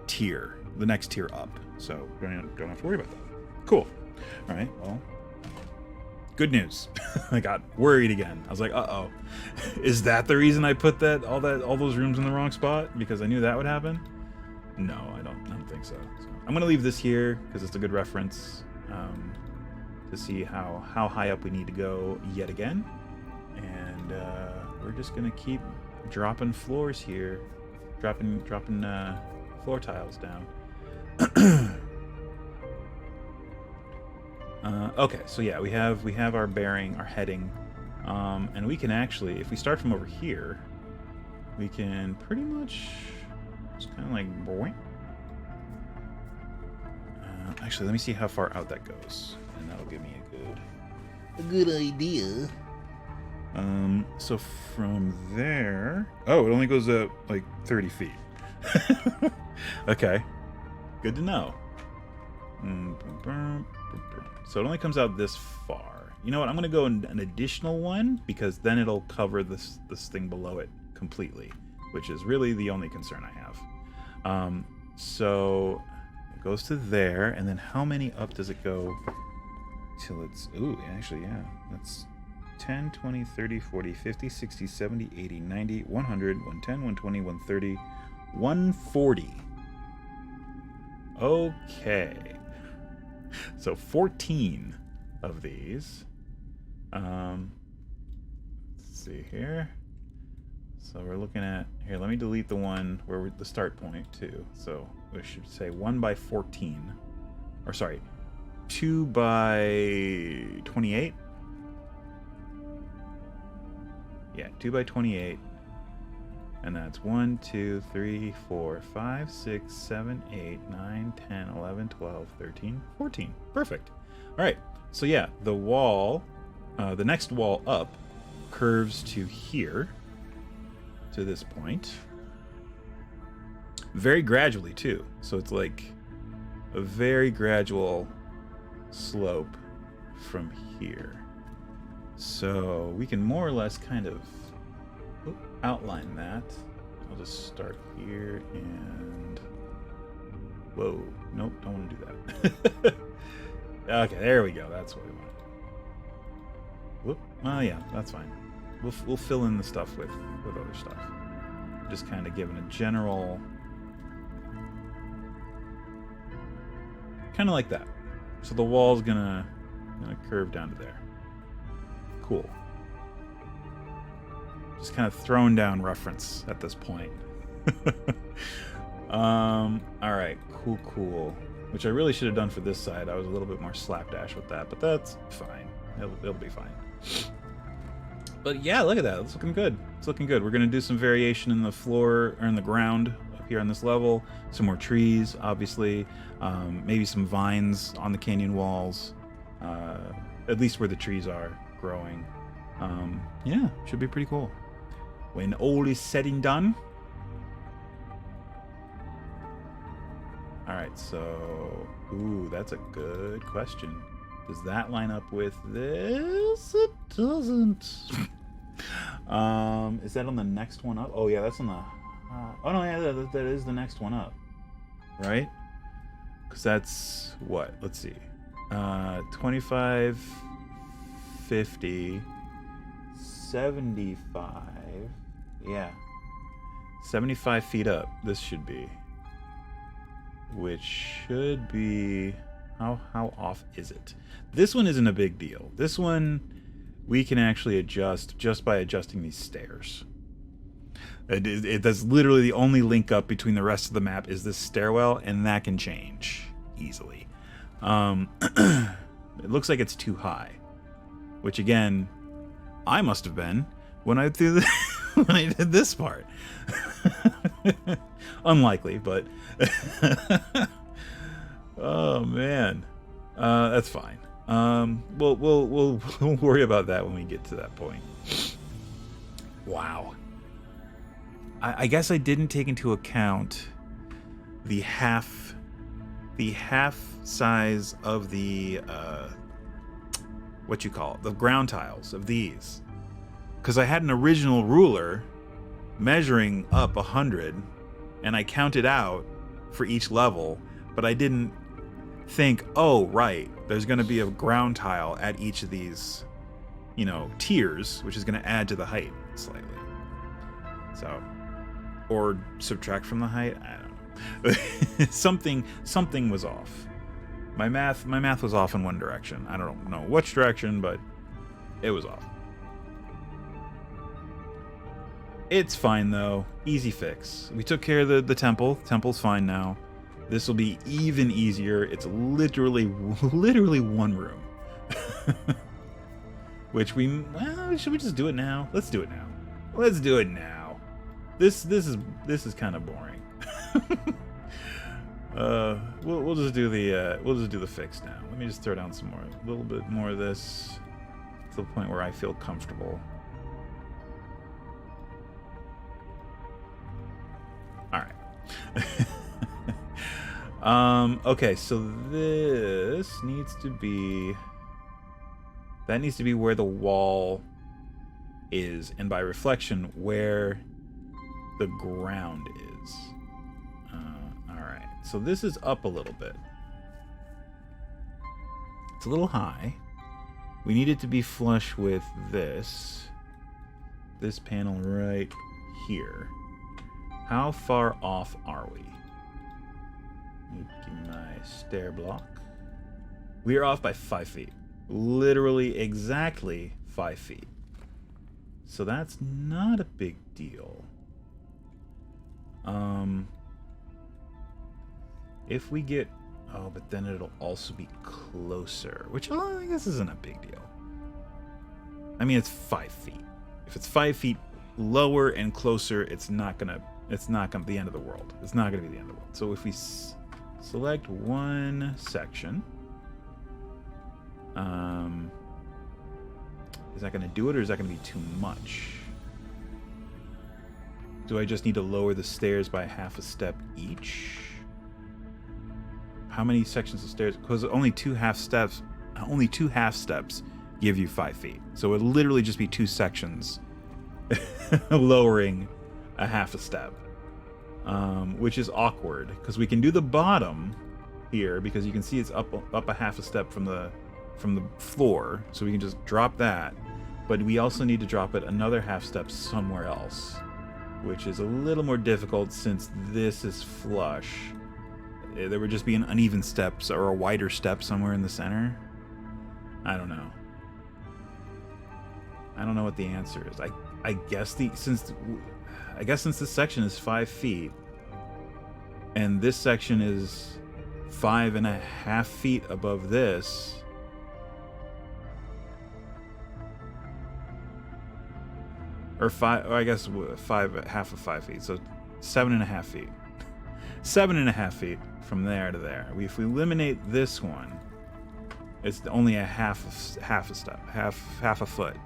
tier, the next tier up. So don't have to worry about that. Cool. All right. Well, good news. I got worried again. I was like, uh-oh. Is that the reason I put all those rooms in the wrong spot? Because I knew that would happen? No, I don't think so. I'm going to leave this here because it's a good reference to see how high up we need to go yet again. And we're just going to keep dropping floors here. Dropping floor tiles down. Okay, so yeah, we have our bearing, our heading, and we can actually, if we start from over here, we can pretty much just kind of like boing. Actually, let me see how far out that goes, and that'll give me a good idea. So from there, oh, it only goes up like 30 feet. Okay, good to know. So it only comes out this far. You know what? I'm going to go in an additional one because then it'll cover this thing below it completely, which is really the only concern I have. So it goes to there, and then how many up does it go till it's... Ooh, actually, yeah. That's 10, 20, 30, 40, 50, 60, 70, 80, 90, 100, 110, 120, 130, 140. Okay. So 14 of these. Let's see here. So we're looking at here. Let me delete the one where the start point too. So we should say 1 by 14, or sorry, 2 by 28. Yeah, 2 by 28. And that's 1, 2, 3, 4, 5, 6, 7, 8, 9, 10, 11, 12, 13, 14. Perfect. All right. So yeah, the wall, the next wall up curves to here, to this point. Very gradually too. So it's like a very gradual slope from here. So we can more or less kind of outline that. I'll just start here and... Whoa. Nope, don't want to do that. Okay, there we go. That's what we want. Whoop. Oh yeah, that's fine. We'll fill in the stuff with other stuff. Just kind of giving a general... Kind of like that. So the wall's gonna curve down to there. Cool. Just kind of thrown down reference at this point. Alright, cool. Which I really should have done for this side. I was a little bit more slapdash with that, but that's fine. It'll be fine. But yeah, look at that. It's looking good. It's looking good. We're going to do some variation in the floor, or in the ground up here on this level. Some more trees, obviously. Maybe some vines on the canyon walls. At least where the trees are growing. Yeah, should be pretty cool. When all is said and done. Alright, so... Ooh, that's a good question. Does that line up with this? It doesn't. Is that on the next one up? Oh yeah, that's on the... oh no, yeah, that is the next one up. Right? Because that's... What? Let's see. 25... 50... 75... Yeah. 75 feet up, this should be. Which should be... How off is it? This one isn't a big deal. This one we can actually adjust just by adjusting these stairs. That's literally the only link up between the rest of the map is this stairwell, and that can change easily. It looks like it's too high, which again, I must have been when I threw the when I did this part. Unlikely, but oh man, that's fine. We'll worry about that when we get to that point. Wow. I guess I didn't take into account the half size of the what you call it, the ground tiles of these, because I had an original ruler measuring up 100, and I counted out for each level, but I didn't think, oh right, there's going to be a ground tile at each of these, tiers, which is going to add to the height slightly. So, or subtract from the height, I don't know. something was off. My math was off in one direction. I don't know which direction, but it was off. It's fine though. Easy fix. We took care of the temple. Temple's fine now. This will be even easier. It's literally one room. Which should we just do it now? Let's do it now. Let's do it now. This is kind of boring. We'll just do the fix now. Let me just throw down some more, a little bit more of this to the point where I feel comfortable. All right. Okay, so this needs to be... That needs to be where the wall is, and by reflection, where the ground is. Alright, so this is up a little bit. It's a little high. We need it to be flush with this panel right here. How far off are we? Give me my stair block. We are off by 5 feet. Literally exactly 5 feet. So that's not a big deal. If we get... Oh, but then it'll also be closer, which I guess isn't a big deal. I mean, it's 5 feet. If it's 5 feet lower and closer, it's not gonna be the end of the world. It's not gonna be the end of the world. So if we select one section, is that gonna do it, or is that gonna be too much? Do I just need to lower the stairs by half a step each? How many sections of stairs? Because only two half steps give you 5 feet. So it would literally just be 2 sections lowering a half a step, which is awkward because we can do the bottom here because you can see it's up a half a step from the floor, so we can just drop that. But we also need to drop it another half step somewhere else, which is a little more difficult since this is flush. There would just be an uneven steps or a wider step somewhere in the center. I don't know. I don't know what the answer is. I guess since this section is 5 feet and this section is 5.5 feet above this, or I guess half of 5 feet, so 7.5 feet. 7.5 feet from there to there. If we eliminate this one, it's only a half a step, half a foot.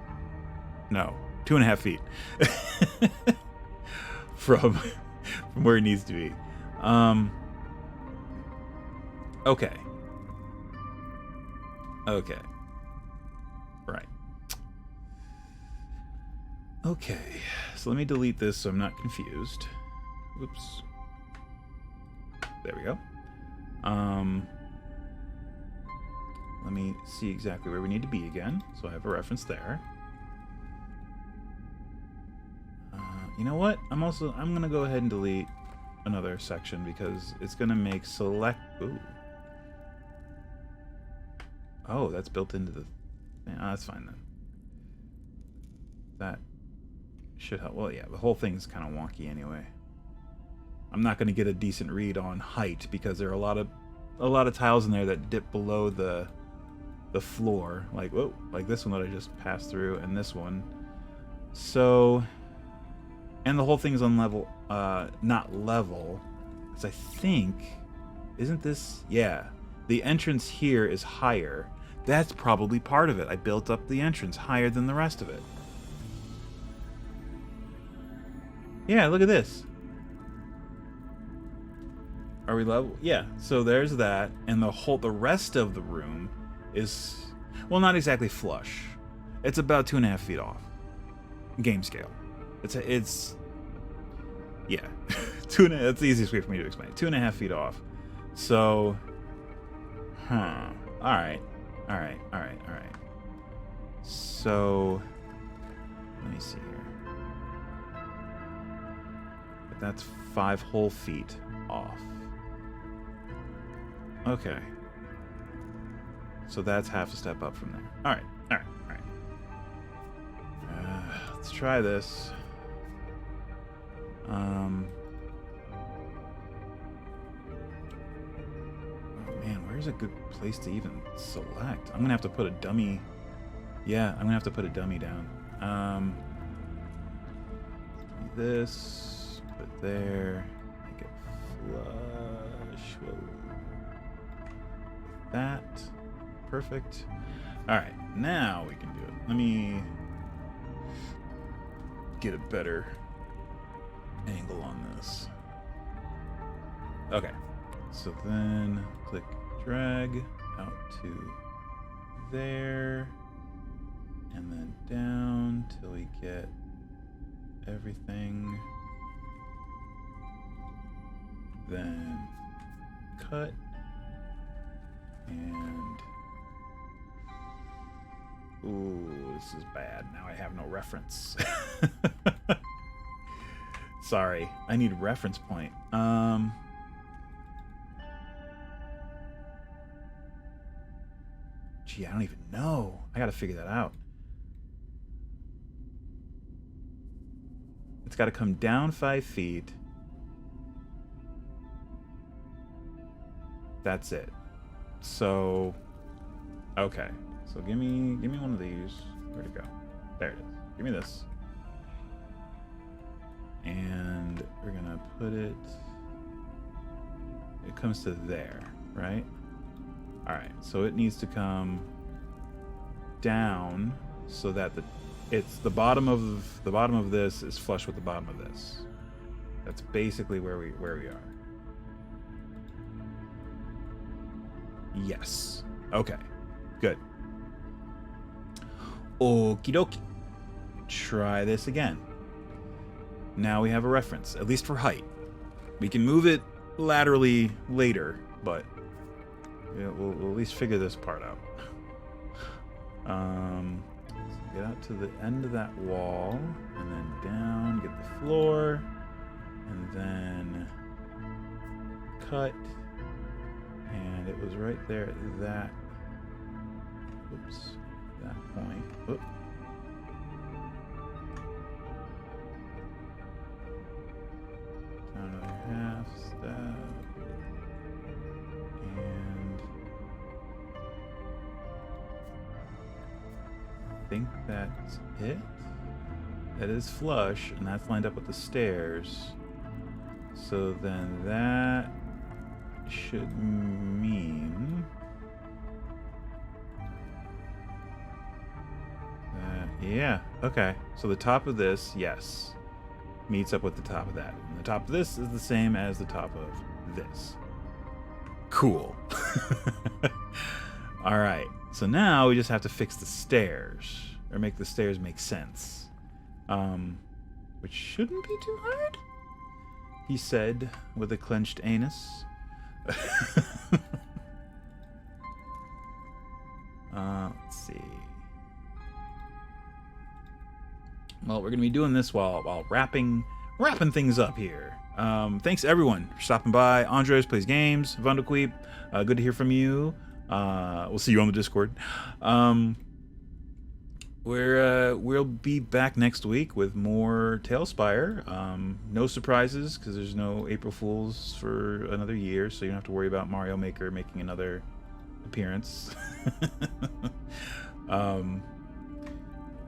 No, 2.5 feet from where it needs to be. Okay. Right. Okay, so let me delete this so I'm not confused. Whoops. There we go. Let me see exactly where we need to be again, so I have a reference there. You know what? I'm gonna go ahead and delete another section because it's gonna make select. Ooh. Oh, that's built into the. Yeah, that's fine then. That should help. Well, yeah, the whole thing's kind of wonky anyway. I'm not gonna get a decent read on height because there are a lot of tiles in there that dip below the floor, like this one that I just passed through, and this one. So, and the whole thing's on level, not level, because I think, isn't this? Yeah, the entrance here is higher. That's probably part of it. I built up the entrance higher than the rest of it. Yeah, look at this. Are we level? Yeah, so there's that, and the rest of the room is, well, not exactly flush. It's about 2.5 feet off. Game scale. It's yeah. 2.5. That's the easiest way for me to explain it. 2.5 feet off. So, All right. So, let me see here. But that's 5 whole feet off. Okay. So that's half a step up from there. All right. Let's try this. Oh man, where's a good place to even select? I'm gonna have to put a dummy. Yeah, I'm gonna have to put a dummy down. This, put it there, make it flush. Whoa. That, perfect. All right, now we can do it. Let me get a better angle on this. Okay, so then click drag out to there, and then down till we get everything. Then cut, and ooh, this is bad. Now I have no reference. Sorry, I need a reference point. Gee, I don't even know. I gotta figure that out. It's gotta come down 5 feet. That's it. So, okay. So give me one of these. Where'd it go? There it is. Give me this. And we're gonna put it, it comes to there, right? All right, so it needs to come down so that the bottom of this is flush with the bottom of this. That's basically where we are. Yes. Okay. Good. Okie dokie. Try this again. Now we have a reference, at least for height. We can move it laterally later, but we'll at least figure this part out. So get out to the end of that wall, and then down, get the floor, and then cut. And it was right there at that, oops, that point. Oop. Down another half step. And I think that's it. That is flush, and that's lined up with the stairs. So then that should mean yeah, okay. So the top of this, yes, meets up with the top of that. And the top of this is the same as the top of this. Cool. All right. So now we just have to fix the stairs, or make the stairs make sense. Which shouldn't be too hard, he said with a clenched anus. Let's see. Well, we're gonna be doing this while wrapping things up here. Thanks everyone for stopping by. Andres Plays Games, Vondoqueep, good to hear from you. We'll see you on the Discord. We'll be back next week with more TaleSpire. No surprises because there's no April Fools for another year, so you don't have to worry about Mario Maker making another appearance.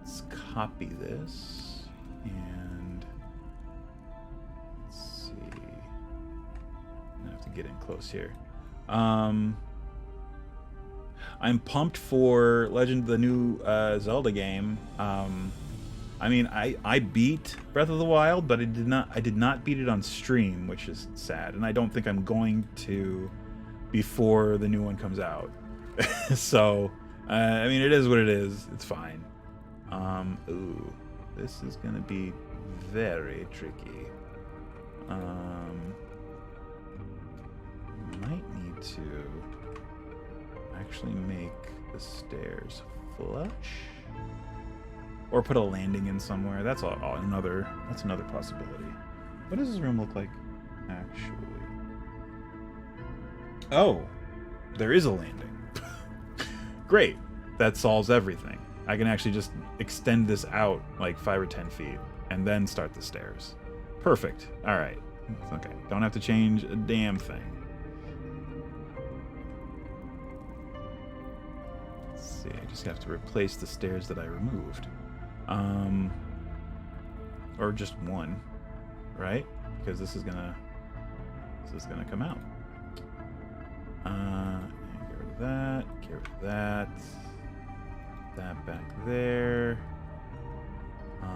Let's copy this and let's see. I have to get in close here. I'm pumped for the new Zelda game. I mean, I beat Breath of the Wild, but I did not beat it on stream, which is sad, and I don't think I'm going to before the new one comes out. So, I mean, it is what it is. It's fine. Ooh, this is gonna be very tricky. Might need to actually make the stairs flush, or put a landing in somewhere. That's another possibility. What does this room look like actually? Oh, there is a landing. Great, that solves everything. I can actually just extend this out like 5 or 10 feet and then start the stairs. Perfect. All right. Okay, don't have to change a damn thing. See, I just have to replace the stairs that I removed. Or just one, right? Because this is gonna come out. Get rid of that, get rid of that. That back there. I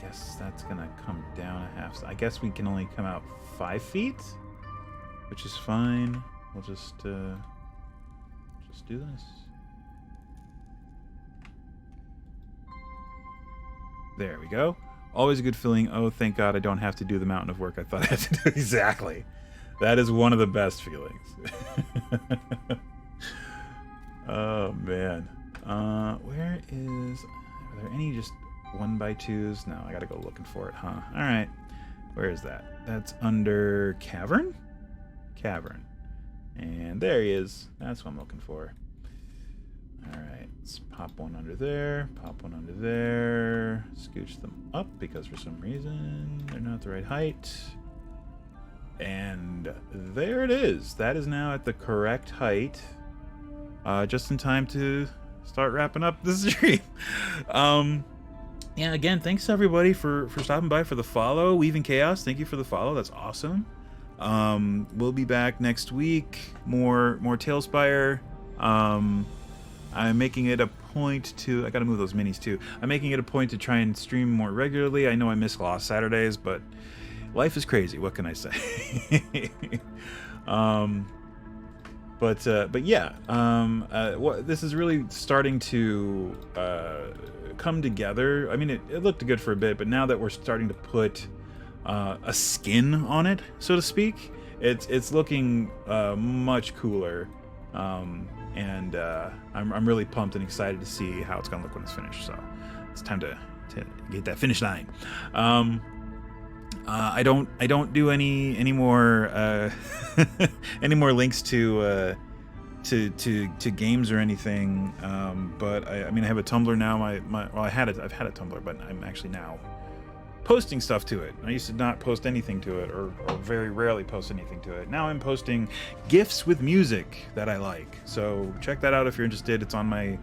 guess that's gonna come down a half. I guess we can only come out 5 feet, which is fine. We'll just do this. There we go. Always a good feeling. Oh, thank God I don't have to do the mountain of work I thought I had to do. Exactly. That is one of the best feelings. Oh, man. Are there any just 1x2s? No, I gotta go looking for it, huh? Alright. Where is that? That's under Cavern? Cavern. And there he is. That's what I'm looking for. Alright, let's pop one under there, pop one under there, scooch them up because for some reason they're not the right height. And there it is. That is now at the correct height. Just in time to start wrapping up the stream. yeah, again, thanks everybody for stopping by, for the follow. Weaving Chaos, thank you for the follow. That's awesome. We'll be back next week. More TaleSpire. I'm making it a point to... I gotta move those minis too. I'm making it a point to try and stream more regularly. I know I miss Lost Saturdays, but life is crazy. What can I say? But yeah, this is really starting to come together. I mean, it looked good for a bit, but now that we're starting to put a skin on it, so to speak, it's looking much cooler. And I'm really pumped and excited to see how it's gonna look when it's finished. So it's time to get that finish line. I don't do any more any more links to games or anything. But I mean, I have a Tumblr now. I've had a Tumblr, but I'm actually now posting stuff to it. I used to not post anything to it, or very rarely post anything to it. Now I'm posting GIFs with music that I like. So check that out if you're interested. It's on my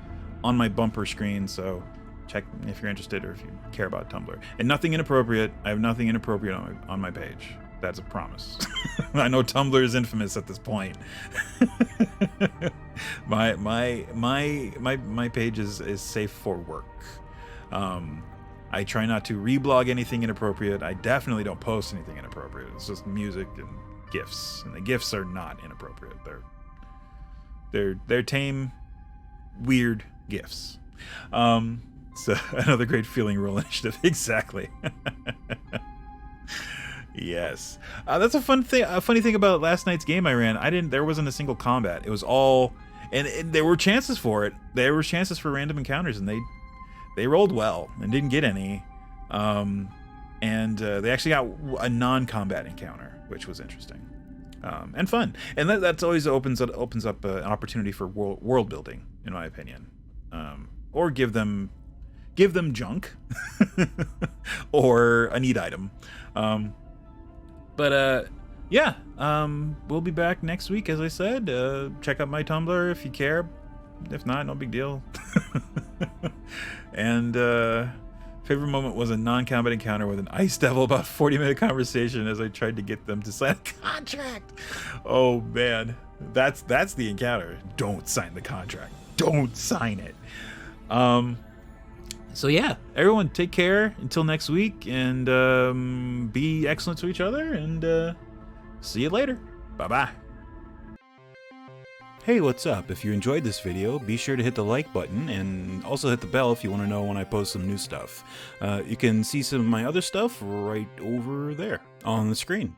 bumper screen. So check if you're interested or if you care about Tumblr. And nothing inappropriate. I have nothing inappropriate on my page. That's a promise. I know Tumblr is infamous at this point. my page is safe for work. I try not to reblog anything inappropriate. I definitely don't post anything inappropriate. It's just music and GIFs, and the GIFs are not inappropriate. They're tame, weird GIFs. So another great feeling rule initiative. Exactly. Yes. That's a funny thing about last night's game I ran. There wasn't a single combat. It was all, and there were chances for it. There were chances for random encounters, and they rolled well and didn't get any. And they actually got a non-combat encounter, which was interesting. And fun. And that's always opens up an opportunity for world building, in my opinion. Or give them junk or a neat item. Yeah, we'll be back next week, as I said. Check out my Tumblr if you care. If not, no big deal. And favorite moment was a non-combat encounter with an ice devil, about 40-minute conversation as I tried to get them to sign a contract. Oh man, that's the encounter. Don't sign the contract. Don't sign it. So yeah, everyone take care until next week, and be excellent to each other, and see you later. Bye-bye. Hey, what's up? If you enjoyed this video, be sure to hit the like button, and also hit the bell if you want to know when I post some new stuff. You can see some of my other stuff right over there on the screen.